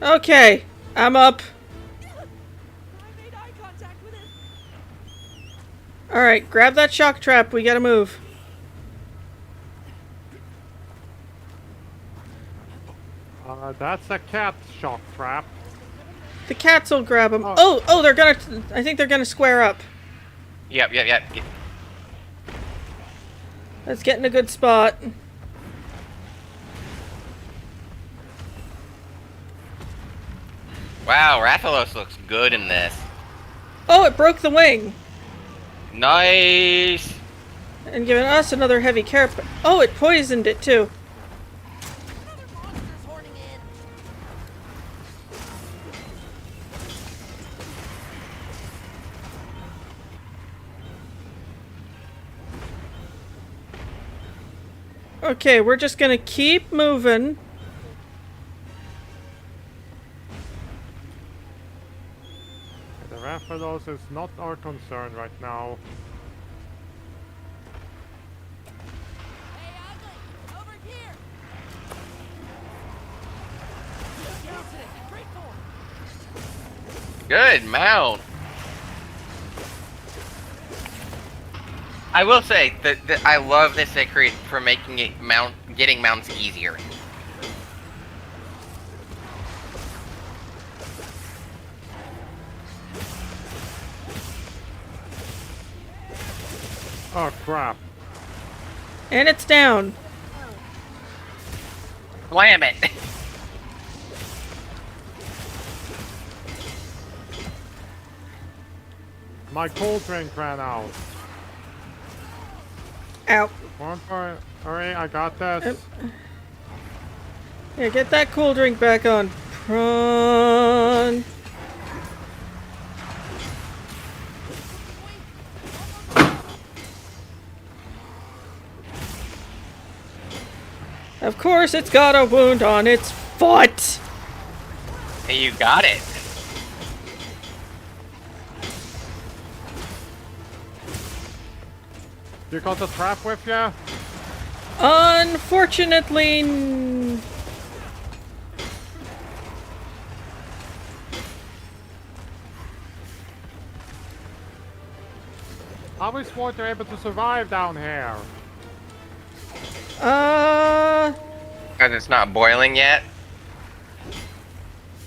Okay, I'm up. I made eye contact with it. Alright, grab that shock trap, we gotta move. That's a cat shock trap. The cats will grab him. Oh. Oh, they're gonna... I think they're gonna square up. Yep. Let's get in a good spot. Wow, Rathalos looks good in this. Oh, it broke the wing. Nice. And giving us another heavy care... Oh, it poisoned it too. Another monster's horning in. Okay, we're just gonna keep moving. The Rathalos is not our concern right now. Hey, Ugly! Over here! Great form! Good mount. I will say that I love this they create for making it getting mounts easier. Oh crap. And it's down. Slam it. My cold drink ran out. Ow. Alright, I got this. Yeah, get that cool drink back on. Prawn. Of course, it's got a wound on its foot. Hey, you got it. You got the trap with ya? Unfortunately, How is water able to survive down here? Because it's not boiling yet.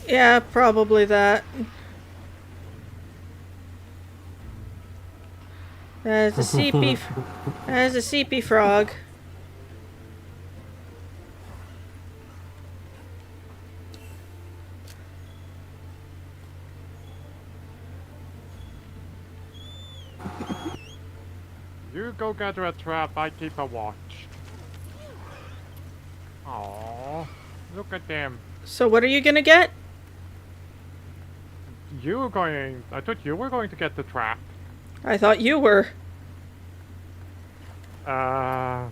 Yeah, probably that. That's a CP. That's a CP frog. You go gather a trap, I keep a watch. Aww, look at them. So what are you gonna get? I thought you were going to get the trap. I thought you were. I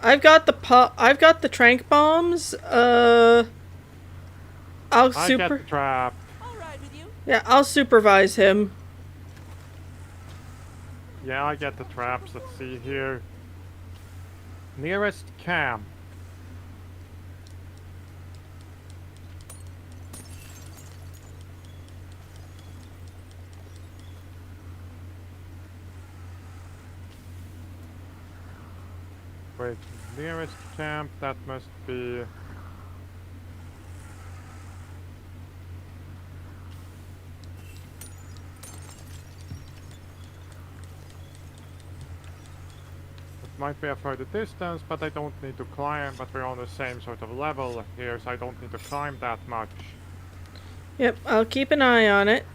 I've got the trank bombs. I'll get the trap. I'll ride with you. Yeah, I'll supervise him. Yeah, I get the traps. Let's see here. Nearest camp. Wait, nearest camp, that must be... It might be a further distance, but I don't need to climb, but we're on the same sort of level here, so I don't need to climb that much. Yep, I'll keep an eye on it.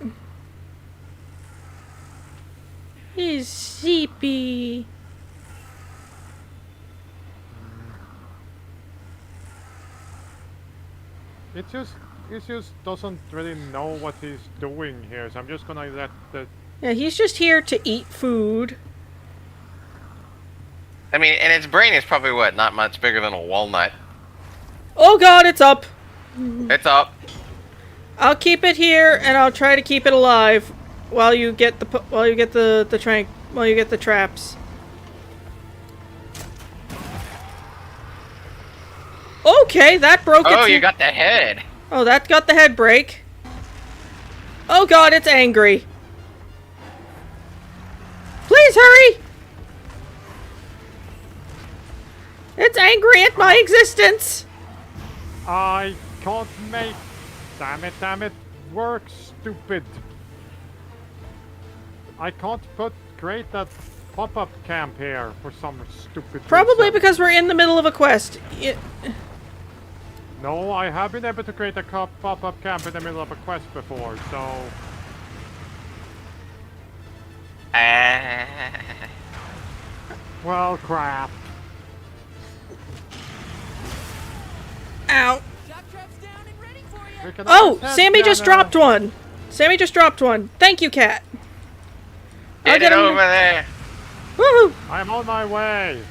He's sleepy. It just doesn't really know what he's doing here, so I'm just gonna let the... Yeah, he's just here to eat food. I mean, and its brain is probably what, not much bigger than a walnut. Oh god, it's up. It's up. I'll keep it here, and I'll try to keep it alive while you get the traps. Okay, that broke its... Oh, you got the head. Oh, that got the head break. Oh god, it's angry. Please hurry! It's angry at my existence! I can't make... Damn it, work, stupid. I can't create that pop-up camp here for some stupid Probably reason. because we're in the middle of a quest. No, I have been able to create a pop-up camp in the middle of a quest before, so... Well, crap. Ow. Shock trap's down and ready for you. We can Oh, always Sammy head just together. dropped one. Sammy just dropped one. Thank you, Cat. Get it over there. Woohoo! I'm on my way.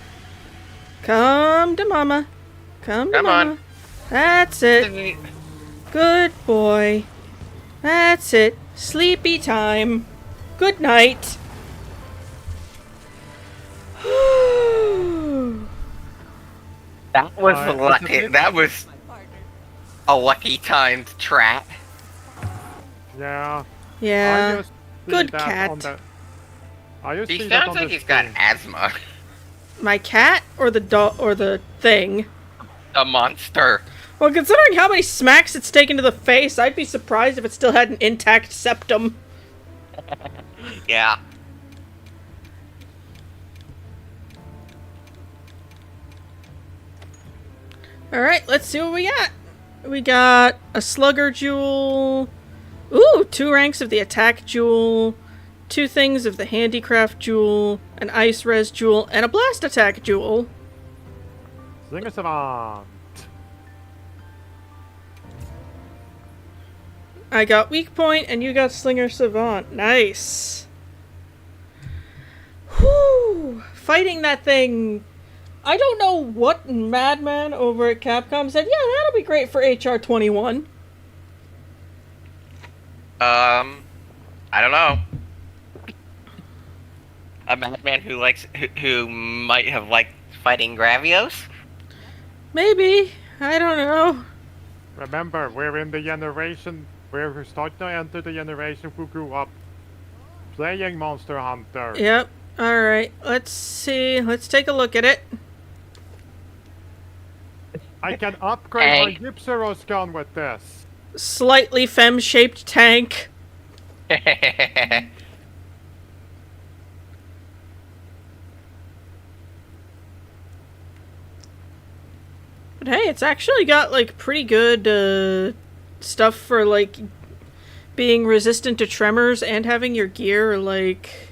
Come to mama. Come to Come mama. on. That's it. Good boy. That's it. Sleepy time. Good night. That was it's a lucky. bit- That was a lucky timed trap. Yeah. Yeah. I just see Good that cat. on the- I just He see that sounds on like the he's got screen. asthma. My cat or the dog or the thing? A monster. Well, considering how many smacks it's taken to the face, I'd be surprised if it still had an intact septum. Yeah. Alright, let's see what we got. We got a Slugger Jewel. Ooh, 2 ranks of the Attack Jewel. 2 things of the Handicraft Jewel. An Ice Res Jewel. And a Blast Attack Jewel. Slinger Savant. I got Weak Point and you got Slinger Savant. Nice. Whew. Fighting that thing. I don't know what madman over at Capcom said, yeah, that'll be great for HR 21. I don't know. A madman who likes who might have liked fighting Gravios. Maybe. I don't know. Remember, we're in the generation where we're starting to enter the generation who grew up playing Monster Hunter. Yep. Alright. Let's see. Let's take a look at it. I can upgrade Hey. my Gypseros gun with this. Slightly femme-shaped tank. But hey, it's actually got, like, pretty good, stuff for, like, being resistant to tremors and having your gear, like...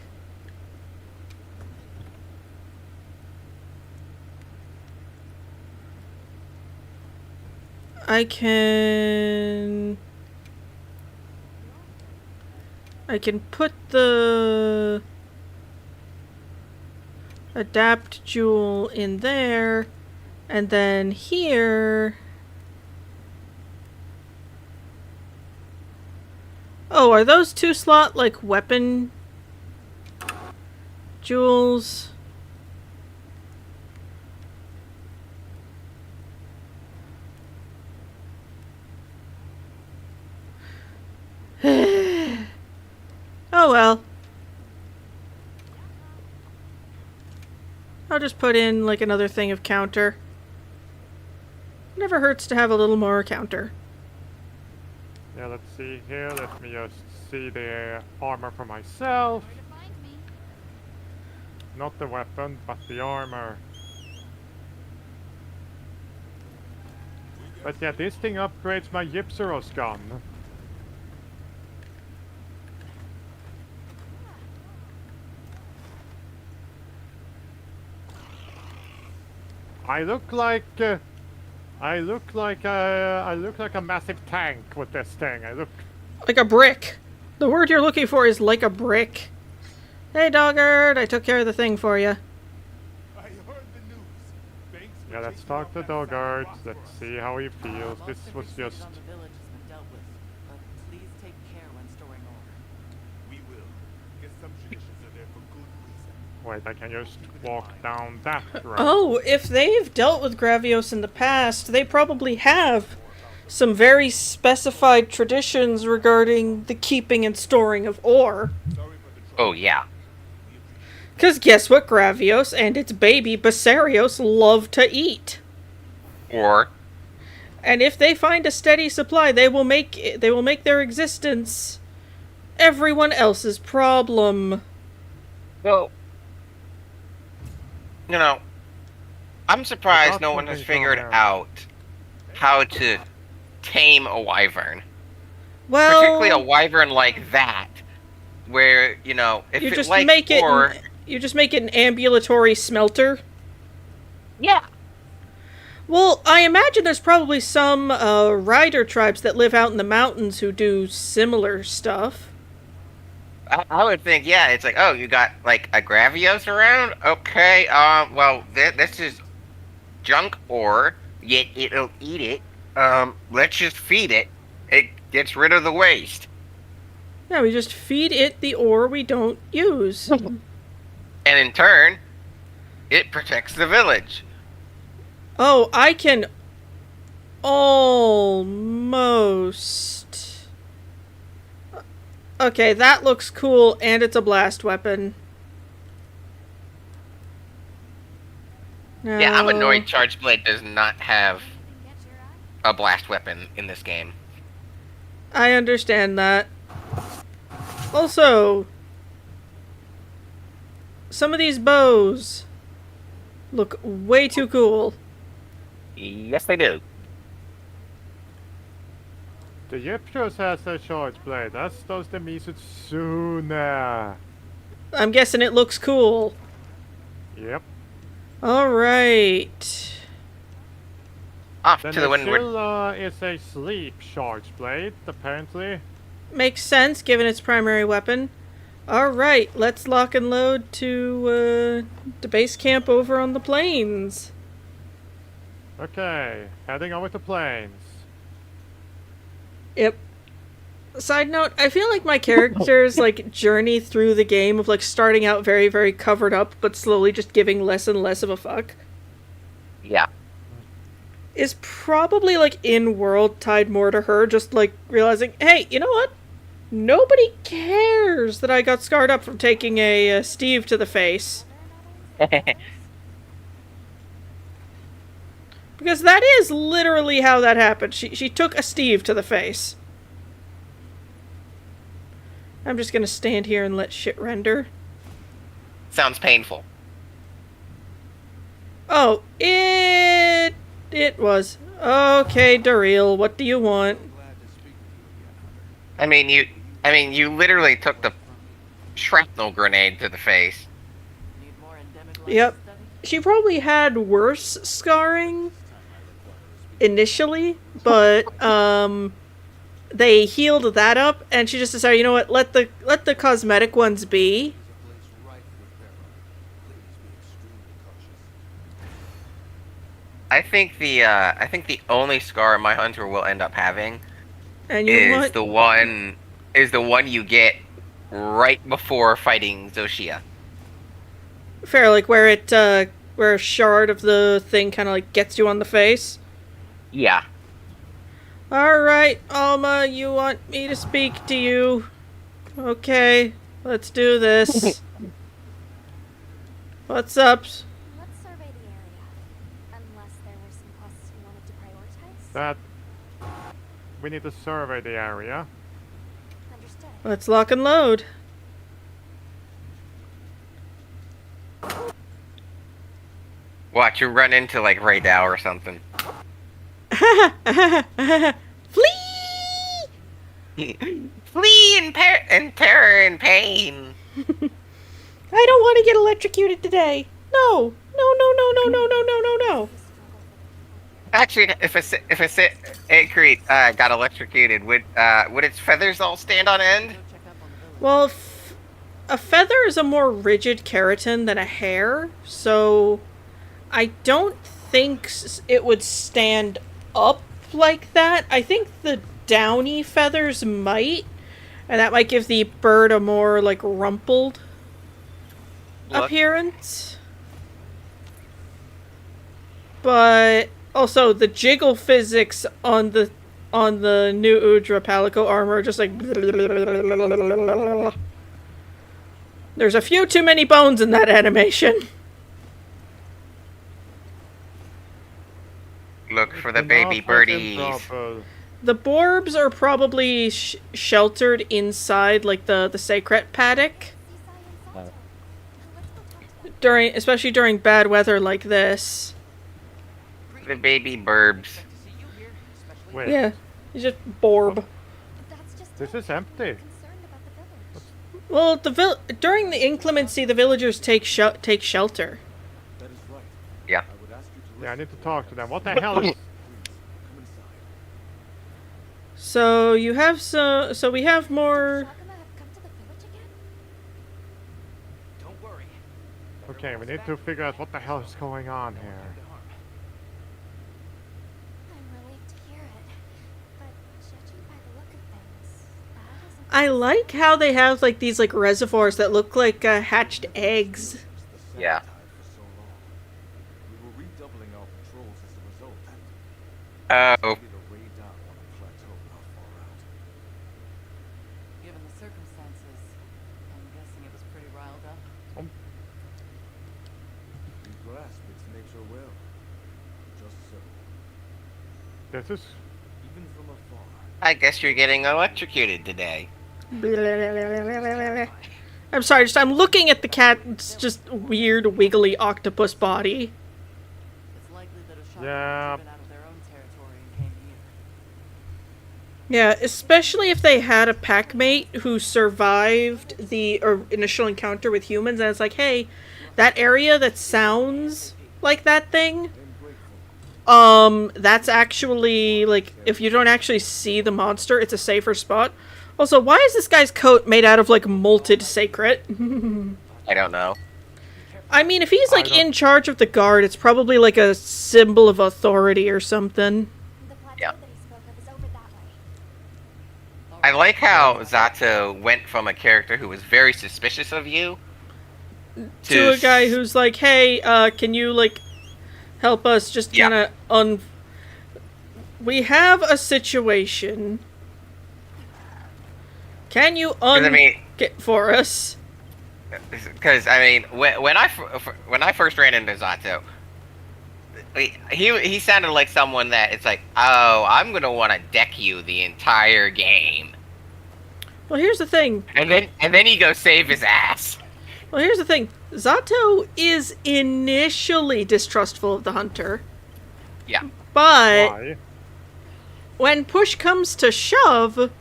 I can put the Adapt Jewel in there, and then here... Oh, are those 2-slot, like, weapon jewels? Oh well. I'll just put in like another thing of counter. Never hurts to have a little more counter. Yeah, let's see here. Let me just see the armor for myself. Where to find me? Not the weapon, but the armor. But yeah, this thing upgrades my Gypseros gun. I look like a massive tank with this thing. I look. Like a brick. The word you're looking for is like a brick. Hey, Doggard, I took care of the thing for you. I heard the news. Banks Yeah, let's talk to Doggard. Let's see how he feels. This was just. On the village has been dealt with, but please take care when storing ore. We will. Guess some traditions are there for good reason. Wait, I can just walk down that road. Oh, if they've dealt with Gravios in the past, they probably have some very specified traditions regarding the keeping and storing of ore. Oh yeah. Because guess what Gravios and its baby Basarios love to eat? Or And if they find a steady supply, they will make their existence everyone else's problem. Well, you know, I'm surprised Without no one has something figured down there. out how to tame a wyvern. Well, Particularly a wyvern like that, where, you know, if you it just like make it ore... you just make it an ambulatory smelter. Yeah. Well, I imagine there's probably some rider tribes that live out in the mountains who do similar stuff. I would think, yeah, it's like, oh, you got, like, a Gravios around? Okay, well, this is junk ore, yet it'll eat it. Let's just feed it. It gets rid of the waste. Yeah, we just feed it the ore we don't use. And in turn, it protects the village. Oh, I can almost... Okay, that looks cool, and it's a blast weapon. No. Yeah, I'm annoyed Chargeblade does not have a blast weapon in this game. I understand that. Also, some of these bows look way too cool. Yes, they do. The Yipshos has a charge blade, as does the Misutsuna. I'm guessing it looks cool. Yep. Alright. Off Then to the windward. Scylla is a sleep charge blade, apparently. Makes sense, given its primary weapon. Alright, let's lock and load to base camp over on the plains. Okay, heading over to plains. Yep. Side note, I feel like my character's like journey through the game of like starting out very, very covered up, but slowly just giving less and less of a fuck, Yeah. is probably like in world tied more to her, just like realizing, hey, you know what? Nobody cares that I got scarred up from taking a Steve to the face. Because that is literally how that happened. She took a Steve to the face. I'm just gonna stand here and let shit render. Sounds painful. Oh, it was. Okay, Daryl, what do you want? I mean, you literally took the shrapnel grenade to the face. Need more endemic Yep. study? She probably had worse scarring initially, but they healed that up, and she just decided, you know what, let the cosmetic ones be. I think the only scar my hunter will end up having And you is want the one you get right before fighting Zoshia. fair, like where a shard of the thing kind of like gets you on the face. Yeah. Alright, Alma, you want me to speak to you? Okay, let's do this. What's up? Let's survey the area. Unless there were some quests we wanted to prioritize. That... We need to survey the area. Understood. Let's lock and load. Watch you run into like Raydal or something. Flee! Flee in terror and pain. I don't want to get electrocuted today. No. No, no, no, no, no, no, no, no, no. Actually, if Akreet got electrocuted, would its feathers all stand on end? Go check up on the village. Well, a feather is a more rigid keratin than a hair, so I don't think it would stand up like that. I think the downy feathers might, and that might give the bird a more, like, rumpled appearance. But also the jiggle physics on the new Udra Palico armor are just like there's a few too many bones in that animation. Look for the Enough baby with birdies. improper. The Borbs are probably sheltered inside, like, the sacred paddock. Especially during bad weather like this. The baby burbs. Wait, Yeah, it's just Borb. this is empty. Well, during the inclemency, the villagers take shelter. That is right. Yeah. I would ask you to Yeah, I need to talk to them. What the hell is... come inside. So you have so we have more. Don't worry. Okay, we need to figure out what the hell is going on here. I'm relieved to hear it. But judging by the look of things, that isn't I like how they have like these like reservoirs that look like hatched eggs. Yeah. For so long. We were redoubling our patrols as a result, and Oh, needed a way down on a plateau not far out. Given the circumstances, I'm guessing it was pretty riled up. We grasp its nature well. Just so. This is... Even from afar. I guess you're getting electrocuted today. I'm sorry, I'm looking at the cat's just weird wiggly octopus body. It's likely that a shot Yeah. was driven out of their own territory and came here. Yeah, especially if they had a packmate who survived the initial encounter with humans, and it's like, hey, that area that sounds like that thing, that's actually, like, if you don't actually see the monster, it's a safer spot. Also, why is this guy's coat made out of, like, molted sacred? I don't know. I mean, if he's, like, I don't- in charge of the guard, it's probably, like, a symbol of authority or something. the plateau Yeah. that he spoke of is over that way. I like how Zato went from a character who was very suspicious of you To a guy who's like, hey, can you, like, help us just Yeah. kind of we have a situation. Can you I mean, get for us? because I mean, when I first ran into Zato, he sounded like someone that it's like, oh, I'm gonna want to deck you the entire game, Well, here's the thing. and then he goes save his ass. Well, here's the thing. Zato is initially distrustful of the hunter, Yeah. but Why? when push comes to shove,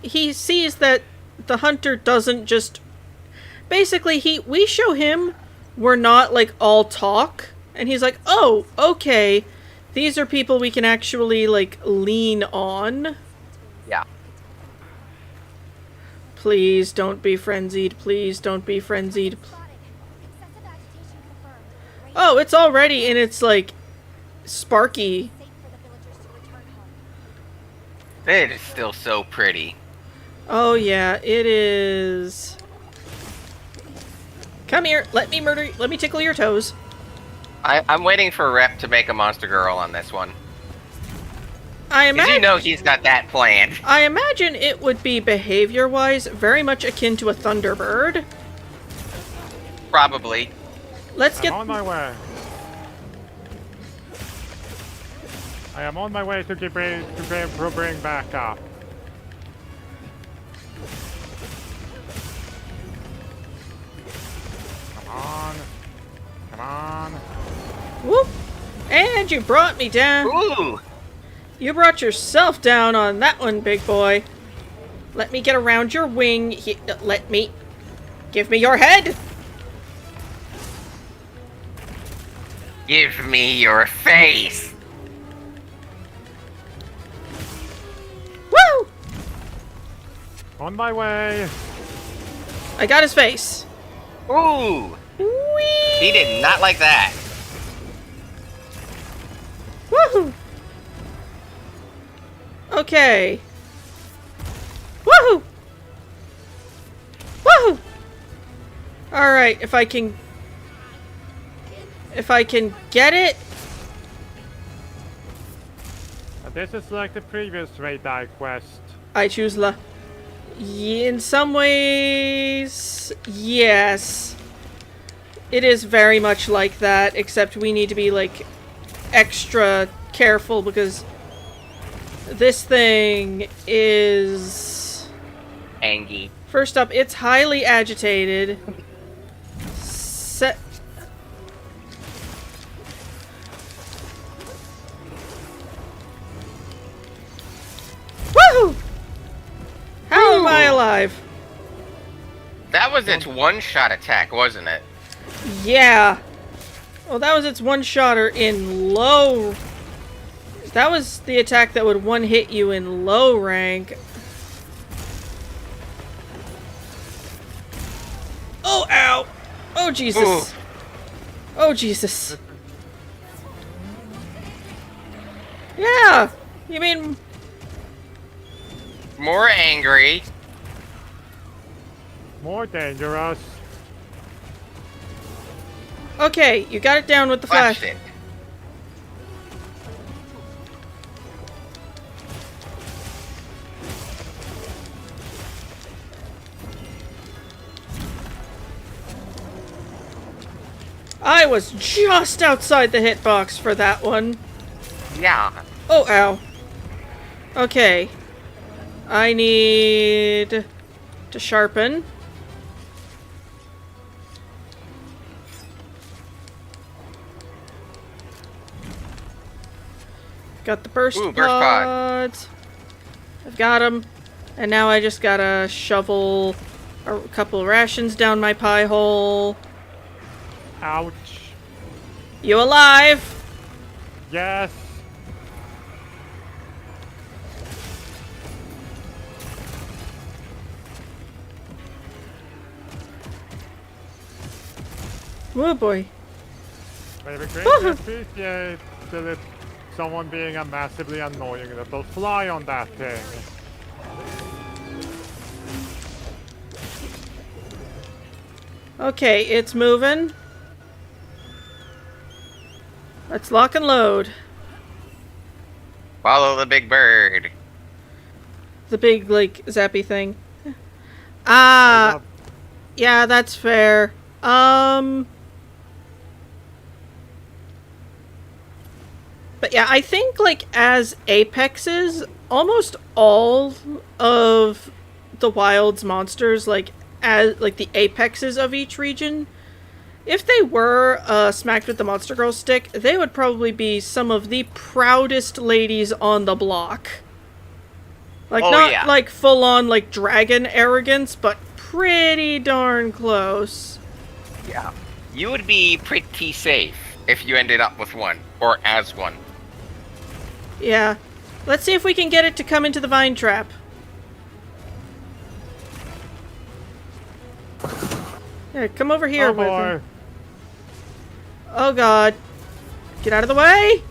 he sees that the hunter doesn't just... Basically, we show him we're not, like, all talk, and he's like, oh, okay, these are people we can actually, like, lean on. Yeah. Please don't be frenzied, please don't be frenzied. Spotted. Excessive agitation confirmed. Oh, it's already in its, like, sparky... Safe for the villagers to return home. It is still so pretty. Oh yeah, it is. Come here, let me tickle your toes. I'm waiting for Rep to make a monster girl on this one. I 'Cause imagine. you know he's got that planned. I imagine it would be behavior-wise very much akin to a Thunderbird. Probably. Let's I'm get. on my way. I am on my way to bring back up. Come on. Come on. Whoop! And you brought me down. Ooh. You brought yourself down on that one, big boy. Let me get around your wing. Let me. Give me your head. Give me your face. Woo! On my way. I got his face. Ooh. Whee! He did not like that. Woohoo! Okay. Woohoo! Woohoo! Alright, if I can get it. This is like the previous radar quest. I choose La. In some ways, yes. It is very much like that, except we need to be, like, extra careful because this thing is... Angie. First up, it's highly agitated. Woohoo! How am I alive? That was its one-shot attack, wasn't it? Yeah. Well, that was its one-shotter in low... That was the attack that would one-hit you in low rank. Oh, ow! Oh, Jesus. Ooh. Oh, Jesus. Yeah! You mean... More angry. More dangerous. Okay, you got it down with the flash. Flashed it. I was just outside the hitbox for that one. Yeah. Oh, ow. Okay. I need to sharpen. Got the burst Ooh, burst pod. pods. I've got them. And now I just gotta shovel a couple rations down my pie hole. Ouch. You alive? Yes. Oh boy. Maybe greatly appreciate that it's someone being a massively annoying little fly on that thing. Okay, it's moving. Let's lock and load. Follow the big bird. The big, like, zappy thing. Ah, yeah, that's fair. But yeah, I think, like, as apexes, almost all of the wild's monsters, like, as, like, the apexes of each region, if they were smacked with the Monster Girl stick, they would probably be some of the proudest ladies on the block. Like, not, like, full-on, like, dragon arrogance, but pretty darn close. Yeah. You would be pretty safe if you ended up with one, or as one. Yeah. Let's see if we can get it to come into the vine trap. Yeah, come over here. Oh boy. Oh god. Get out of the way!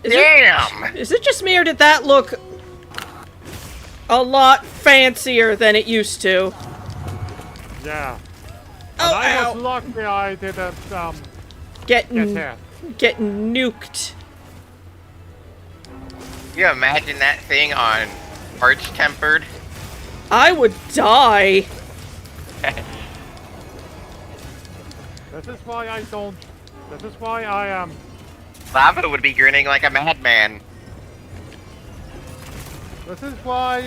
Damn! Is it just me or did that look a lot fancier than it used to? Yeah. Oh, and I ow. was lucky I didn't Get hit. nuked. You imagine that thing on Arch-Tempered? I would die. This is why I don't. This is why I am. Lava would be grinning like a madman. This is why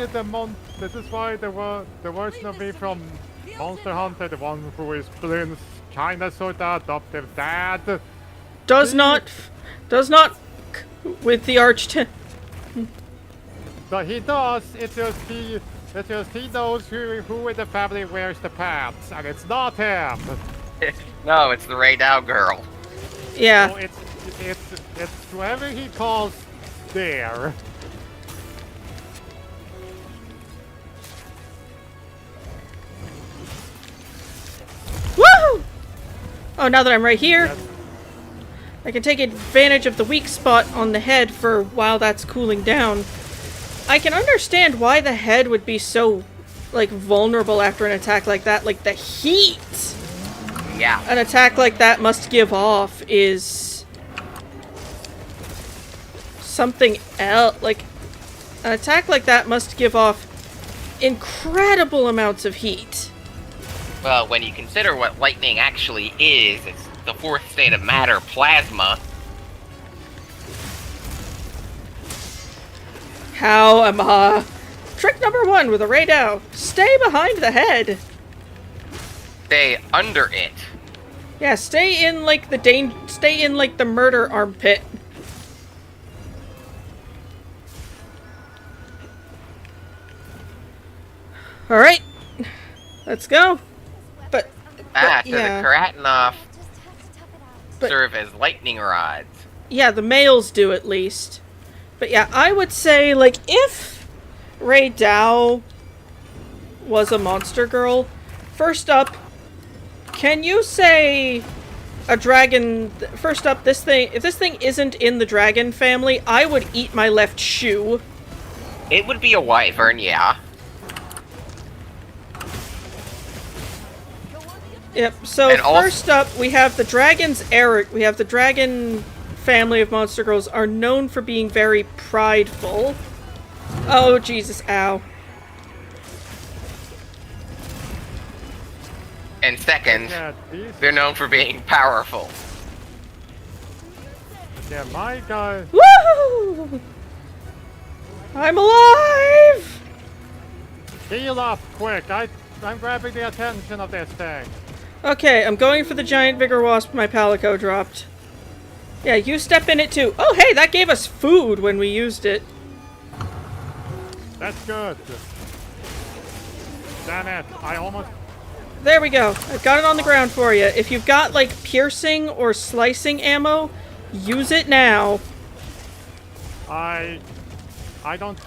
This is why the version of me from Monster Hunter, the one who is Bloom's kinda sorta adoptive dad, does not with the But he does. It's just he knows who in the family wears the pants, and it's not him. No, it's the Ray Dow girl. Yeah. So it's whoever he calls there. Woohoo! Oh, now that I'm right here, I can take advantage of the weak spot on the head for while that's cooling down. I can understand why the head would be so, like, vulnerable after an attack like that. Like, the heat an attack like that must give off is something else. Like, an attack like that must give off incredible amounts of heat. Well, when you consider what lightning actually is, it's the fourth state of matter, plasma. How am I? Trick number 1 with a Raydao. Stay behind the head. Stay under it. Yeah, stay in like the murder armpit. All right, let's go. But So yeah. the Karatanov Just have to tough it out. But- serve as lightning rods. Yeah, the males do at least. But yeah, I would say, like, if Ray Dow was a monster girl, first up, can you say a dragon... First up, if this thing isn't in the dragon family, I would eat my left shoe. It would be a wyvern, yeah. Yep, so And also- first up, we have the dragons. We have the dragon family of monster girls are known for being very prideful. Oh, Jesus, ow. And second, Yeah, these. they're known for being powerful. Yeah, my guy. Woohoo! I'm alive! Heal up, quick! I'm grabbing the attention of this thing. Okay, I'm going for the giant vigor wasp my palico dropped. Yeah, you step in it too. Oh, hey, that gave us food when we used it. That's good. Damn it! I almost. There we go. I've got it on the ground for you. If you've got, like, piercing or slicing ammo, use it now. I don't.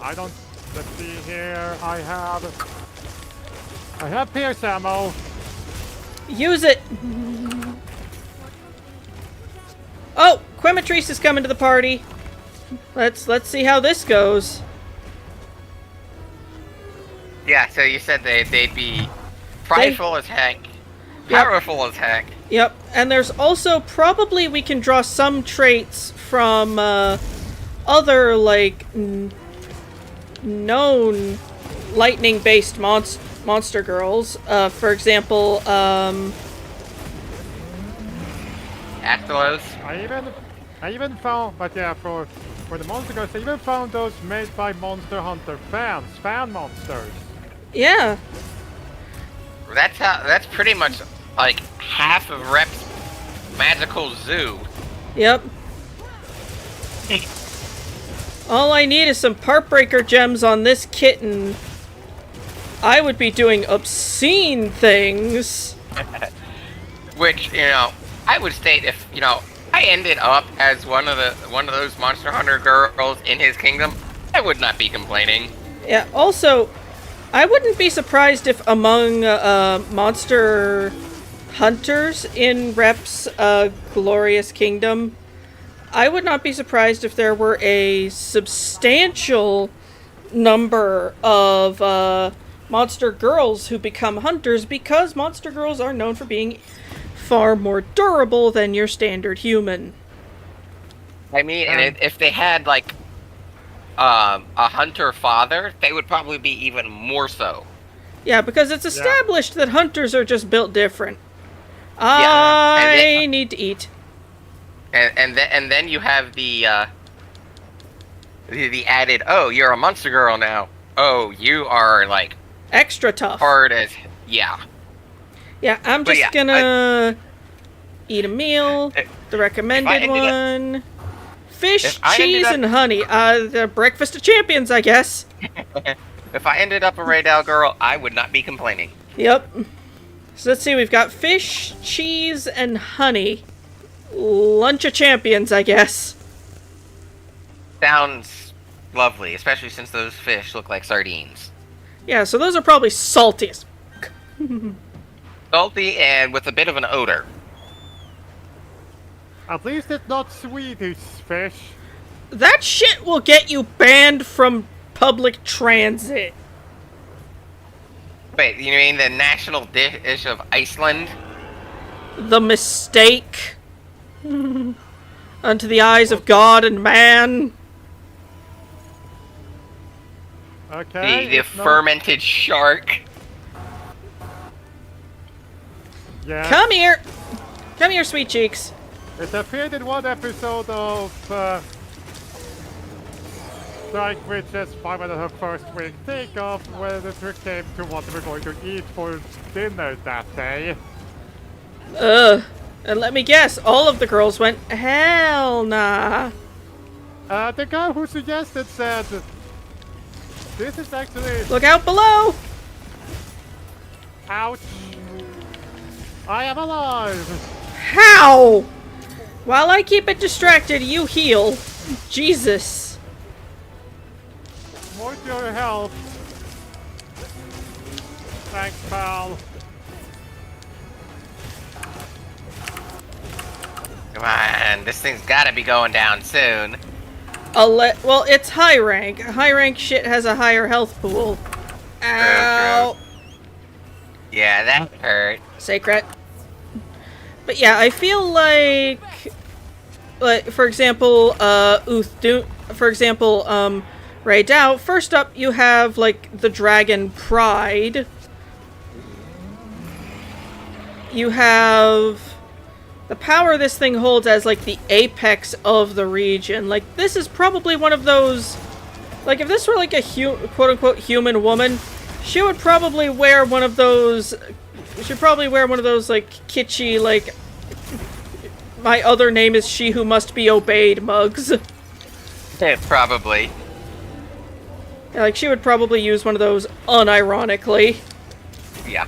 Let's see here. I have pierce ammo. Use it! Oh! Quematrice is coming to the party. Let's see how this goes. Yeah, so you said they'd be prideful as heck, powerful as heck. Yep, and there's also probably we can draw some traits from other, like, known lightning-based monster girls. For example, Actylos. I even found, but yeah, for the monster girls, I even found those made by Monster Hunter fans, fan monsters. yeah. That's pretty much like half of Rep's magical zoo. Yep. All I need is some Partbreaker gems on this kitten. I would be doing obscene things. Which, I would state if, I ended up as one of those Monster Hunter girls in his kingdom, I would not be complaining. Yeah, also, I wouldn't be surprised if among monster hunters in Rep's glorious kingdom, I would not be surprised if there were a substantial number of monster girls who become hunters, because monster girls are known for being far more durable than your standard human. I mean, and if they had, like, a hunter father, they would probably be even more so. Yeah, because it's established that hunters are just built different. Yeah, and I need to eat. And then you have the added, oh, you're a monster girl now. Oh, you are, like, Extra tough. hard as, yeah. Yeah, I'm But just yeah, gonna eat a meal, the if recommended I ended up- one. Fish, if I ended cheese, up- and honey. The breakfast of champions, I guess. If I ended up a Raydal girl, I would not be complaining. Yep. So let's see, we've got fish, cheese, and honey. Lunch of champions, I guess. Sounds lovely, especially since those fish look like sardines. Yeah, so those are probably salty as Salty and with a bit of an odor. At least it's not Swedish fish. That shit will get you banned from public transit. Wait, you mean the national dish of Iceland? The mistake. Unto the eyes of God and man. Okay. The it's not- fermented shark. Yeah. Come here. Come here, sweet cheeks. It appeared in one episode of Strike Witches 5 and her first week take off when it came to what we're going to eat for dinner that day. And let me guess, all of the girls went, hell nah. The guy who suggested said, this is actually... Look out below! Ouch. I am alive! How? While I keep it distracted, you heal. Jesus. More to your help. Thanks, pal. Come on, this thing's gotta be going down soon. Well, it's high rank. High rank shit has a higher health pool. Ow. Yeah, that hurt. Sacred. But yeah, I feel like for example, Ray Dow. First up, you have like the Dragon Pride. You have the power this thing holds as like the apex of the region. Like this is probably one of those. Like if this were like a quote-unquote human woman, she would probably wear one of those. She'd probably wear one of those like kitschy like. My other name is she who must be obeyed mugs. Yeah, probably. Yeah, like she would probably use one of those unironically. Yeah.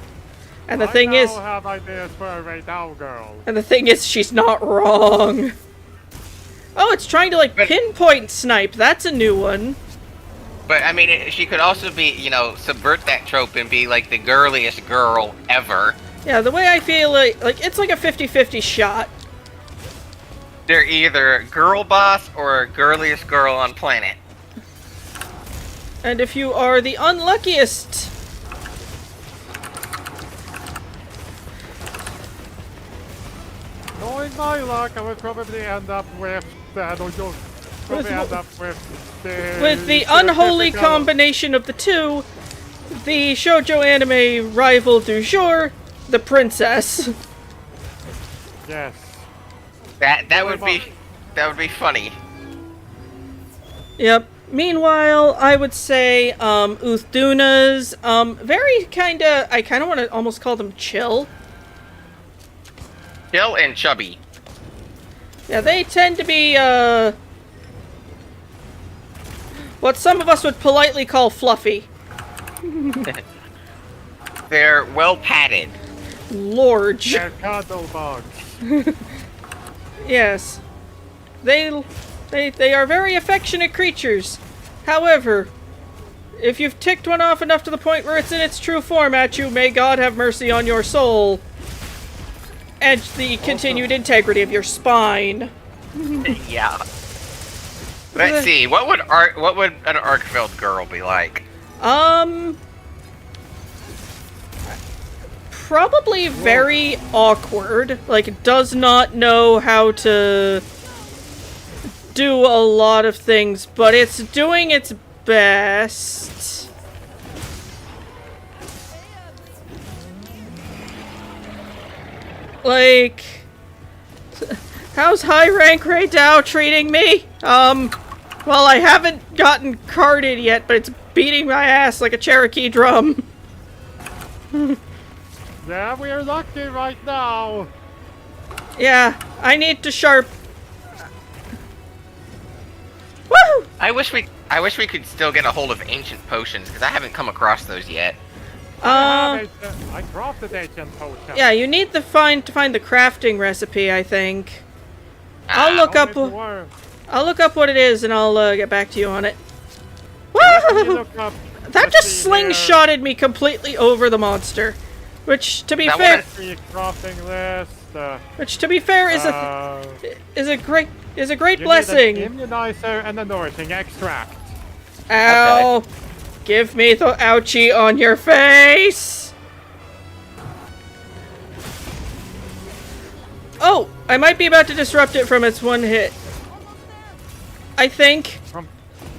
And the thing is, I have ideas for a Ray Dow girl. and the thing is, she's not wrong. Oh, it's trying to like pinpoint snipe. That's a new one. But I mean, she could also be, you know, subvert that trope and be like the girliest girl ever. Yeah, the way I feel like it's like a 50-50 shot. They're either girl boss or girliest girl on planet. And if you are the unluckiest, knowing my luck, I would probably end up with with the unholy combination of the two, the shoujo anime rival du jour, the princess. Yes. That would be funny. Yep. Meanwhile, I would say Uthduna's very I kinda wanna almost call them chill. Chill and chubby. Yeah, they tend to be what some of us would politely call fluffy. They're well padded. Large. They're cuddle bugs. Yes. They are very affectionate creatures. However, if you've ticked one off enough to the point where it's in its true form at you, may God have mercy on your soul. And the continued integrity of your spine. Yeah. Let's see. What would an Arkfeld girl be like? Probably very awkward. Like, does not know how to do a lot of things, but it's doing its best. Like, how's high rank Ray Dow treating me? Well, I haven't gotten carded yet, but it's beating my ass like a Cherokee drum. Yeah, we're lucky right now. Yeah, I need to sharp. Woo! I wish we could still get a hold of ancient potions because I haven't come across those yet. I crafted ancient potions. Yeah, you need to find the crafting recipe, I think. I'll look up what it is and I'll get back to you on it. Woo! That just slingshotted me completely over the monster. Which, to be fair, is a great blessing. Need an immunizer and a nourishing extract. Ow! Okay. Give me the ouchie on your face. Oh, I might be about to disrupt it from its one hit. I think.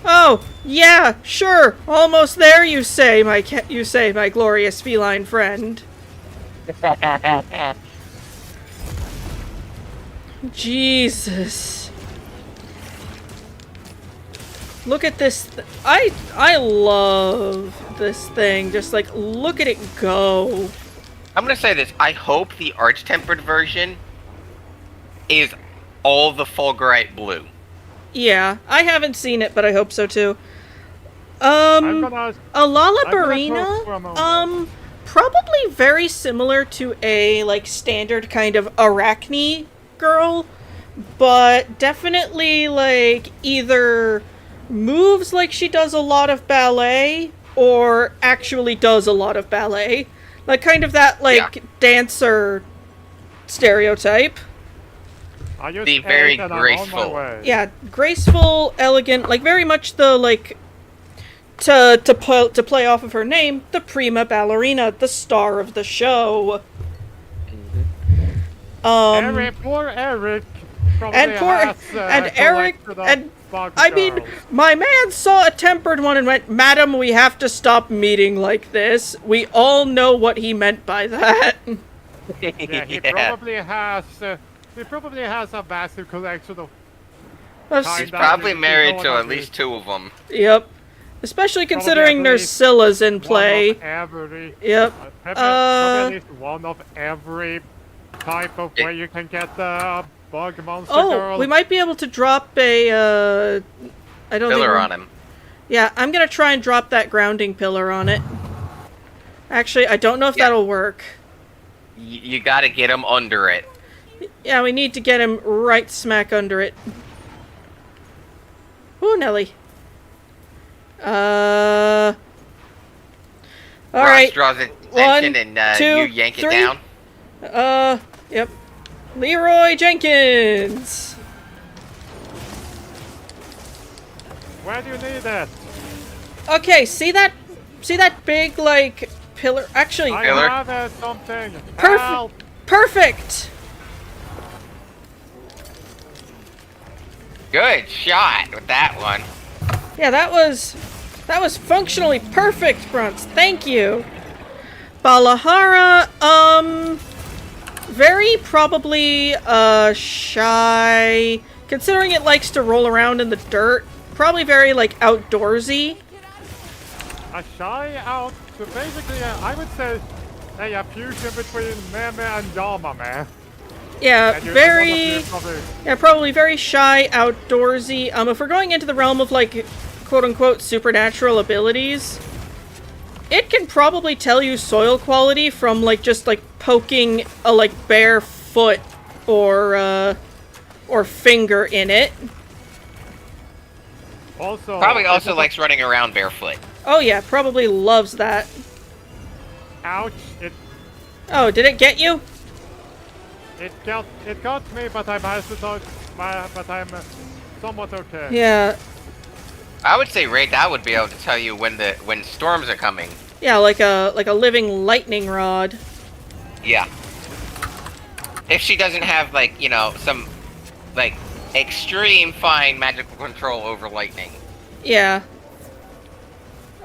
Oh, yeah, sure. Almost there, you say, my glorious feline friend. Jesus. Look at this. I love this thing. Just like look at it go. I'm gonna say this. I hope the arch-tempered version is all the Fulgurite blue. Yeah, I haven't seen it, but I hope so too. I'm gonna Lalabarina, probably very similar to a like standard kind of Arachne girl, but definitely like either moves like she does a lot of ballet or actually does a lot of ballet. Like kind of that like dancer stereotype. Be very graceful. Yeah, graceful, elegant, like very much the like to play off of her name, the prima ballerina, the star of the show. Eric, poor Eric. Eric, and I mean, my man saw a tempered one and went, "Madam, we have to stop meeting like this." We all know what he meant by that. Yeah, he probably has. He probably has a massive collection of. He's probably married to at least 2 of them. Yep. Especially considering Nersilla's in play. Yep. At least one of every type of where you can get the bug monster girl. We might be able to drop a, I don't pillar on him. Yeah, I'm gonna try and drop that grounding pillar on it. Actually, I don't know if that'll work. You gotta get him under it. Yeah, we need to get him right smack under it. Ooh, Nelly. Alright. Draws attention and you yank it down. Yep. Leroy Jenkins! Where do you need it? Okay, see that big, like, pillar? Actually, I have something. Perfect! Good shot with that one. Yeah, that was functionally perfect, Brunts. Thank you. Balahara, very probably, shy. Considering it likes to roll around in the dirt, probably very, like, outdoorsy. A shy out, so basically, I would say, a fusion between Meme and Yama, man. Yeah, probably very shy, outdoorsy. If we're going into the realm of, like, quote-unquote supernatural abilities, it can probably tell you soil quality from, like, just, like, poking a, like, bare foot or finger in it. Also, probably also likes running around barefoot. Oh yeah, probably loves that. Ouch! Oh, did it get you? It got me, but I'm somewhat okay. Yeah. I would say Radha would be able to tell you when storms are coming. Yeah, like a living lightning rod. Yeah. If she doesn't have, like, you know, some, like, extreme fine magical control over lightning. Yeah.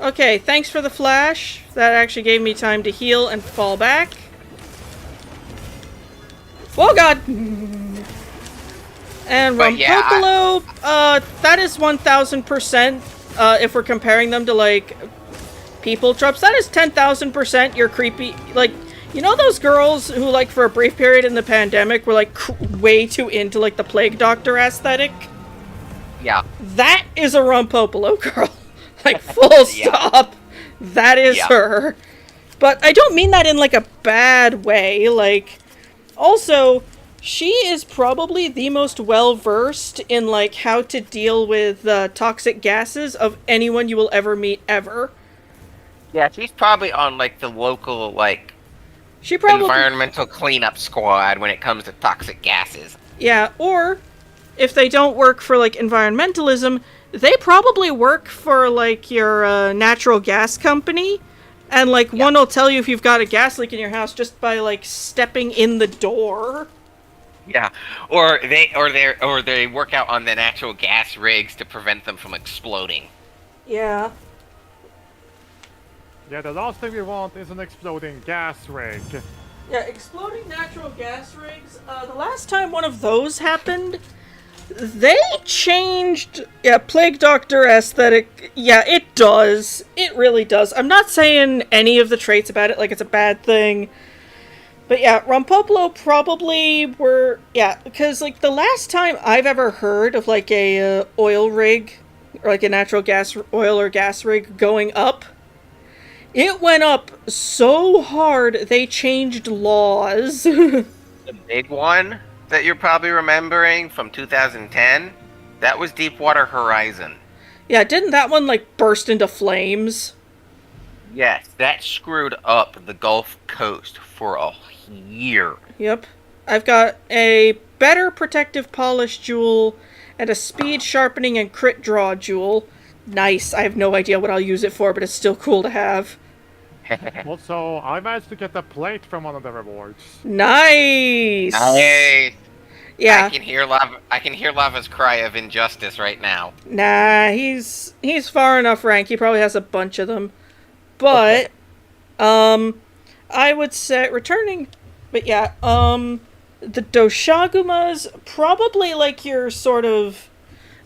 Okay, thanks for the flash. That actually gave me time to heal and fall back. Oh god! And Rumpopolo, that is 1000%, if we're comparing them to, like, people tropes. That is 10,000% your creepy, like, you know those girls who, like, for a brief period in the pandemic were, like, way too into, like, the Plague Doctor aesthetic? Yeah. That is a Rumpopolo girl. Like, full stop. That is her. But I don't mean that in, like, a bad way, like... Also, she is probably the most well-versed in, like, how to deal with toxic gases of anyone you will ever meet, ever. Yeah, she's probably on, like, the local, like, environmental cleanup squad when it comes to toxic gases. Yeah, or, if they don't work for, like, environmentalism, they probably work for, like, your natural gas company. And, like, one will tell you if you've got a gas leak in your house just by, like, stepping in the door. Yeah, or they work out on the natural gas rigs to prevent them from exploding. Yeah. Yeah, the last thing we want is an exploding gas rig. Yeah, exploding natural gas rigs. The last time one of those happened, They changed, Plague Doctor aesthetic. Yeah, it does. It really does. I'm not saying any of the traits about it like it's a bad thing. But yeah, Rompopolo probably were, because like the last time I've ever heard of like a oil rig, or like a natural gas, oil or gas rig going up, it went up so hard they changed laws. The big one that you're probably remembering from 2010, that was Deepwater Horizon. Yeah, didn't that one like burst into flames? Yes, that screwed up the Gulf Coast for a year. Yep. I've got a better protective polish jewel and a speed sharpening and crit draw jewel. Nice. I have no idea what I'll use it for, but it's still cool to have. Also, I managed to get a plate from one of the rewards. Nice. Nice. Yeah. I can hear Lava's cry of injustice right now. Nah, he's far enough rank. He probably has a bunch of them. But I would say returning, but yeah, the Doshagumas probably like your sort of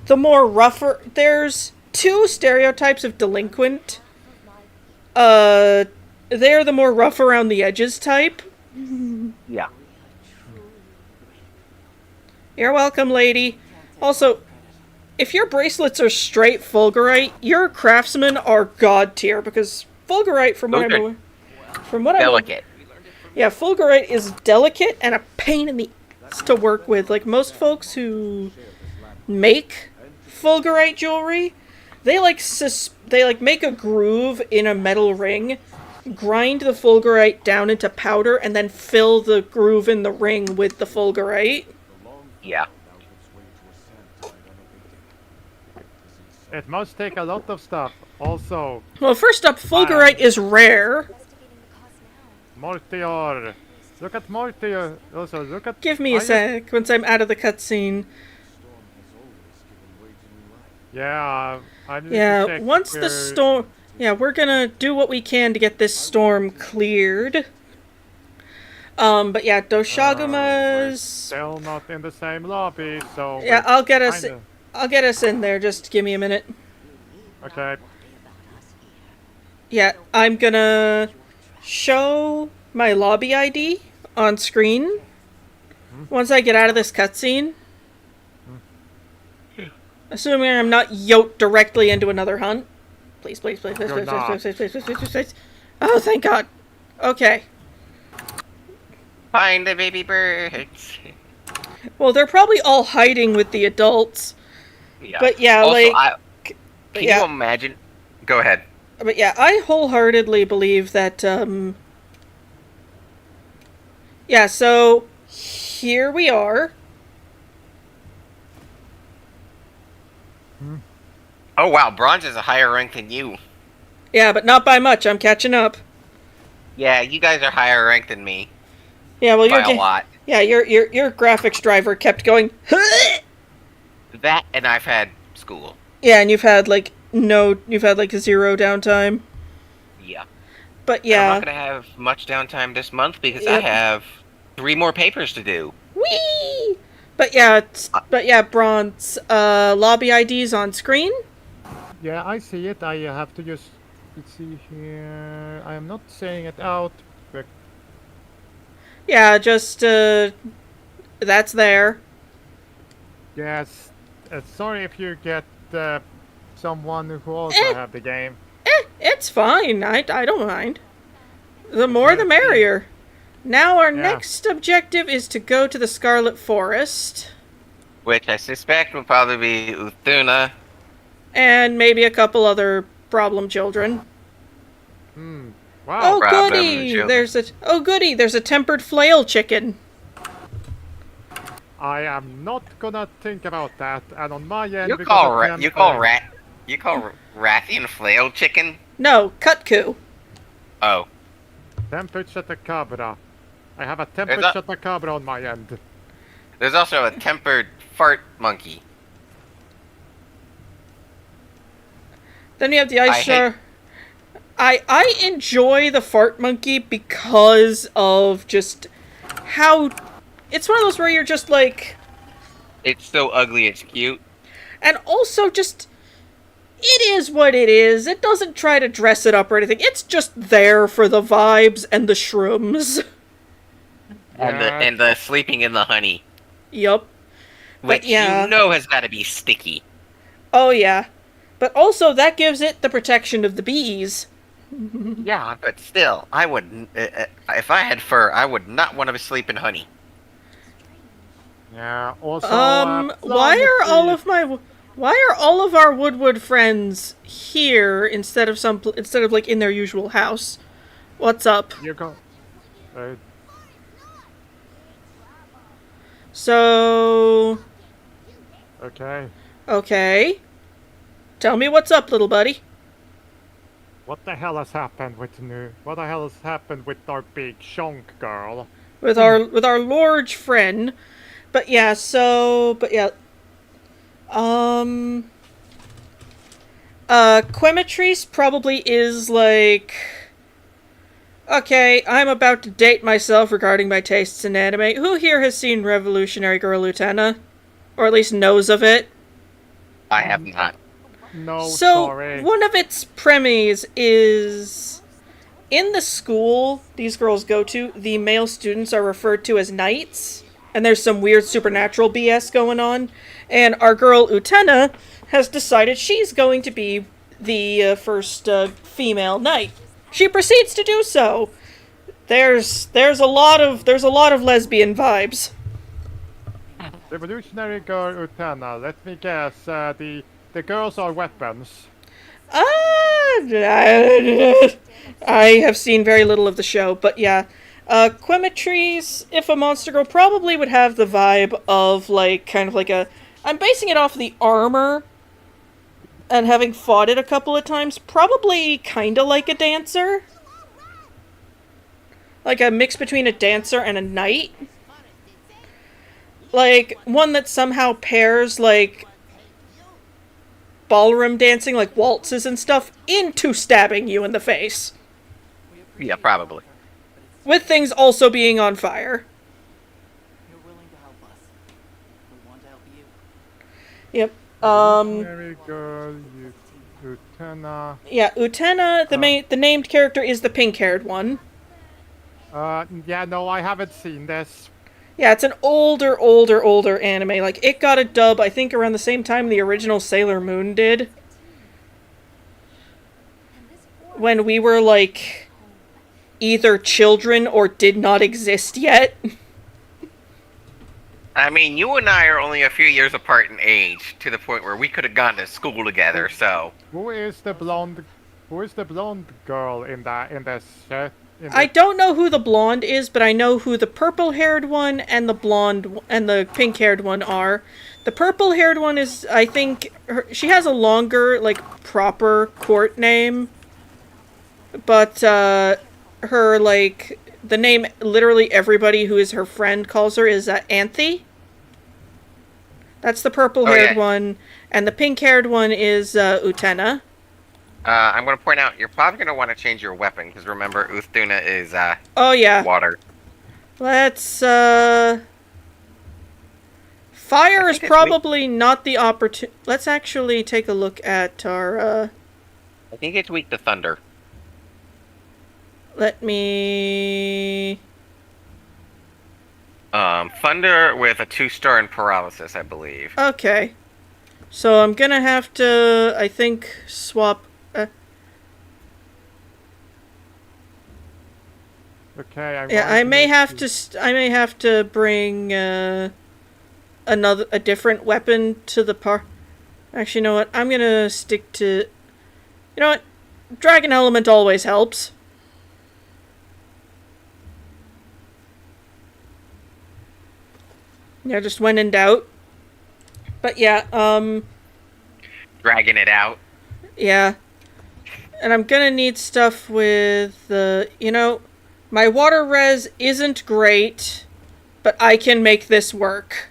the more rougher. There's two stereotypes of delinquent. They're the more rough around the edges type. Yeah. You're welcome, lady. Also, if your bracelets are straight Fulgurite, your craftsmen are god tier, because Fulgurite, from what I'm delicate. Yeah, Fulgurite is delicate and a pain in the ass to work with. Like most folks who make Fulgurite jewelry, they make a groove in a metal ring, grind the Fulgurite down into powder, and then fill the groove in the ring with the Fulgurite. Yeah. It must take a lot of stuff. Also, Well, first up, Fulgurite is rare. Mortior. Look at Mortior. Also, look at... Give me a sec once I'm out of the cutscene. Yeah, I need to Yeah, check once the storm... Yeah, we're gonna do what we can to get this storm cleared. But yeah, we're Doshagumas... still not in the same lobby, so... Yeah, I'll get us in there, just give me a minute. Okay. Yeah, I'm gonna show my lobby ID on screen once I get out of this cutscene. Assuming I'm not yoked directly into another hunt. Please, please, please, please, please, please, please, please, please, please, please, please. Oh, thank God. Okay. Find the baby birds. Well, they're probably all hiding with the adults. Yeah. But yeah, also, like... Can you imagine? Go ahead. But yeah, I wholeheartedly believe that, yeah, so here we are. Oh wow, Bronze is a higher rank than you. Yeah, but not by much. I'm catching up. Yeah, you guys are higher ranked than me. Yeah, well, by a lot. Yeah, your graphics driver kept going. That, and I've had school. Yeah, and you've had like zero downtime. Yeah. But yeah, I'm not gonna have much downtime this month because I have 3 more papers to do. Whee! But yeah, Bronze. Lobby IDs on screen. Yeah, I see it. I have to just... Let's see here... I am not saying it out, but... Yeah, just, that's there. Yes. Sorry if you get, someone who also have the game. It's fine. I don't mind. The more the merrier. Now our next objective is to go to the Scarlet Forest. Which I suspect will probably be Uthuna. And maybe a couple other problem children. Wow. Oh goody! There's a tempered flail chicken. I am not gonna think about that, and on my end... You call Rathian flail chicken? No, Kutku. Oh. Tempered Chatacabra. I have a tempered Chatacabra on my end. There's also a tempered fart monkey. Then you have the ice star. I enjoy the fart monkey because of just how it's one of those where you're just like, It's so ugly, it's cute. And also just, it is what it is. It doesn't try to dress it up or anything. It's just there for the vibes and the shrooms. And the sleeping in the honey. Yup. Which yeah. you know has got to be sticky. Oh yeah. But also that gives it the protection of the bees. Yeah, but still, I would, if I had fur, I would not want to sleep in honey. Yeah. Also, why are all of our Woodwood friends here instead of like in their usual house? What's up? You go. So. Okay. Tell me what's up, little buddy. What the hell has happened with our big shonk girl? With our large friend. But yeah, Quematrice probably is like, okay, I'm about to date myself regarding my tastes in anime. Who here has seen Revolutionary Girl Utena? Or at least knows of it? I have not. No, so, sorry. One of its premies is, in the school these girls go to, the male students are referred to as knights, and there's some weird supernatural BS going on, and our girl Utena has decided she's going to be the first female knight. She proceeds to do so. There's a lot of lesbian vibes. Revolutionary Girl Utena, let me guess, the girls are weapons. I have seen very little of the show, but yeah. Quematrice, if a monster girl, probably would have the vibe of, like, kind of like a... I'm basing it off the armor, and having fought it a couple of times, probably kinda like a dancer. Like a mix between a dancer and a knight. Like, one that somehow pairs, like, ballroom dancing, like waltzes and stuff, into stabbing you in the face. Yeah, probably. With things also being on fire. You're willing to help us. We want to help you. Yep. Revolutionary Girl Utena. Yeah, Utena, the named character, is the pink-haired one. Yeah, no, I haven't seen this. Yeah, it's an older anime. Like, it got a dub, I think, around the same time the original Sailor Moon did. When we were, like, either children or did not exist yet. I mean, you and I are only a few years apart in age, to the point where we could have gone to school together, so... Who is the blonde girl in this set? I don't know who the blonde is, but I know who the purple-haired one and the blonde and the pink-haired one are. The purple-haired one is, I think, she has a longer, like, proper court name. But, her, like, the name literally everybody who is her friend calls her is, Anthe. That's the purple-haired one. And the pink-haired one is, Utena. I'm going to point out, you're probably going to want to change your weapon, because remember, Utena is, oh, yeah. water. Let's, Fire is probably not the opportunity. Let's actually take a look at our, I think it's weak to thunder. Let me... Thunder with a 2-star in paralysis, I believe. Okay. So I'm gonna have to, I think, swap... Okay, I may have to bring, a different weapon to the Actually, you know what? I'm gonna stick to... You know what? Dragon Element always helps. Yeah, just when in doubt. But yeah, Dragging it out. Yeah. And I'm gonna need stuff with the... You know, my water res isn't great, but I can make this work.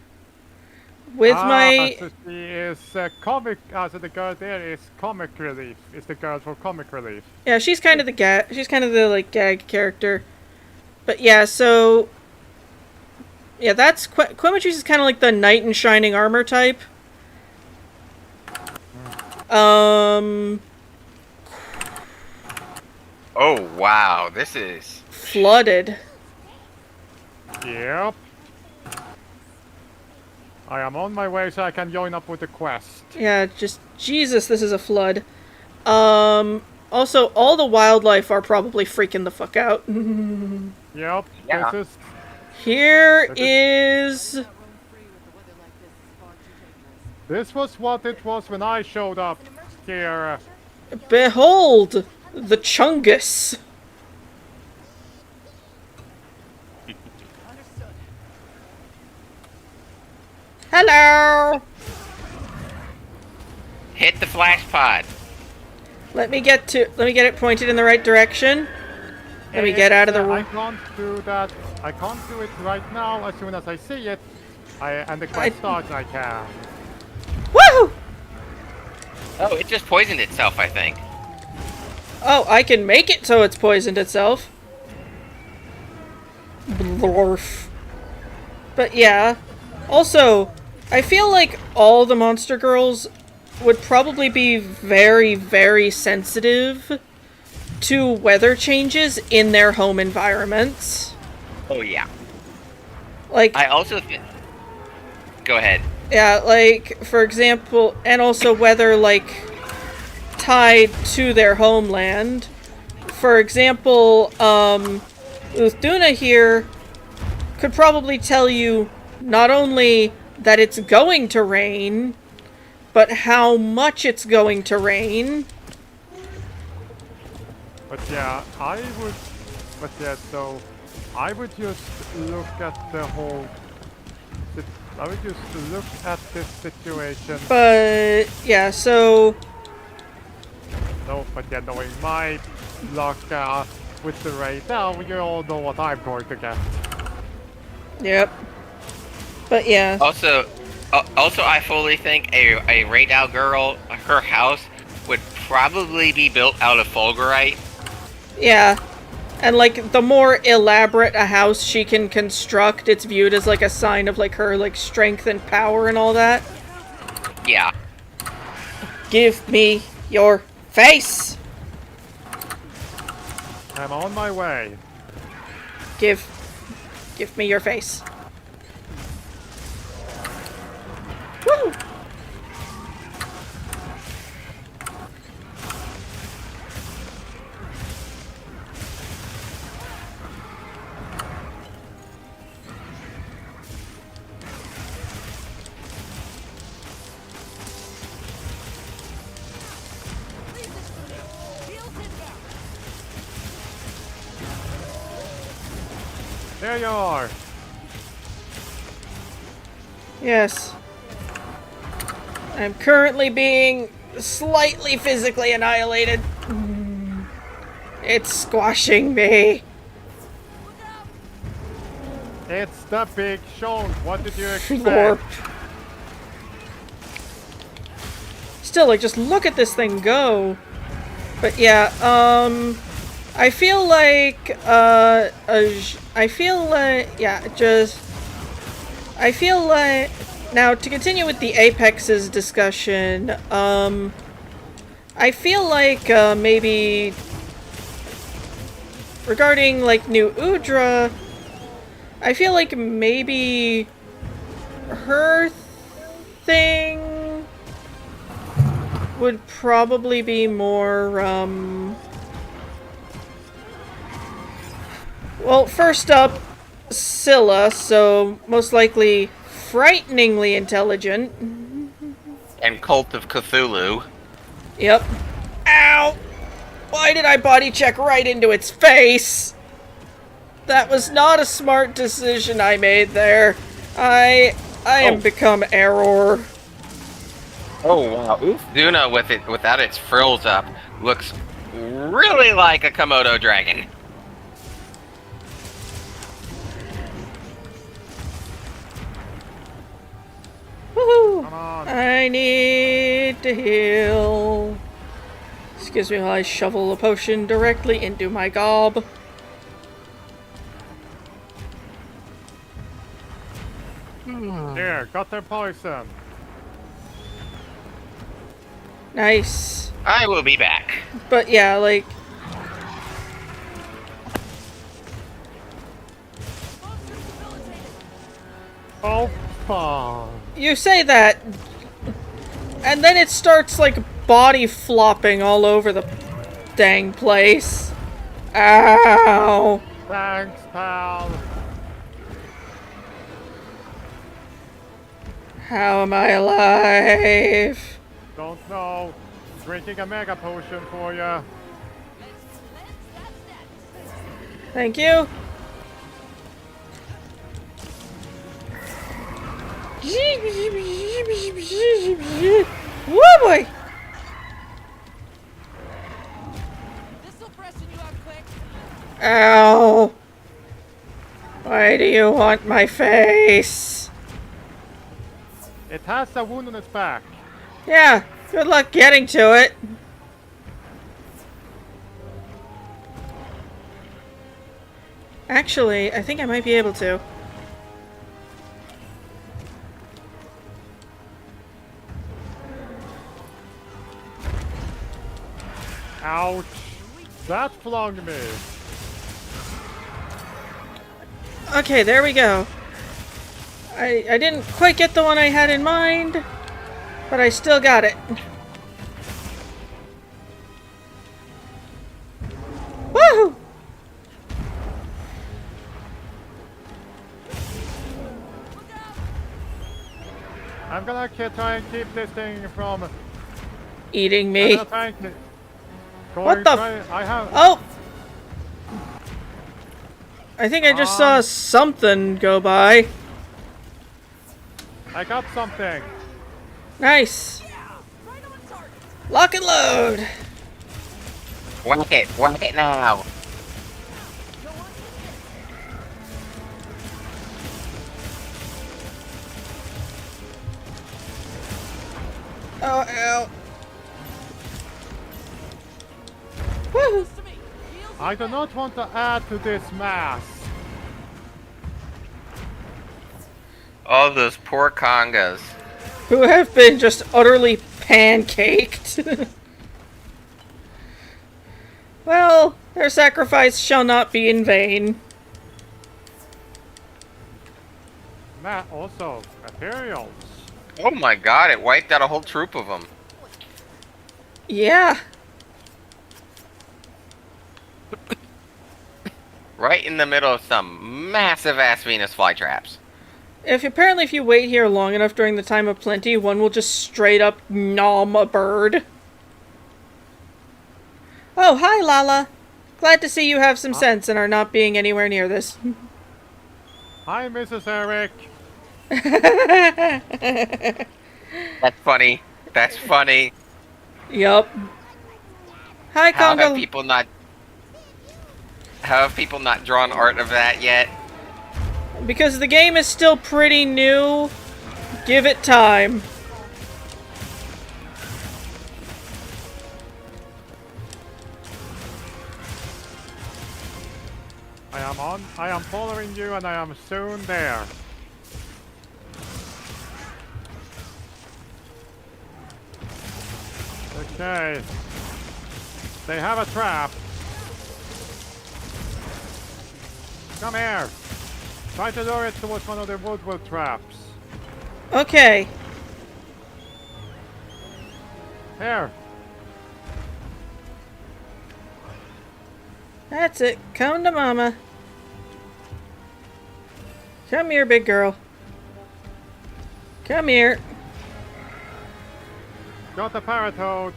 With my... So she is comic... so the girl there is comic relief. Is the girl for comic relief. Yeah, she's kind of the like, gag character. But yeah, so... Yeah, that's Quematrice is kind of like the knight in shining armor type. Oh wow, this is Flooded. Yep. I am on my way so I can join up with the quest. Yeah, just Jesus, this is a flood. Also, all the wildlife are probably freaking the fuck out. Yep. Yeah. This is Here is... Not roam free with the weather like this is far too dangerous. this was what it was when I showed up here. Behold! The Chungus! Understood. Hello! hit the flash pod. Let me get it pointed in the right direction. Let me get out of the I room. can't do that. I can't do it right now. As soon as I see it, and the quest starts, I can. Woohoo! Oh, it just poisoned itself, I think. Oh, I can make it so it's poisoned itself. Blorf. But yeah. Also, I feel like all the monster girls would probably be very, very sensitive to weather changes in their home environments. Oh yeah. Like, I also think. Go ahead. yeah, like, for example, and also weather, like, tied to their homeland. For example, Uthduna here could probably tell you not only that it's going to rain, but how much it's going to rain. But yeah, so I would just look at the whole. I would just look at this situation. But, yeah, so... No, but yeah, knowing my luck with the raid now, you all know what I'm going to get. Yep. But, yeah. Also, I fully think a Raidal girl, her house would probably be built out of Fulgurite. Yeah. And, like, the more elaborate a house she can construct, it's viewed as, like, a sign of, like, her, like, strength and power and all that. Yeah. Give me your face! I'm on my way. Give me your face. Woo! There you are. Yes. I'm currently being slightly physically annihilated. It's squashing me. It's the Big Show. What did you expect? Florp. Still, like, just look at this thing go. But yeah, I feel like, now, to continue with the Apex's discussion, I feel like, maybe, regarding, like, New Udra, I feel like maybe her thing would probably be more, well, first up, Scylla, so most likely frighteningly intelligent. And Cult of Cthulhu. Yep. Ow! Why did I body check right into its face? That was not a smart decision I made there. I am become error. Oh wow. Duna without its frills up looks really like a Komodo dragon. Woohoo! Come on. I need to heal. Excuse me while I shovel a potion directly into my gob. There, got their poison. Nice. I will be back. But yeah, like, Oh, fuck. you say that, and then it starts, like, body flopping all over the dang place. Ow. Thanks, pal. How am I alive? Don't know. Drinking a mega potion for ya. Thank you. Woo boy! This'll freshen you up quick. Ow! Why do you want my face? It has a wound on its back. Yeah, good luck getting to it. Actually, I think I might be able to. Ouch. That flung me. Okay, there we go. I didn't quite get the one I had in mind, but I still got it. Woohoo! I'm gonna try and keep this thing from Eating me. I'm gonna try and What the I have Oh! I think I just saw something go by. I got something. Nice. Lock and load. Whack it now. Oh, ow. Woohoo! I do not want to add to this mass. All those poor congas. Who have been just utterly pancaked. Well, their sacrifice shall not be in vain. Also, materials. Oh my god, it wiped out a whole troop of them. Yeah. Right in the middle of some massive ass Venus flytraps. Apparently if you wait here long enough during the time of plenty, one will just straight up nom a bird. Oh, hi Lala. Glad to see you have some sense and are not being anywhere near this. Hi, Mrs. Eric. That's funny. That's funny. Yup. Hi, How Congo. have people not drawn art of that yet? Because the game is still pretty new, give it time. I am following you and I am soon there. Okay. They have a trap. Come here. Try to lure it towards one of the woodwork traps. Okay. Here. That's it. Come to mama. Come here, big girl. Come here. Got the parrot toad.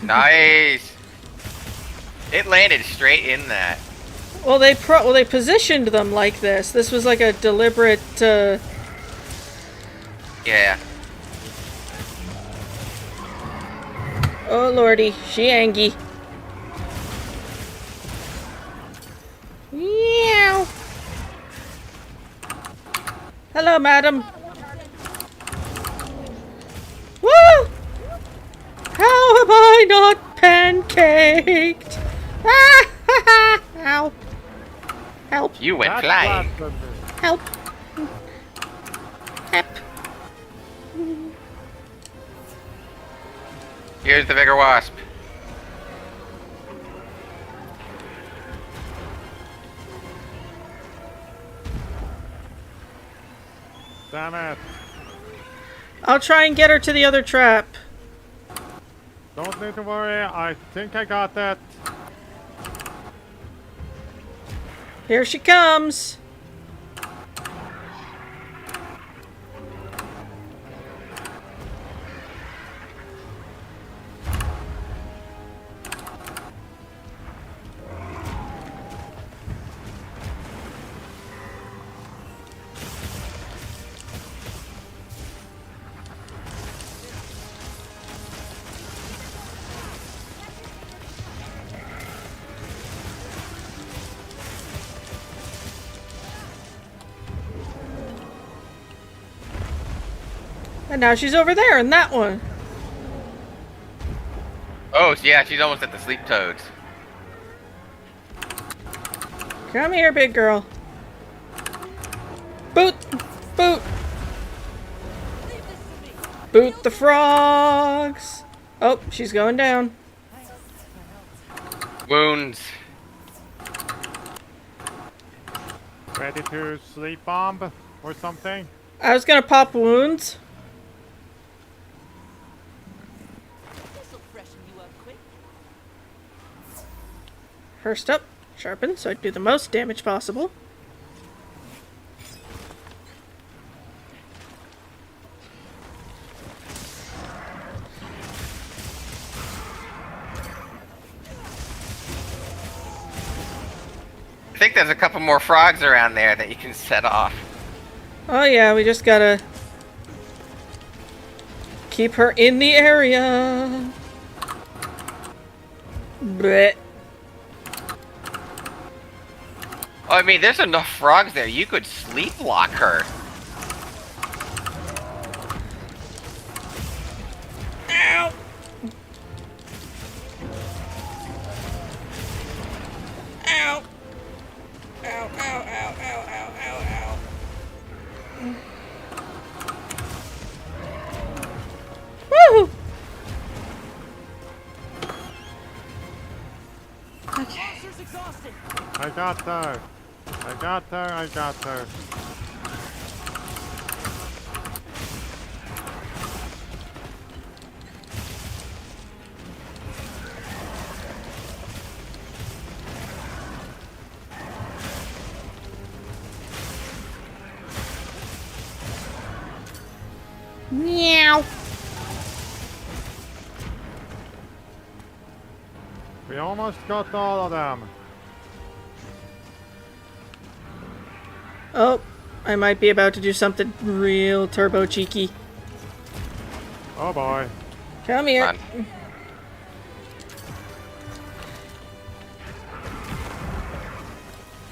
Nice. It landed straight in that. Well, they positioned them like this. This was like a deliberate. Yeah. Oh lordy, she angry. Meow. Hello, madam. Woo! How am I not pancaked? Ah! Ow! Help! You went That's flying. blasphemy. Help! Help! Here's the bigger wasp. Damn it. I'll try and get her to the other trap. Don't need to worry. I think I got that. Here she comes. And now she's over there in that one. Oh, yeah, she's almost at the sleep toads. Come here, big girl. Boot! Boot! Boot the frogs! Oh, she's going down. Wounds. Ready to sleep bomb or something? I was gonna pop wounds. This'll freshen you up quick. First up, sharpen so I do the most damage possible. I think there's a couple more frogs around there that you can set off. Oh yeah, we just gotta keep her in the area. Blech. Oh, I mean, there's enough frogs there. You could sleep lock her. Ow! Ow! Ow, ow, ow, ow, ow, ow, ow. Woo! Okay. I got her. I got her. I got her. Meow. We almost got all of them. Oh, I might be about to do something real turbo cheeky. Oh boy. Come here. Come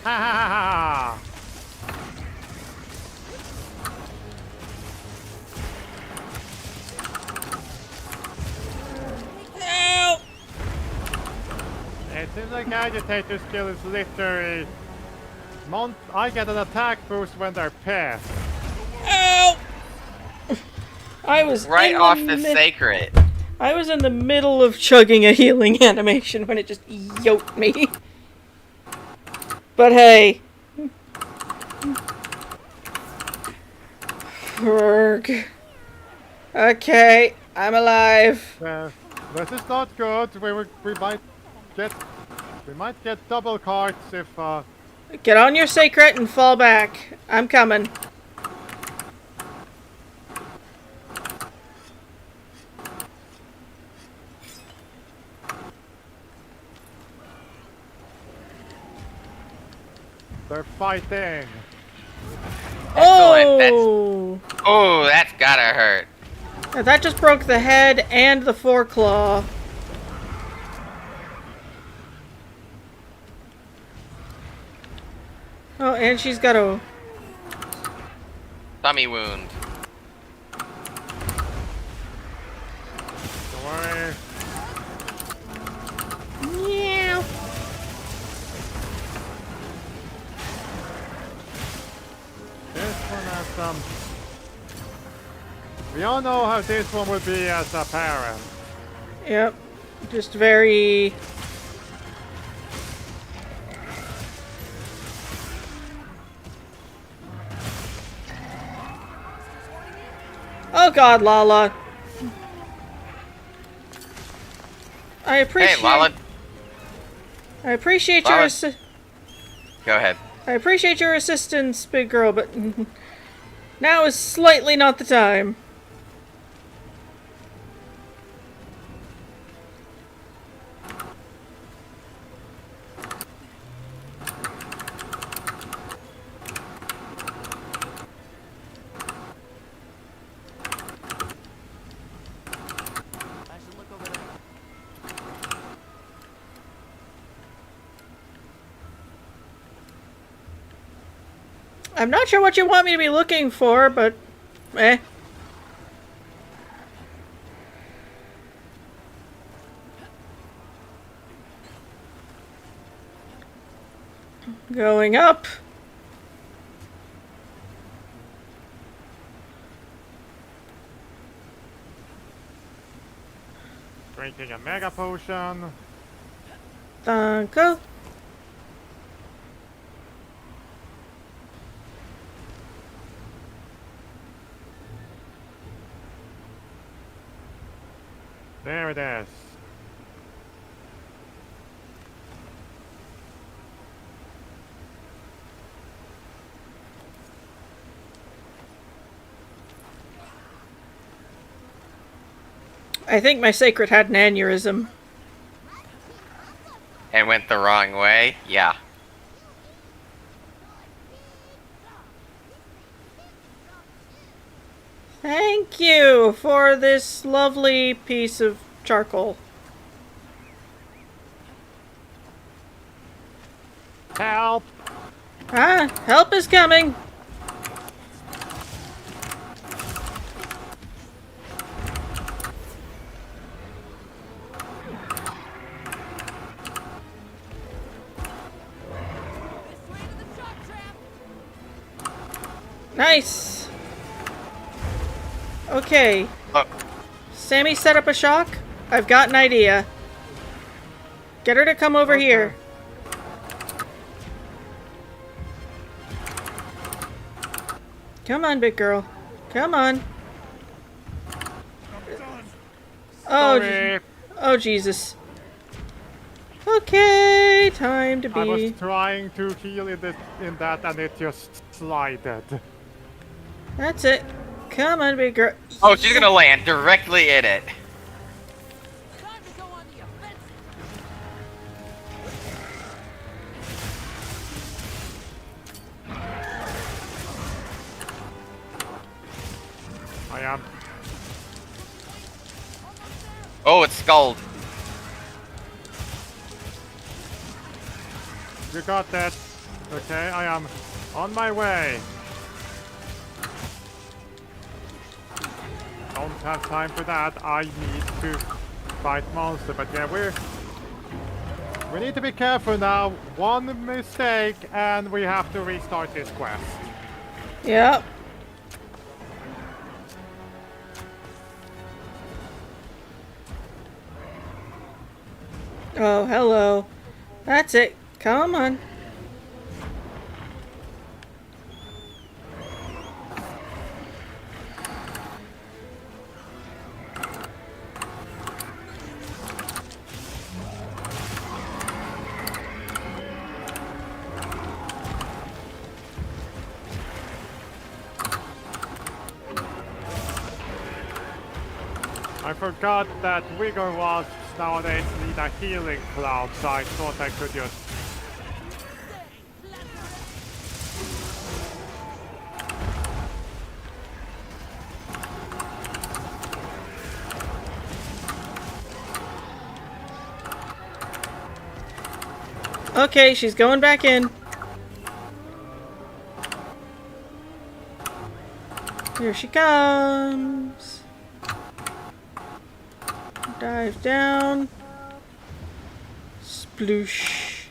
Ha ha ha ha! Ow! It seems like agitator skill is literally I get an attack boost when they're pissed. Ow! I was Right in off the the sacred. I was in the middle of chugging a healing animation when it just yoked me. But hey. Ferg. Okay, I'm alive. This is not good. We might get double carts if Get on your sacred and fall back. I'm coming. they're fighting. Oh! Oh, that's gotta hurt. Now that just broke the head and the foreclaw. Oh, and she's got a... Tummy wound. Don't worry. Meow. We all know how this one will be as a parent. Yep. Just very... Oh god, Lala. I appreciate... Hey, Lala. I appreciate Lala. your Go ahead. I appreciate your assistance, big girl, but now is slightly not the time. I should look over there. I'm not sure what you want me to be looking for, but eh. Going up. Drinking a mega potion. Danko. There it is. I think my sacred had an aneurysm. And went the wrong way? Yeah. Thank you for this lovely piece of charcoal. Help! Ah, help is coming. Nice. Okay. Oh, Sammy set up a shock. I've got an idea. Get her to come over here. Come on, big girl. Come on. Oh, Sorry. oh Jesus. Okay, time to I was be. trying to heal in that and it just slided. That's it. Come on, big girl. oh, she's gonna land directly in it. Time to go on the offensive. I am. Oh, it's Scald. You got that. Okay, I am on my way. Don't have time for that. I need to fight monster, but yeah, we need to be careful now. One mistake and we have to restart this quest. Yep. Oh, hello. That's it. Come on. I forgot that Wiggle Wasps nowadays need a healing cloud, so I thought I could just... Okay, she's going back in. Here she comes. Dive down. Sploosh.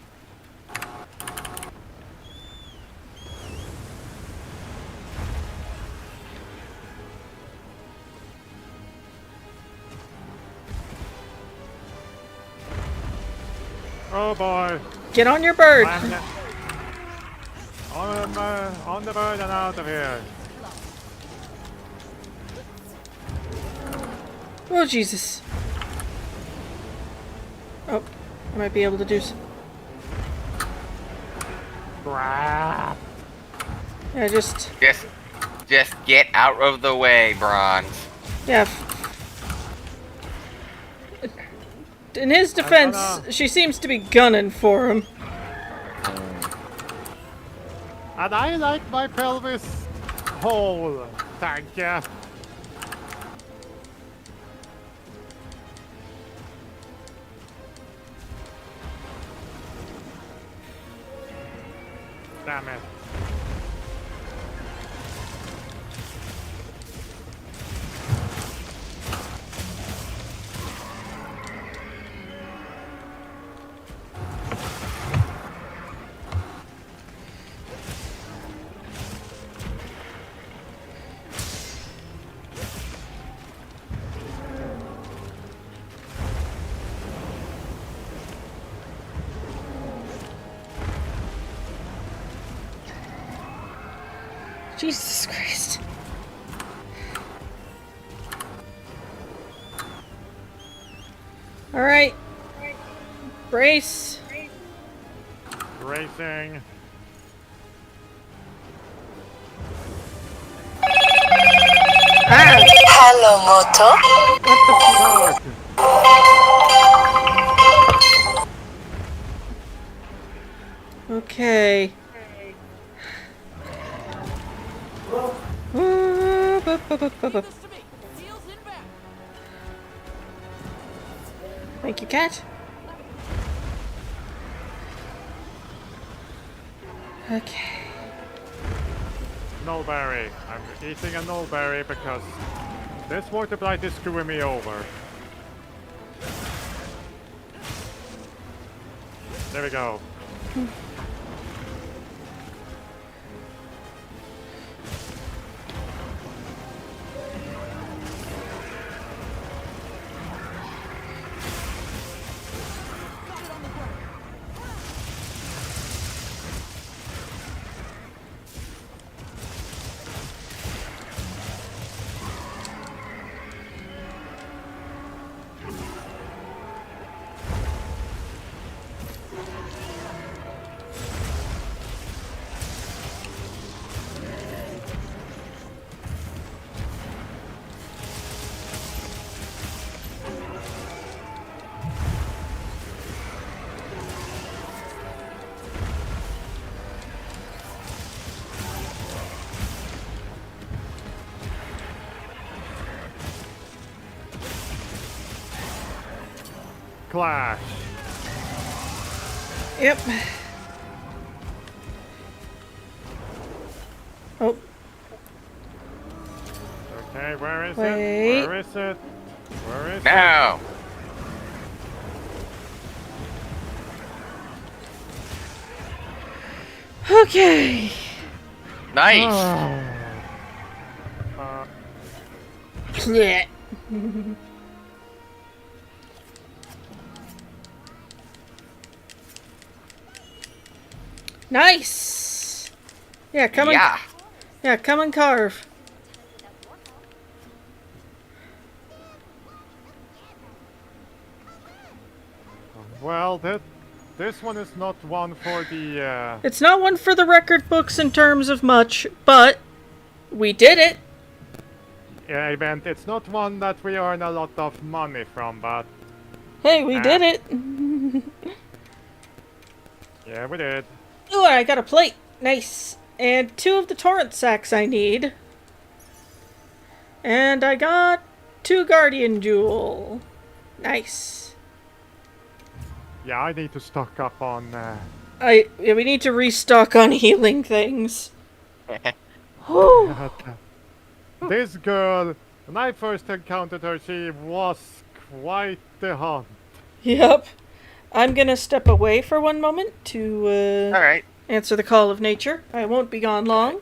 Oh boy. Get on your bird. On the bird and out of here. Oh, Jesus. Oh, I might be able to do some. Crap. Yeah, just. Just get out of the way, Bronze. Yeah. In his defense, she seems to be gunning for him. And I like my pelvis whole. Thank you. Damn it. Jesus Christ. Alright. Brace. Racing. Ah! Hello, Moto. What the fuck? Okay. Thank you, cat. Okay. Nullberry. I'm eating a nullberry because this water blight is screwing me over. There we go. Clash. Yep. Oh. Okay, where is Wait. it? Where is it? Where is Now. Okay. Nice. Blech. Nice. Yeah, come Yeah. Yeah, come and carve. Well, this one is not one for the, It's not one for the record books in terms of much, but we did it. event. It's not one that we earn a lot of money from, but Hey, we did it. yeah, we did. Ooh, I got a plate. Nice. And 2 of the torrent sacks I need. And I got 2 guardian jewel. Nice. Yeah, I need to stock up on, Yeah, we need to restock on healing things. Whew. This girl, when I first encountered her, she was quite the hunt. Yep. I'm gonna step away for one moment to Alright. answer the call of nature. I won't be gone long.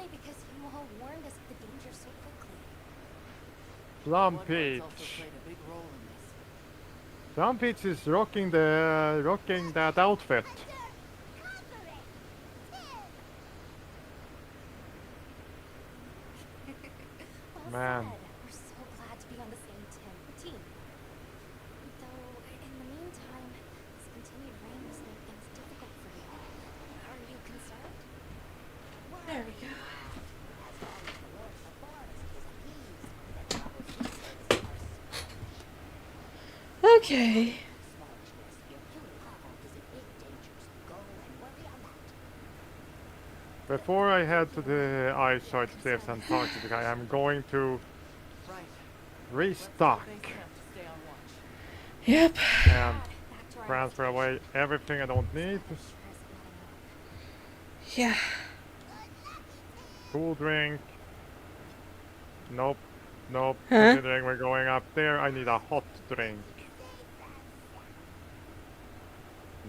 Only because you all warned us of the danger so quickly. Plum Bloodlines Peach. also played a big role in this. Plum Peach is rocking that outfit. Well Man. said. We're so glad to be on the same team. Though, in the meantime, this continued rain must make things difficult for you. Are you concerned? There we go. As long as the Lord of the Forest is appeased, then troublesome service of our Okay. smallishness. Your cute papa is in big danger, so go and worry on that. Before I head to the Eyesight Cliffs and talk to the guy, I'm going to Right. restock Base camp to stay on watch. Yep. and Back to our transfer away everything I don't need. sure isn't letting up. Yeah. Cool drink. Nope. Nope. Huh? Considering we're going up there, I need a hot drink.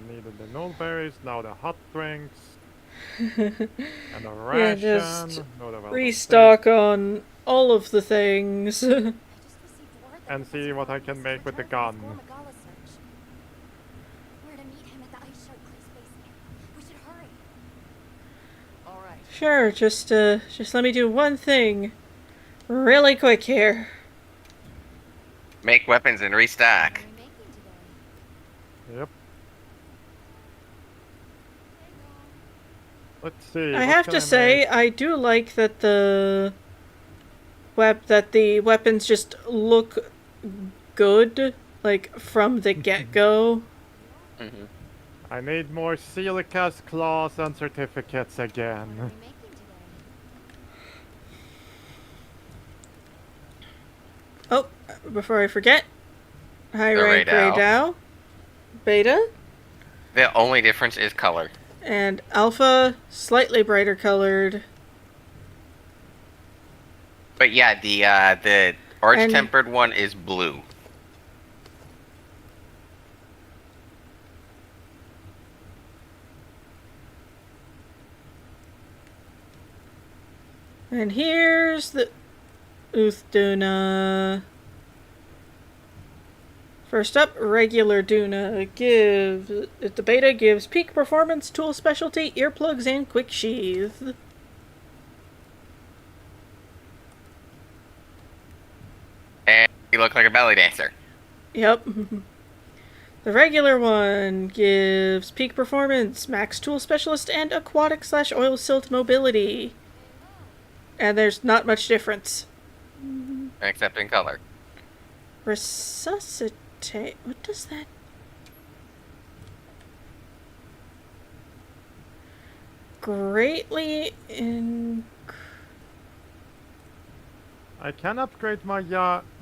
Needed the nullberries, now the hot drinks. And a ration. just no, the well-done Restock on all of the things. I just received word that And see Professor what I Rowan can is make with the returning gun. from his Gormagala search. We're to meet him at the Ice Shard Cliffs base camp. We should hurry. All right. Sure, just let me do one thing really quick here. Make weapons and restock. What are we making today? Yep. Let's see. I what have can to say, make? I do like that the weapons just look good, like from the get-go. Hmm. I need more silicas, claws, and certificates What are again. we making today? Oh, before I forget, high The rank Raydao. Raydao, Beta, The only difference is color. and Alpha, slightly brighter colored. But yeah, the arch tempered one is blue. And here's the Duna. First up, regular Duna the beta gives peak performance, tool specialty, earplugs, and quick sheath. And you look like a belly dancer. Yep. The regular one gives peak performance, max tool specialist, and aquatic/oil silt mobility. And there's not much difference. Except in color. Resuscitate. What does that? Greatly in. I can upgrade my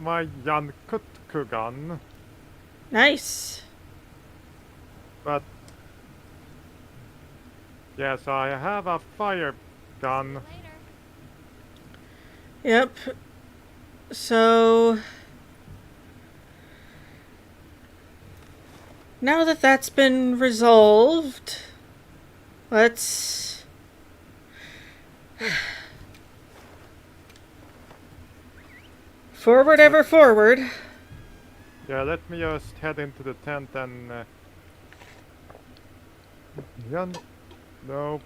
my Yankutku gun, Nice. but yes, I have a fire gun. Later. Yep. So. Now that that's been resolved, let's. Forward ever forward. Yeah, let me just head into the tent and. No.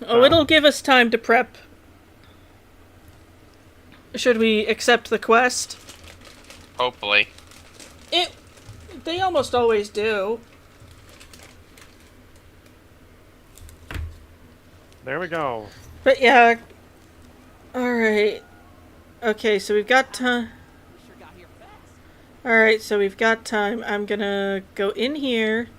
Oh, it'll give us time to prep. Should we accept the quest? Hopefully. They almost always do. There we go. But yeah. Alright. Okay, so we've got time. We sure got here fast. Alright, so we've got time. I'm gonna go in here.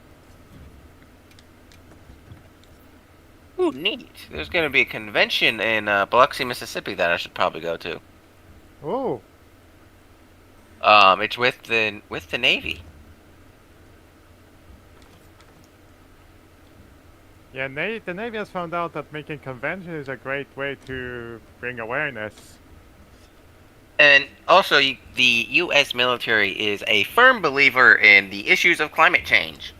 Ooh, neat. There's going to be a convention in Biloxi, Mississippi that I should probably go to. Oh, It's with the Navy. yeah, the Navy has found out that making convention is a great way to bring awareness. And also, the U.S. military is a firm believer in the issues of climate change.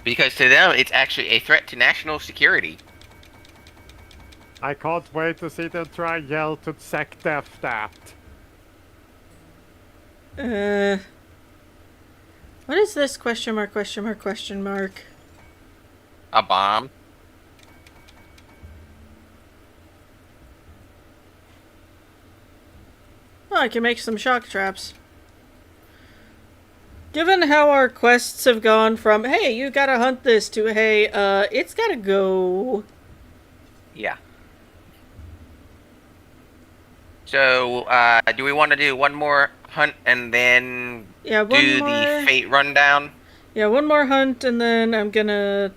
Because to them, it's actually a threat to national security. I can't wait to see them try yell to SecDef that. What is this? Question mark, question mark, question mark. A bomb. Oh, I can make some shock traps. Given how our quests have gone from, hey, you gotta hunt this, to, hey, it's gotta go. Yeah. So, do we want to do one more hunt and then Yeah, one do more. the fate rundown? Yeah, one more hunt, and then I'm gonna...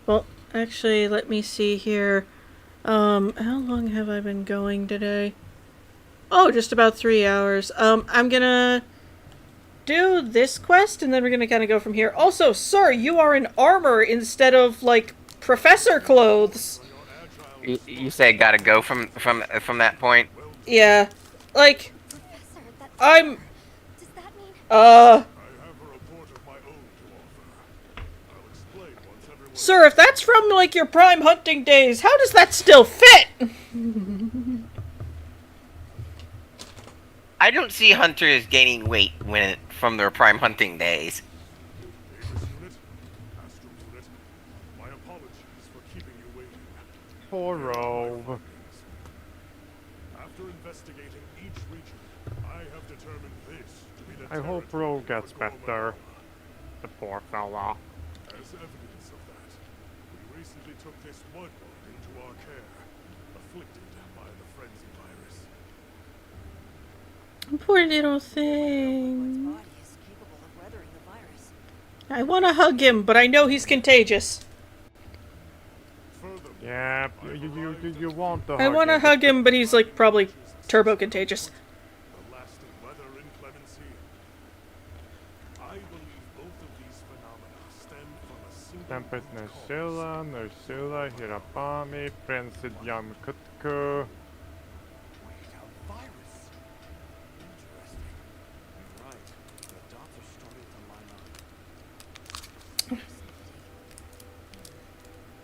Well, actually, let me see here. How long have I been going today? Oh, just about 3 hours. I'm gonna do this quest, and then we're gonna kind of go from here. Also, sir, you are in armor instead of, like, professor clothes. You say gotta go from that point? Yeah. Like, Professor, that's... I'm... Does that mean... I have a report of my own to offer. I'll explain once everyone... Sir, if that's from, like, your prime hunting days, how does that still fit? I don't see hunters gaining weight from their prime hunting days. Davis unit, Astral unit, my apologies for keeping you waiting. Poor Rove. After investigating each region, I have determined this to be the I hope territory Rove gets for Gorma better. Gala. The poor fella. As evidence of that, we recently took this mudbug into our care, afflicted by the frenzy virus. Poor little One's thing. body is capable of weathering the virus. I want to hug him, but I know he's contagious. Furthermore, Yeah, you want to I want to hug him, but he's, like, probably turbo contagious. the lasting weather inclemency. I believe both of these phenomena stem from a single Tempest root cause. Nursula, Hirabami, Frenzied Young Kutku. Wait, a virus? Interesting. You're right. The dots are starting to line up.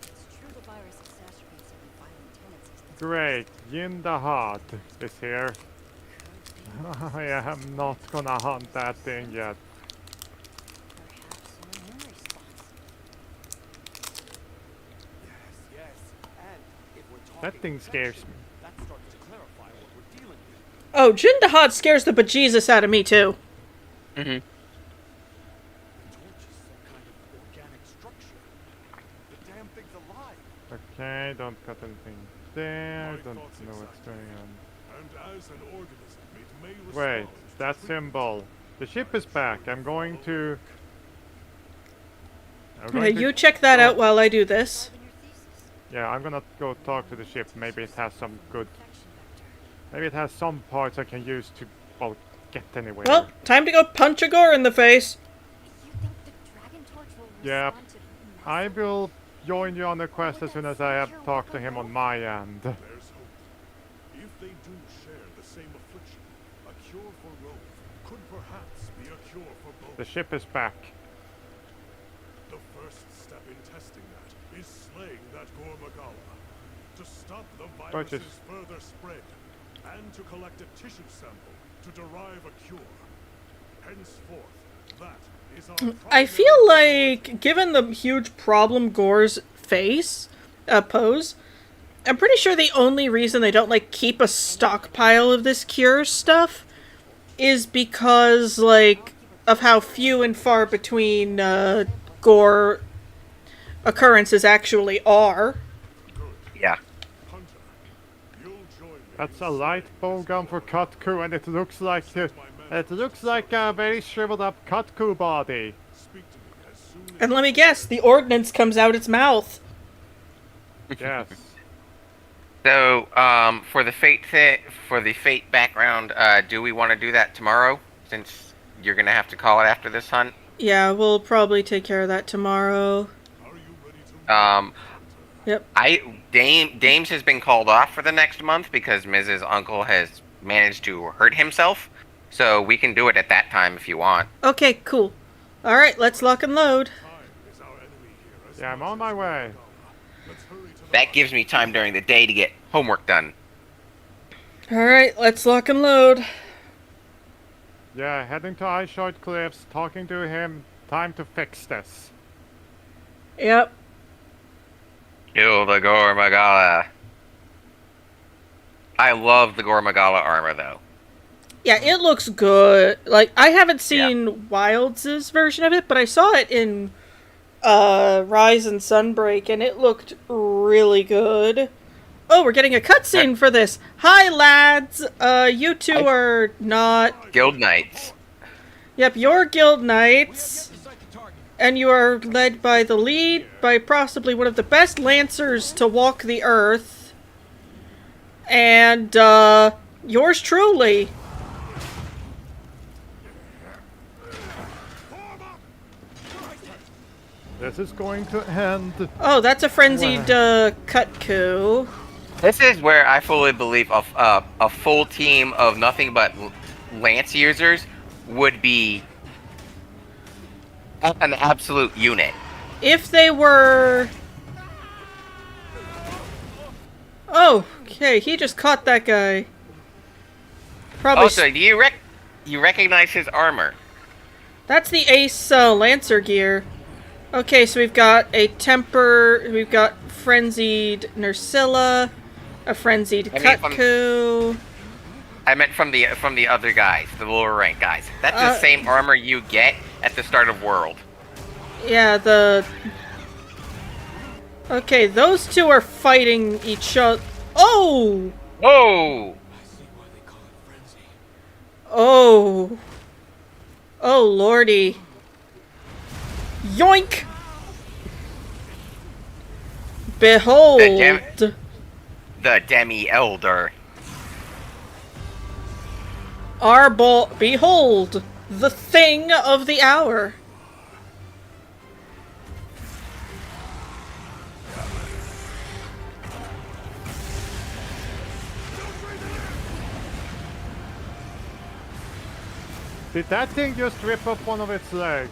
It's true the virus exacerbates every violent tendencies that's Great, Yin the Hot is here. I am not gonna hunt that thing yet. perhaps in your memory spots. Yes. And if we're talking That thing scares infection, me. that starts to clarify what we're dealing with. Oh, Jindahad scares the bejesus out of me, too. Mm-hmm. The torch is some kind of organic structure. The damn thing's alive. Okay, don't cut anything there. My Don't thoughts know what's exactly. going on. And as an organism, it may Wait, respond to that treatment. symbol. The ship is back. I'm going to. You check that out while I do this. In your thesis, Yeah, I'm gonna go talk to the ship. Maybe it has some good. infection vector. Maybe it has some parts I can use to, well, get anywhere. Well, time to go punch a gore in the face. You think the Dragon Torch will Yep. respond to I massive- will join you on the quest as soon as I have talked to him on my end. There's hope. If they do share the same affliction, a cure for Rove could perhaps be a cure for both. The ship is back. The first step in testing that is slaying that Gormagala. To stop the Purchase. virus's further spread, and to collect a tissue sample to derive a cure. Henceforth, that is our I primary feel like, given the huge problem Gore's pose, I'm pretty sure the only reason they don't, like, keep a stockpile of this cure stuff is because, like, of how few and far between, Gore occurrences actually are. Yeah. Hunter. You'll join me. That's a light bowgun for Kutku, and it looks like a very shriveled up Kutku body. Speak to me as soon as And let me guess, the ordnance comes out its mouth. Yes. So, for the fate background, do we want to do that tomorrow? Since you're gonna have to call it after this hunt. Yeah, we'll probably take care of that tomorrow. are you ready to Yep. Dames has been called off for the next month because Mrs. Uncle has managed to hurt himself. So we can do it at that time if you want. Okay, cool. Alright, let's lock and load. time is our enemy Yeah, I'm on my way. That gives me time during the day to get homework done. Alright, let's lock and load. Yeah, heading to Ice Shard Cliffs, talking to him. Time to fix this. Yep. Kill the Gormagala. I love the Gormagala armor, though. Yeah, it looks good. Like, I haven't seen Wilds' version of it, but I saw it in Rise and Sunbreak, and it looked really good. Oh, we're getting a cutscene for this. Hi, lads. You two are not... Guild Knights. Yep, you're Guild Knights. And you are led by the lead, by possibly one of the best Lancers to walk the earth. And, yours truly. This is going to end. Oh, that's a frenzied, Kutku. This is where I fully believe a full team of nothing but Lance users would be an absolute unit. If they were... Oh, okay, he just caught that guy. Probably... Also, do you recognize his armor? That's the Ace Lancer gear. Okay, so we've got a Temper, we've got Frenzied Nursilla, a Frenzied Kutku. I meant from the other guys, the lower rank guys. That's the same armor you get at the start of World. Yeah, the... Okay, those two are fighting each other. Oh! Oh! Oh. Oh, lordy. Yoink! Behold! The Demi-Elder. Behold! The thing of the hour. Did that thing just rip up one of its legs?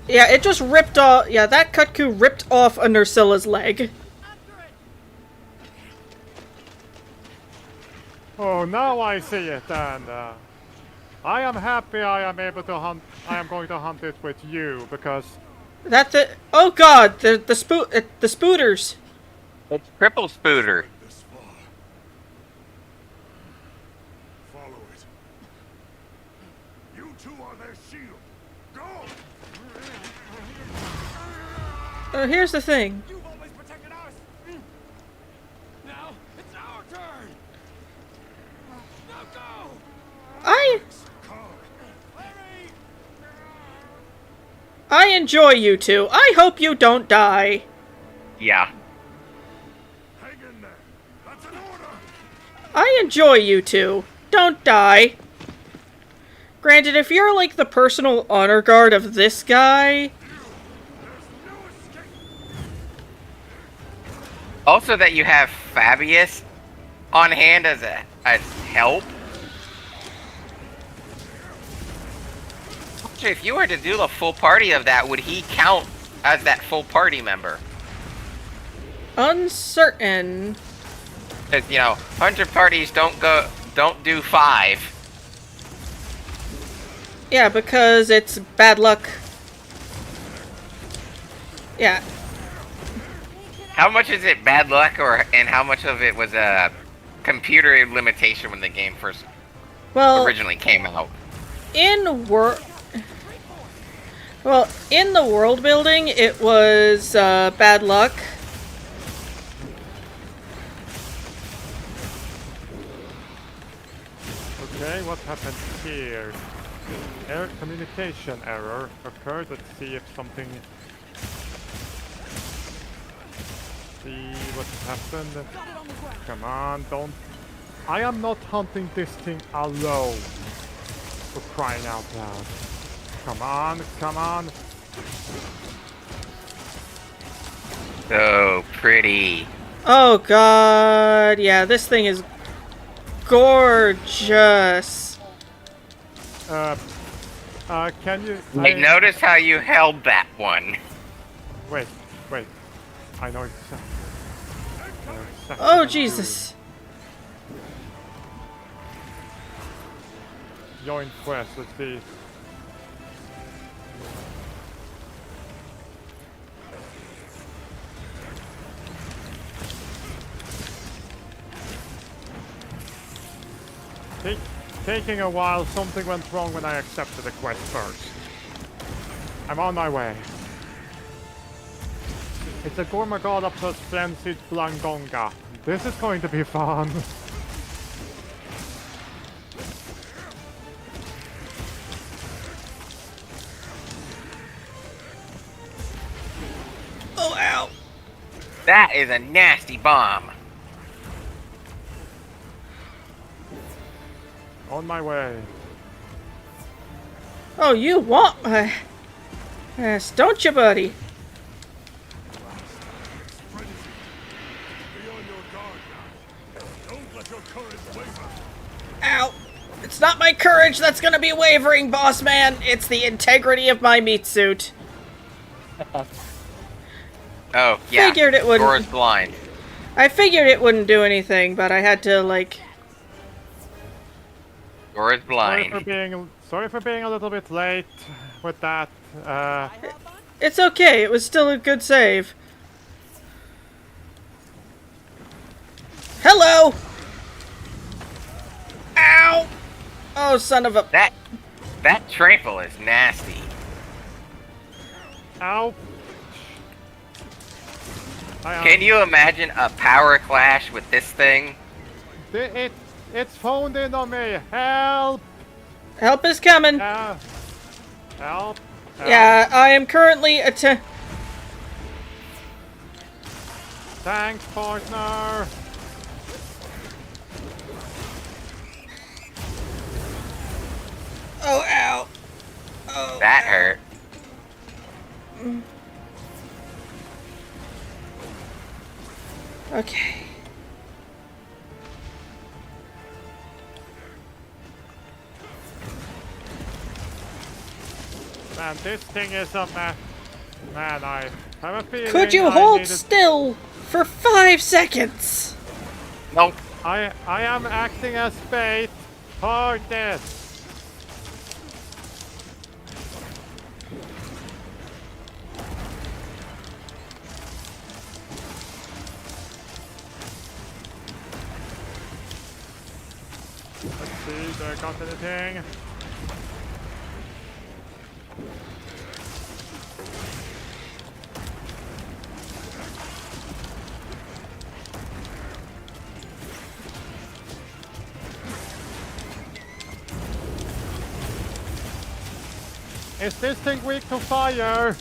Yeah, it just ripped off... Yeah, that Kutku ripped off a Nursilla's leg. Oh, now I see it, and I am happy I am able to hunt. I am going to hunt it with you because Oh God, the spooters. It's Triple Spooter. Follow it. You two are their shield. Go! Here's the thing. You've always protected us. Now it's our turn. Now go. I enjoy you two. I hope you don't die. Yeah. Hang in there. That's an order. I enjoy you two. Don't die. Granted, if you're like the personal honor guard of this guy... Also that you have Fabius on hand as help. Actually, if you were to do a full party of that, would he count as that full party member? Uncertain. Because, 100 parties don't do 5. Yeah, because it's bad luck. Yeah. How much is it bad luck, and how much of it was a computer limitation when the game first originally came out? In the world building, it was bad luck. Okay, what happened here? Communication error occurred. Let's see if something... See what happened. Come on, don't... I am not hunting this thing alone. For crying out loud. Come on, come on. So pretty. Oh God, yeah, this thing is gorgeous. Can you... I notice how you held that one. Wait. I know exactly. Oh, Jesus. Join quest, let's see. Taking a while, something went wrong when I accepted the quest first. I'm on my way. It's a Gormagala plus Frenzied Blangonga. This is going to be fun. Oh, ow. That is a nasty bomb. On my way. Oh, you want my ass, don't you, buddy? Be on your guard now. Don't let your courage waver. Ow. It's not my courage that's gonna be wavering, boss man. It's the integrity of my meat suit. Oh, yeah. Figured it wouldn't. Gora's blind. I figured it wouldn't do anything, but I had to, like... Gora's blind. Sorry for being a little bit late with that. It's okay, it was still a good save. Hello! Ow! Oh, son of a... That trample is nasty. Ow. Can you imagine a power clash with this thing? It's phoned in on me. Help! Help is coming. Help. Yeah, I am currently Thanks, partner. Oh, ow. Oh. That hurt. Okay. Man, this thing is a mess. Man, I have a feeling. Could you hold still for 5 seconds? Nope. I am acting as bait for this. Let's see, do I got anything? Is this thing weak to fire?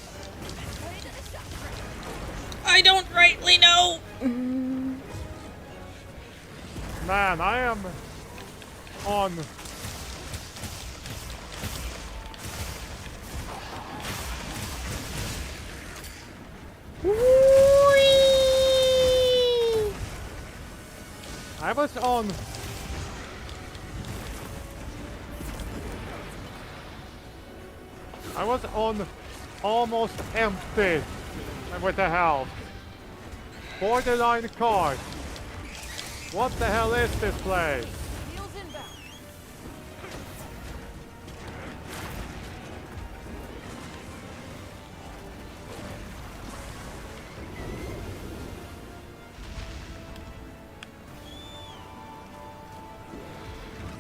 I don't rightly know. Man, I am on. I was on. I was on almost empty with the health. Borderline card. What the hell is this place? Heels inbound.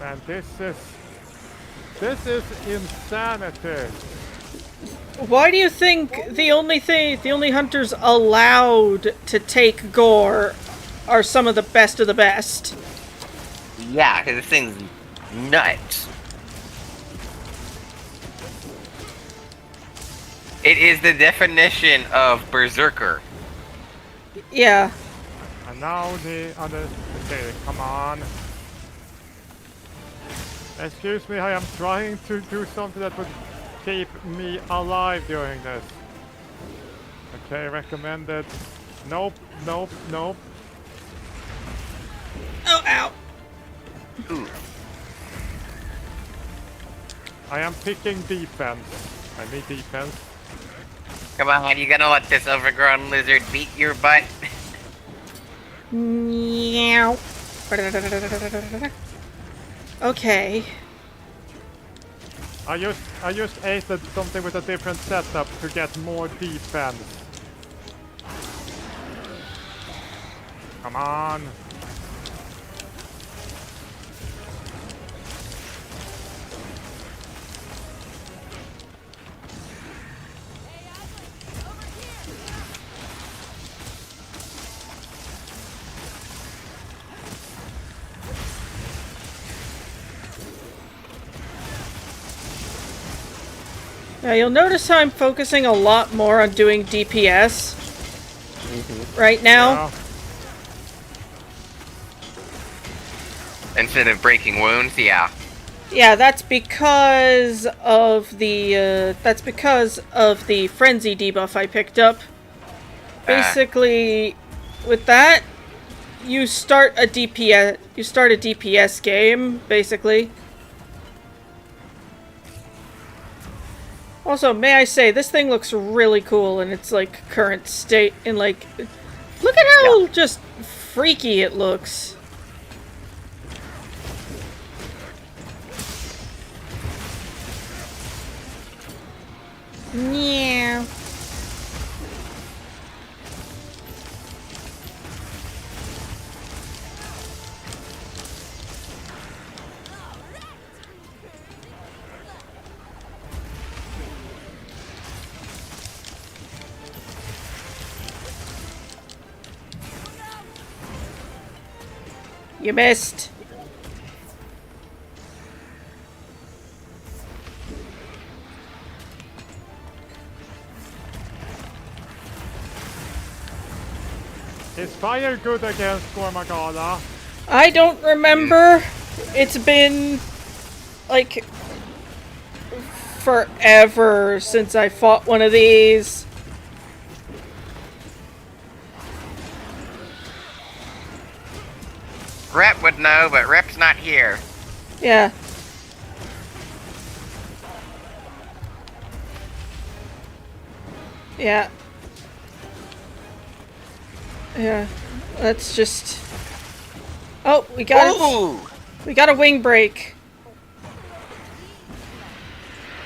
Man, this is insanity. Why do you think the only hunters allowed to take gore are some of the best? Yeah, because this thing's nuts. It is the definition of berserker. Yeah. And now the other. Okay, come on. Excuse me, I am trying to do something that would keep me alive during this. Okay, recommended. Nope, nope, nope. Oh, ow. Ooh. I am picking defense. I need defense. Come on, you gonna let this overgrown lizard beat your butt? Meow. Okay. I just aced something with a different setup to get more defense. Come on. Now you'll notice how I'm focusing a lot more on doing DPS right now. Yeah. Instead of breaking wounds, yeah. Yeah, that's because of the frenzy debuff I picked up. Basically, with that, you start a DPS game, basically. Also, may I say, this thing looks really cool in its, like, current state, and, like, look at how just freaky it looks. Yeah. You missed. Is fire good against Gormagala? I don't remember. It's been, like, forever since I fought one of these. Rep would know, but Rep's not here. Yeah. Yeah. Yeah. Let's just... Oh, we got it. We got a wing break.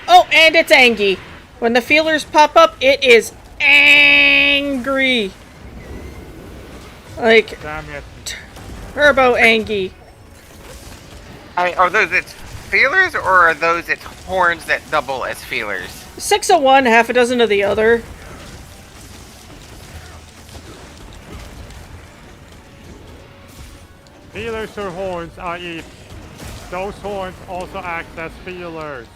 Oh, and it's Angie. When the feelers pop up, it is angry. Like, Damn it. Turbo Angie. Are those its feelers, or are those its horns that double as feelers? 6 of one, half a dozen of the other. Feelers or horns, i.e. those horns also act as feelers.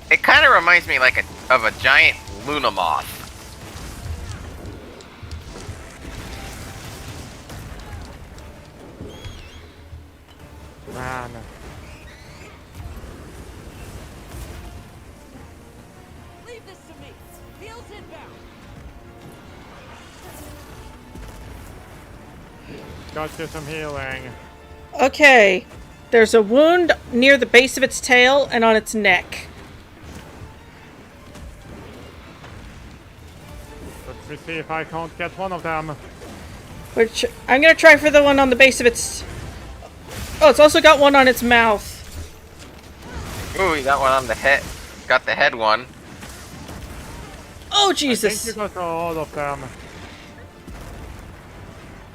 It kind of reminds me like of a giant Luna moth. Man. Leave this to me. Heels inbound. Got you some healing. Okay. There's a wound near the base of its tail and on its neck. Let me see if I can't get one of them. Which, I'm gonna try for the one on the base of its... Oh, it's also got one on its mouth. Ooh, you got one on the head. Got the head one. Oh, I think Jesus. you got all of them.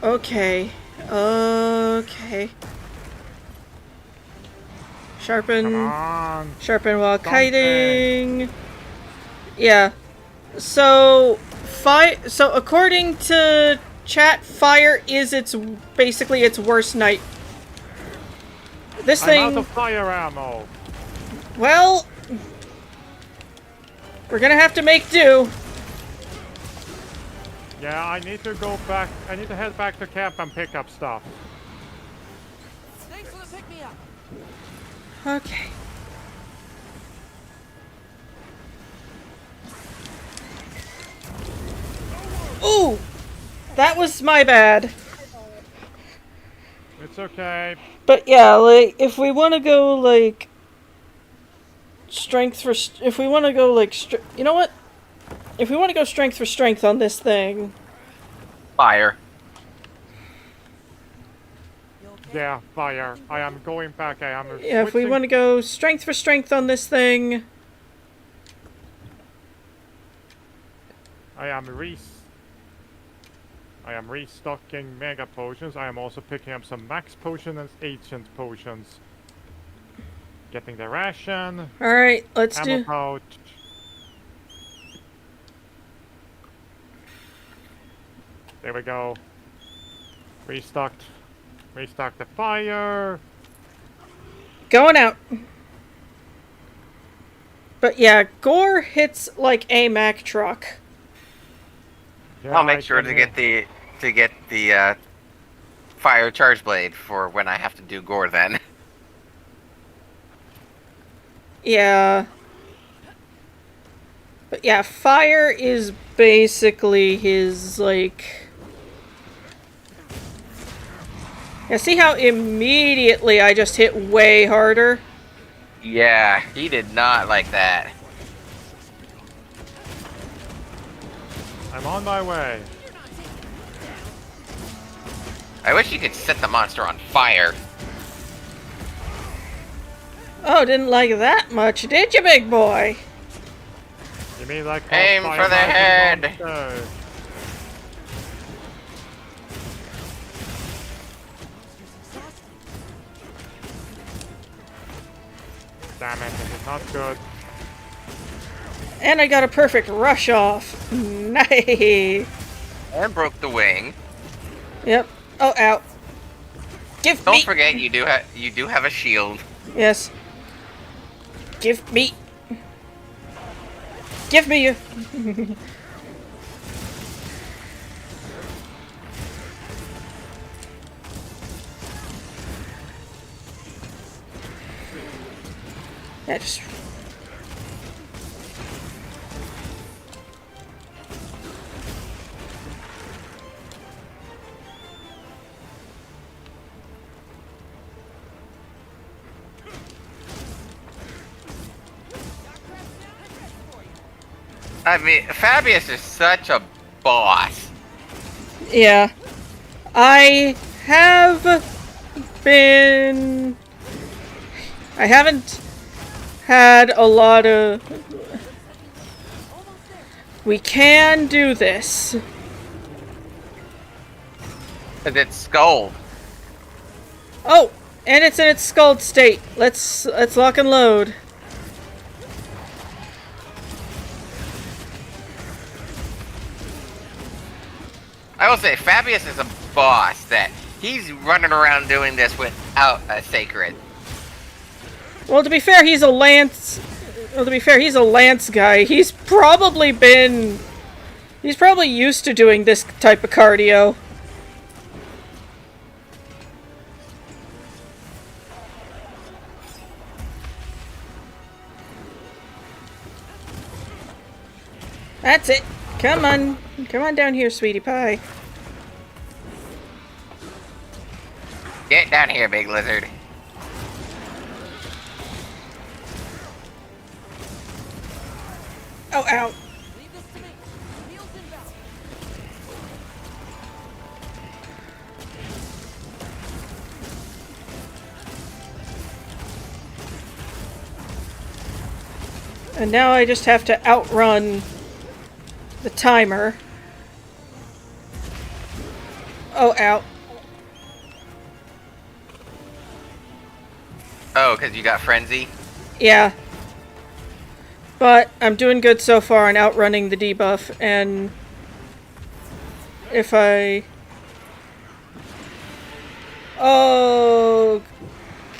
Okay. Okay. Sharpen. Come on. Sharpen while kiting. Yeah. So, So, according to chat, fire is basically its worst night. This thing. I'm out of fire ammo. Well, we're gonna have to make do. Yeah, I need to go back. I need to head back to camp and pick up stuff. Thanks for the pick me up. Okay. Ooh! That was my bad. It's okay. But yeah, like, if we want to go, like, strength for... If we want to go, like, you know what? If we want to go strength for strength on this thing... Fire. Yeah, fire. I am going back. I am Yeah, if we want to go strength for strength on this thing... I am restocking mega potions. I am also picking up some max potion and ancient potions. Getting the ration. Alright, let's ammo do... pouch. There we go. Restocked the fire. Going out. But yeah, Gore hits like a Mack truck. Yeah, I'll make sure to get the fire charge blade for when I have to do Gore then. Yeah. But yeah, fire is basically his, like... Yeah, see how immediately I just hit way harder? Yeah, he did not like that. I'm on my way. I wish you could set the monster on fire. Oh, didn't like that much, did you, big boy? You mean like aim for the head? Monster. Damn it, this is not good. And I got a perfect rush off. Nice. And broke the wing. Yep. Oh, ow. Give Don't me. forget you do have a shield. Yes. Give me. Give me you. Yeah, just... I mean, Fabius is such a boss. Yeah. I haven't had a lot of... We can do this. And it's Skull. Oh, and it's in its skulled state. Let's lock and load. I will say, Fabius is a boss that he's running around doing this without a sacred. Well, to be fair, he's a lance. Well, to be fair, he's a lance guy. He's probably used to doing this type of cardio. That's it. Come on. Come on down here, sweetie pie. Get down here, big lizard. Oh, ow. Leave this to me. Heals inbound. And now I just have to outrun the timer. Oh, ow. Oh, because you got Frenzy? Yeah. But I'm doing good so far on outrunning the debuff, and if I... Oh,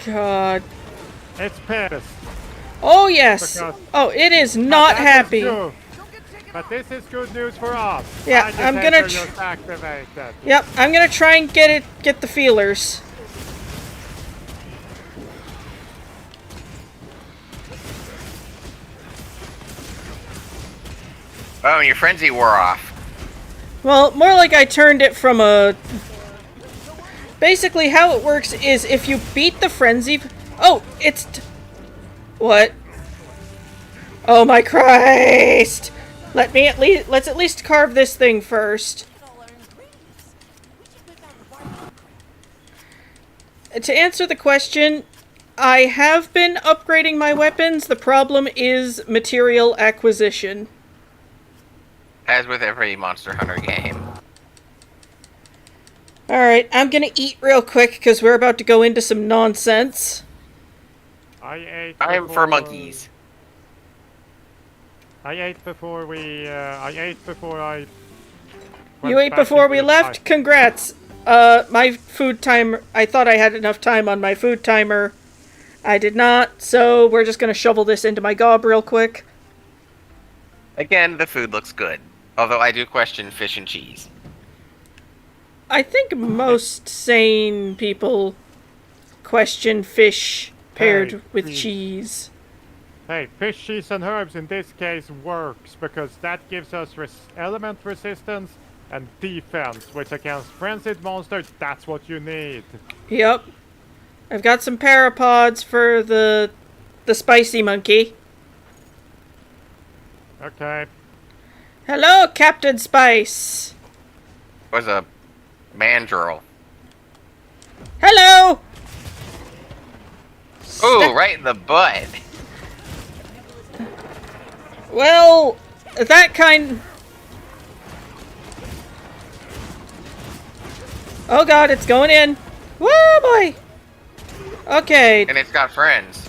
God. It's pissed. Oh, yes. Because- Oh, it is not That is happy. true. But this is good news for us. Yeah, Magic I'm gonna Enter just activated. Yep, I'm gonna try and get the feelers. Oh, and your Frenzy wore off. Well, more like I turned it from a Basically, how it works is if you beat the frenzy... Oh, it's... What? Oh my Christ! Let's at least carve this thing first. To answer the question, I have been upgrading my weapons. The problem is material acquisition. As with every Monster Hunter game. Alright, I'm gonna eat real quick because we're about to go into some nonsense. I I'm for monkeys. I ate before we. I ate before I. You ate before we left? Congrats! My food timer. I thought I had enough time on my food timer. I did not, so we're just gonna shovel this into my gob real quick. Again, the food looks good. Although I do question fish and cheese. I think most sane people question fish paired with cheese. Hey, fish, cheese, and herbs in this case works because that gives us element resistance and defense, which against frenzied monsters, that's what you need. Yep. I've got some parapods for the spicy monkey. Okay. Hello, Captain Spice. Was a mandrill. Hello. Ooh, right in the butt. Well, that kind... Oh god, it's going in. Woo boy! Okay. And it's got friends.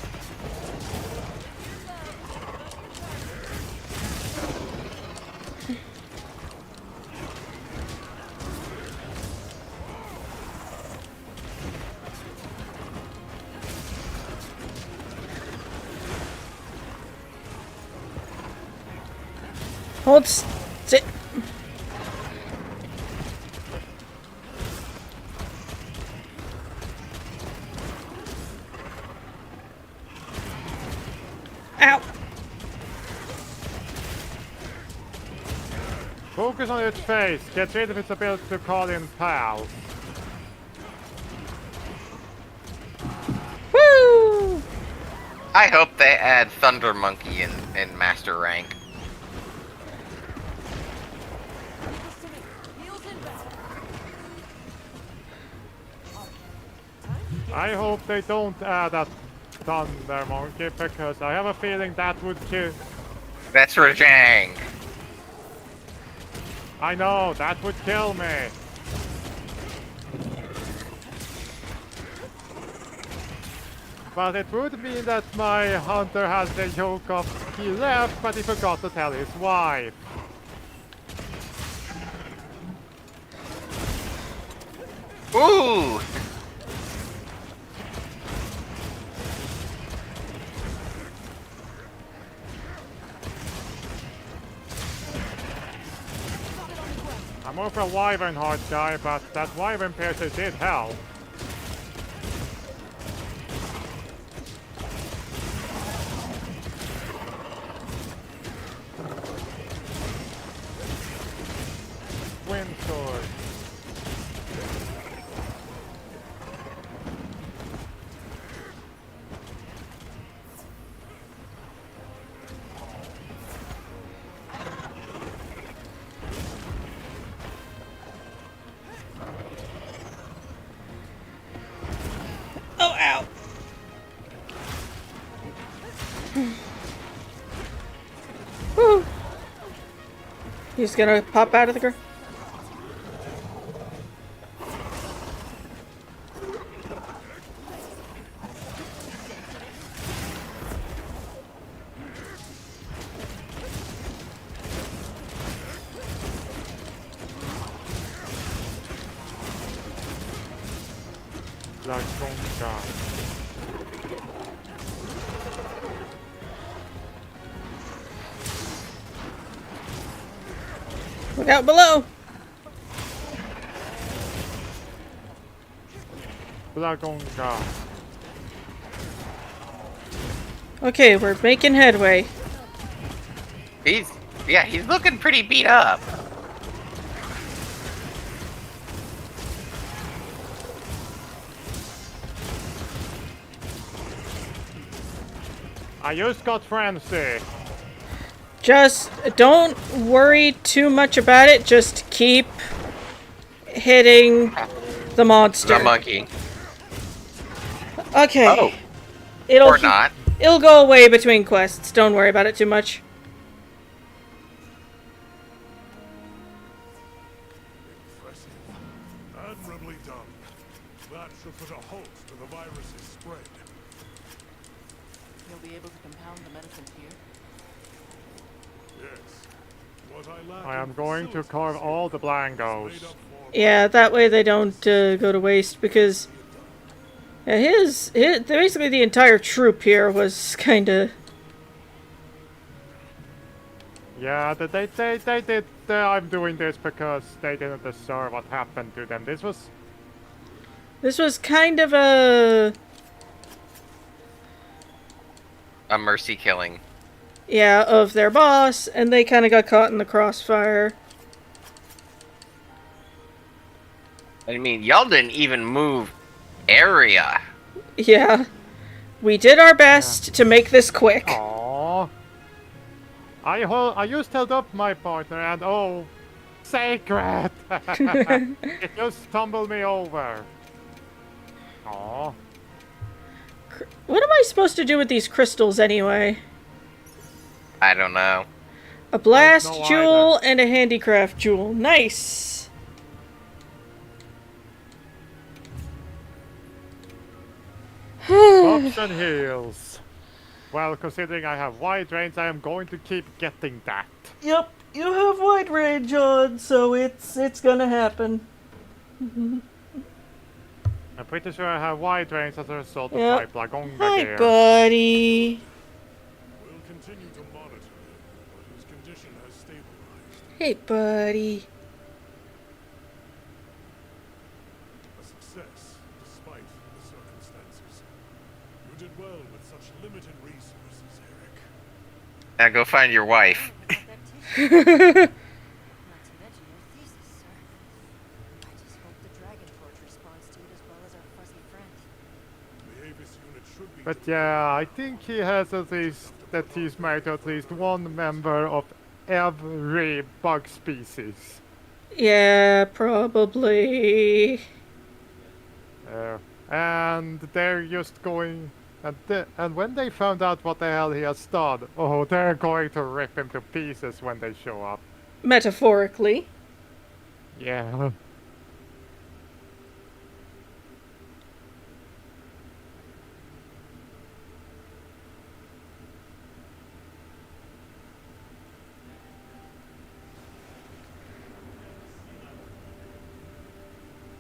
Hold sit. Ow. Focus on its face. Get rid of its ability to call in pals. Woo! I hope they add Thunder Monkey in Master Rank. I hope they don't add a Thunder Monkey because I have a feeling that would kill. That's Rajang. I know, that would kill me. But it would mean that my hunter has the joke of he left, but he forgot to tell his wife. Ooh! I'm more for a Wyvern Heart guy, but that Wyvern Piercer did help. Wind Sword. Oh, ow. Woo. He's gonna pop out of the ground. Look out below! Blagonga. Okay, we're making headway. He's looking pretty beat up. I just got frenzy. Just don't worry too much about it. Just keep hitting the monster. The monkey. Okay. Oh. It'll Or not. It'll go away between quests. Don't worry about it too much. Impressive. Admirably done. That should put a halt to the virus's spread. You'll be able to compound the medicine here. Yes. What I lack I am in going to facilities carve all the is Blangos. made up for Yeah, that way they don't go to waste, because his basically the entire troop here was kind of... Yeah, they did. I'm doing this because they didn't deserve what happened to them. This was kind of a... mercy killing. Yeah, of their boss, and they kind of got caught in the crossfire. I mean, y'all didn't even move area. Yeah. We did our best to make this quick. Aww. I just held up my partner and oh, sacred! It just tumbled me over. Aww. What am I supposed to do with these crystals anyway? I don't know. A blast no jewel and a handicraft jewel. Nice. Ups and heals. Well, considering I have wide range, I am going to keep getting that. Yep, you have wide range on, so it's gonna happen. I'm pretty sure I have wide range as a result of Yep. my Blagonga Hi, gear. buddy. We'll continue to monitor him, but his condition has stabilized. Hey, buddy. A success, despite the circumstances. You did well with such limited resources, Eric. Now go find your wife. Not to mention your thesis, sir. I just hope the Dragon Torch responds to it as well as our fuzzy friend. The Avis unit should be But yeah, I think he has at least that he's married to at least one member of every bug species. Yeah, probably. And they're just going, and when they found out what the hell he has done, oh, they're going to rip him to pieces when they show up. Metaphorically. Yeah.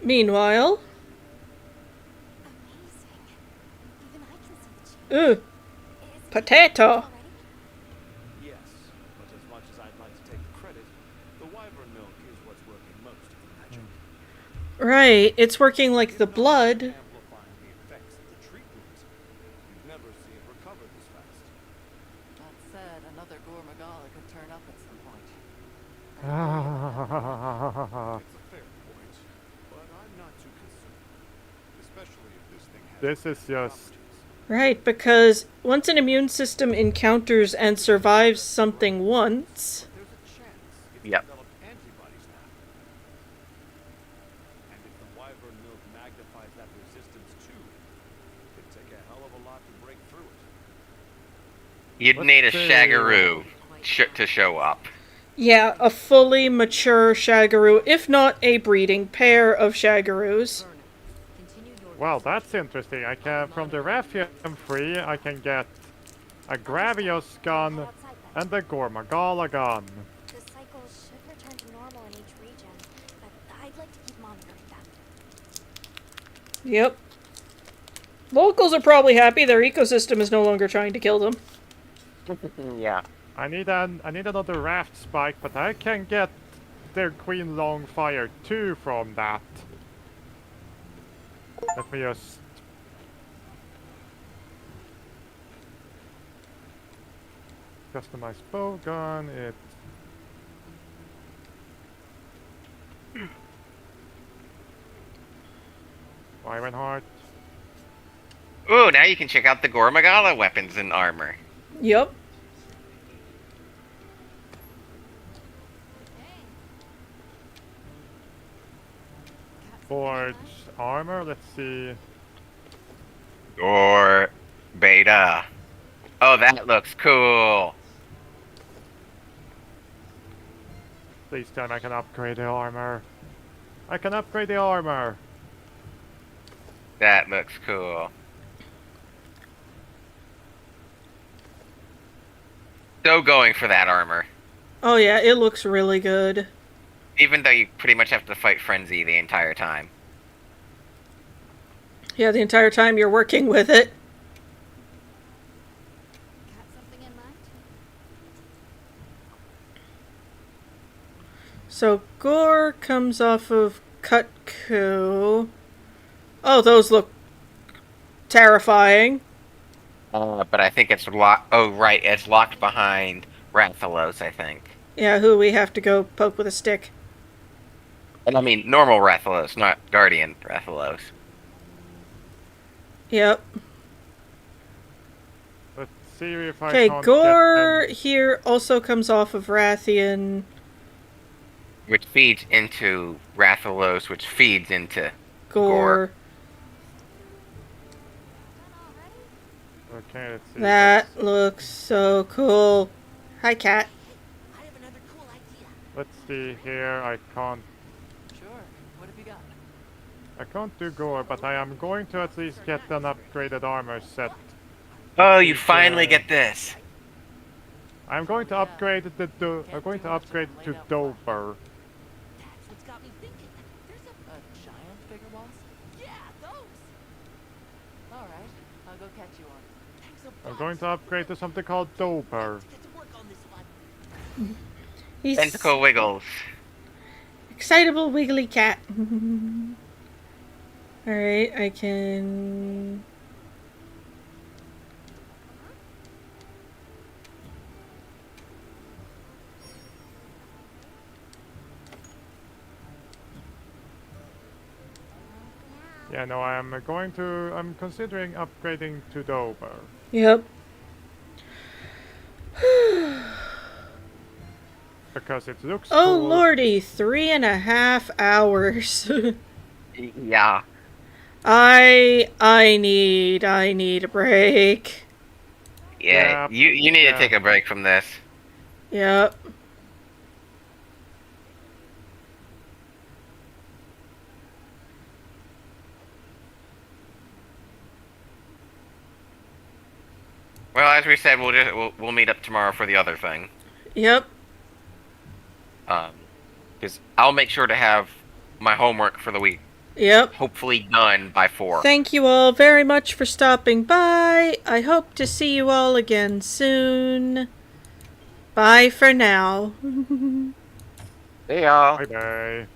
Meanwhile... Amazing. Even I can see the change. Ooh, Is it potato. already? Yes, but as much as I'd like to take the credit, the wyvern milk is what's working most of the magic. Right, it's working like the blood. Amplifying the effects of the treatment. You'd never see it recover this fast. That said, another Gormagala could turn up at some point. It's a fair point, but I'm not too concerned. Especially if this thing has This is just... properties. Right, because once an immune system encounters and survives something once... There's a chance it's Yep. developed antibodies now. And if the wyvern milk magnifies that resistance too, it'd take a hell of a lot to break through it. You'd Let's need a see. Shagaroo to show up. Yeah, a fully mature Shagaroo, if not a breeding pair of Shagaroos. Well, that's interesting. I can, from the Raphium free, I can get a Gravios gun and a Gormagala gun. The cycles should return to normal in each region, but I'd like to keep monitoring them. Yep. Locals are probably happy their ecosystem is no longer trying to kill them. Yeah. I need another Raft Spike, but I can get their Queen Longfire 2 from that. Let me just... Customize bow gun, it... Wyvern Heart. Ooh, now you can check out the Gormagala weapons and armor. Yep. Forge armor, let's see. Or beta. Oh, that looks cool. Please tell me I can upgrade the armor. I can upgrade the armor. That looks cool. So going for that armor. Oh yeah, it looks really good. Even though you pretty much have to fight Frenzy the entire time. Yeah, the entire time you're working with it. Got something in mind? So Gore comes off of Cutco. Oh, those look terrifying. But I think it's locked. Oh, right, it's locked behind Rathalos, I think. Yeah, who we have to go poke with a stick. And I mean normal Rathalos, not Guardian Rathalos. Yep. Let's see if I Okay, can't Gore get them. here also comes off of Rathian. Which feeds into Rathalos, which feeds into Gore. Okay, let's see. That looks so cool. Hi, Cat. I have another cool idea. Let's see here. I can't. Sure. What have you got? I can't do Gore, but I am going to at least get an upgraded armor set. Oh, you finally get this. I'm going to upgrade I'm going to upgrade to Dober. That's what's got me thinking. There's a giant bigger boss? Yeah, those! Alright, I'll go catch you on. Thanks a I'm bunch. going to upgrade to something called Dober. Get to work on this one. He's Tentacle Wiggles. excitable wiggly cat. Alright, I can... Yeah, no, I'm considering upgrading to Dober. Yep. Because it looks Oh cool. lordy, 3.5 hours. Yeah. I need a break. Yeah, Yeah, you need yeah. to take a break from this. Yep. Well, as we said, we'll meet up tomorrow for the other thing. Yep. Because I'll make sure to have my homework for the week Yep. hopefully done by 4. Thank you all very much for stopping by. I hope to see you all again soon. Bye for now. See y'all. Bye bye.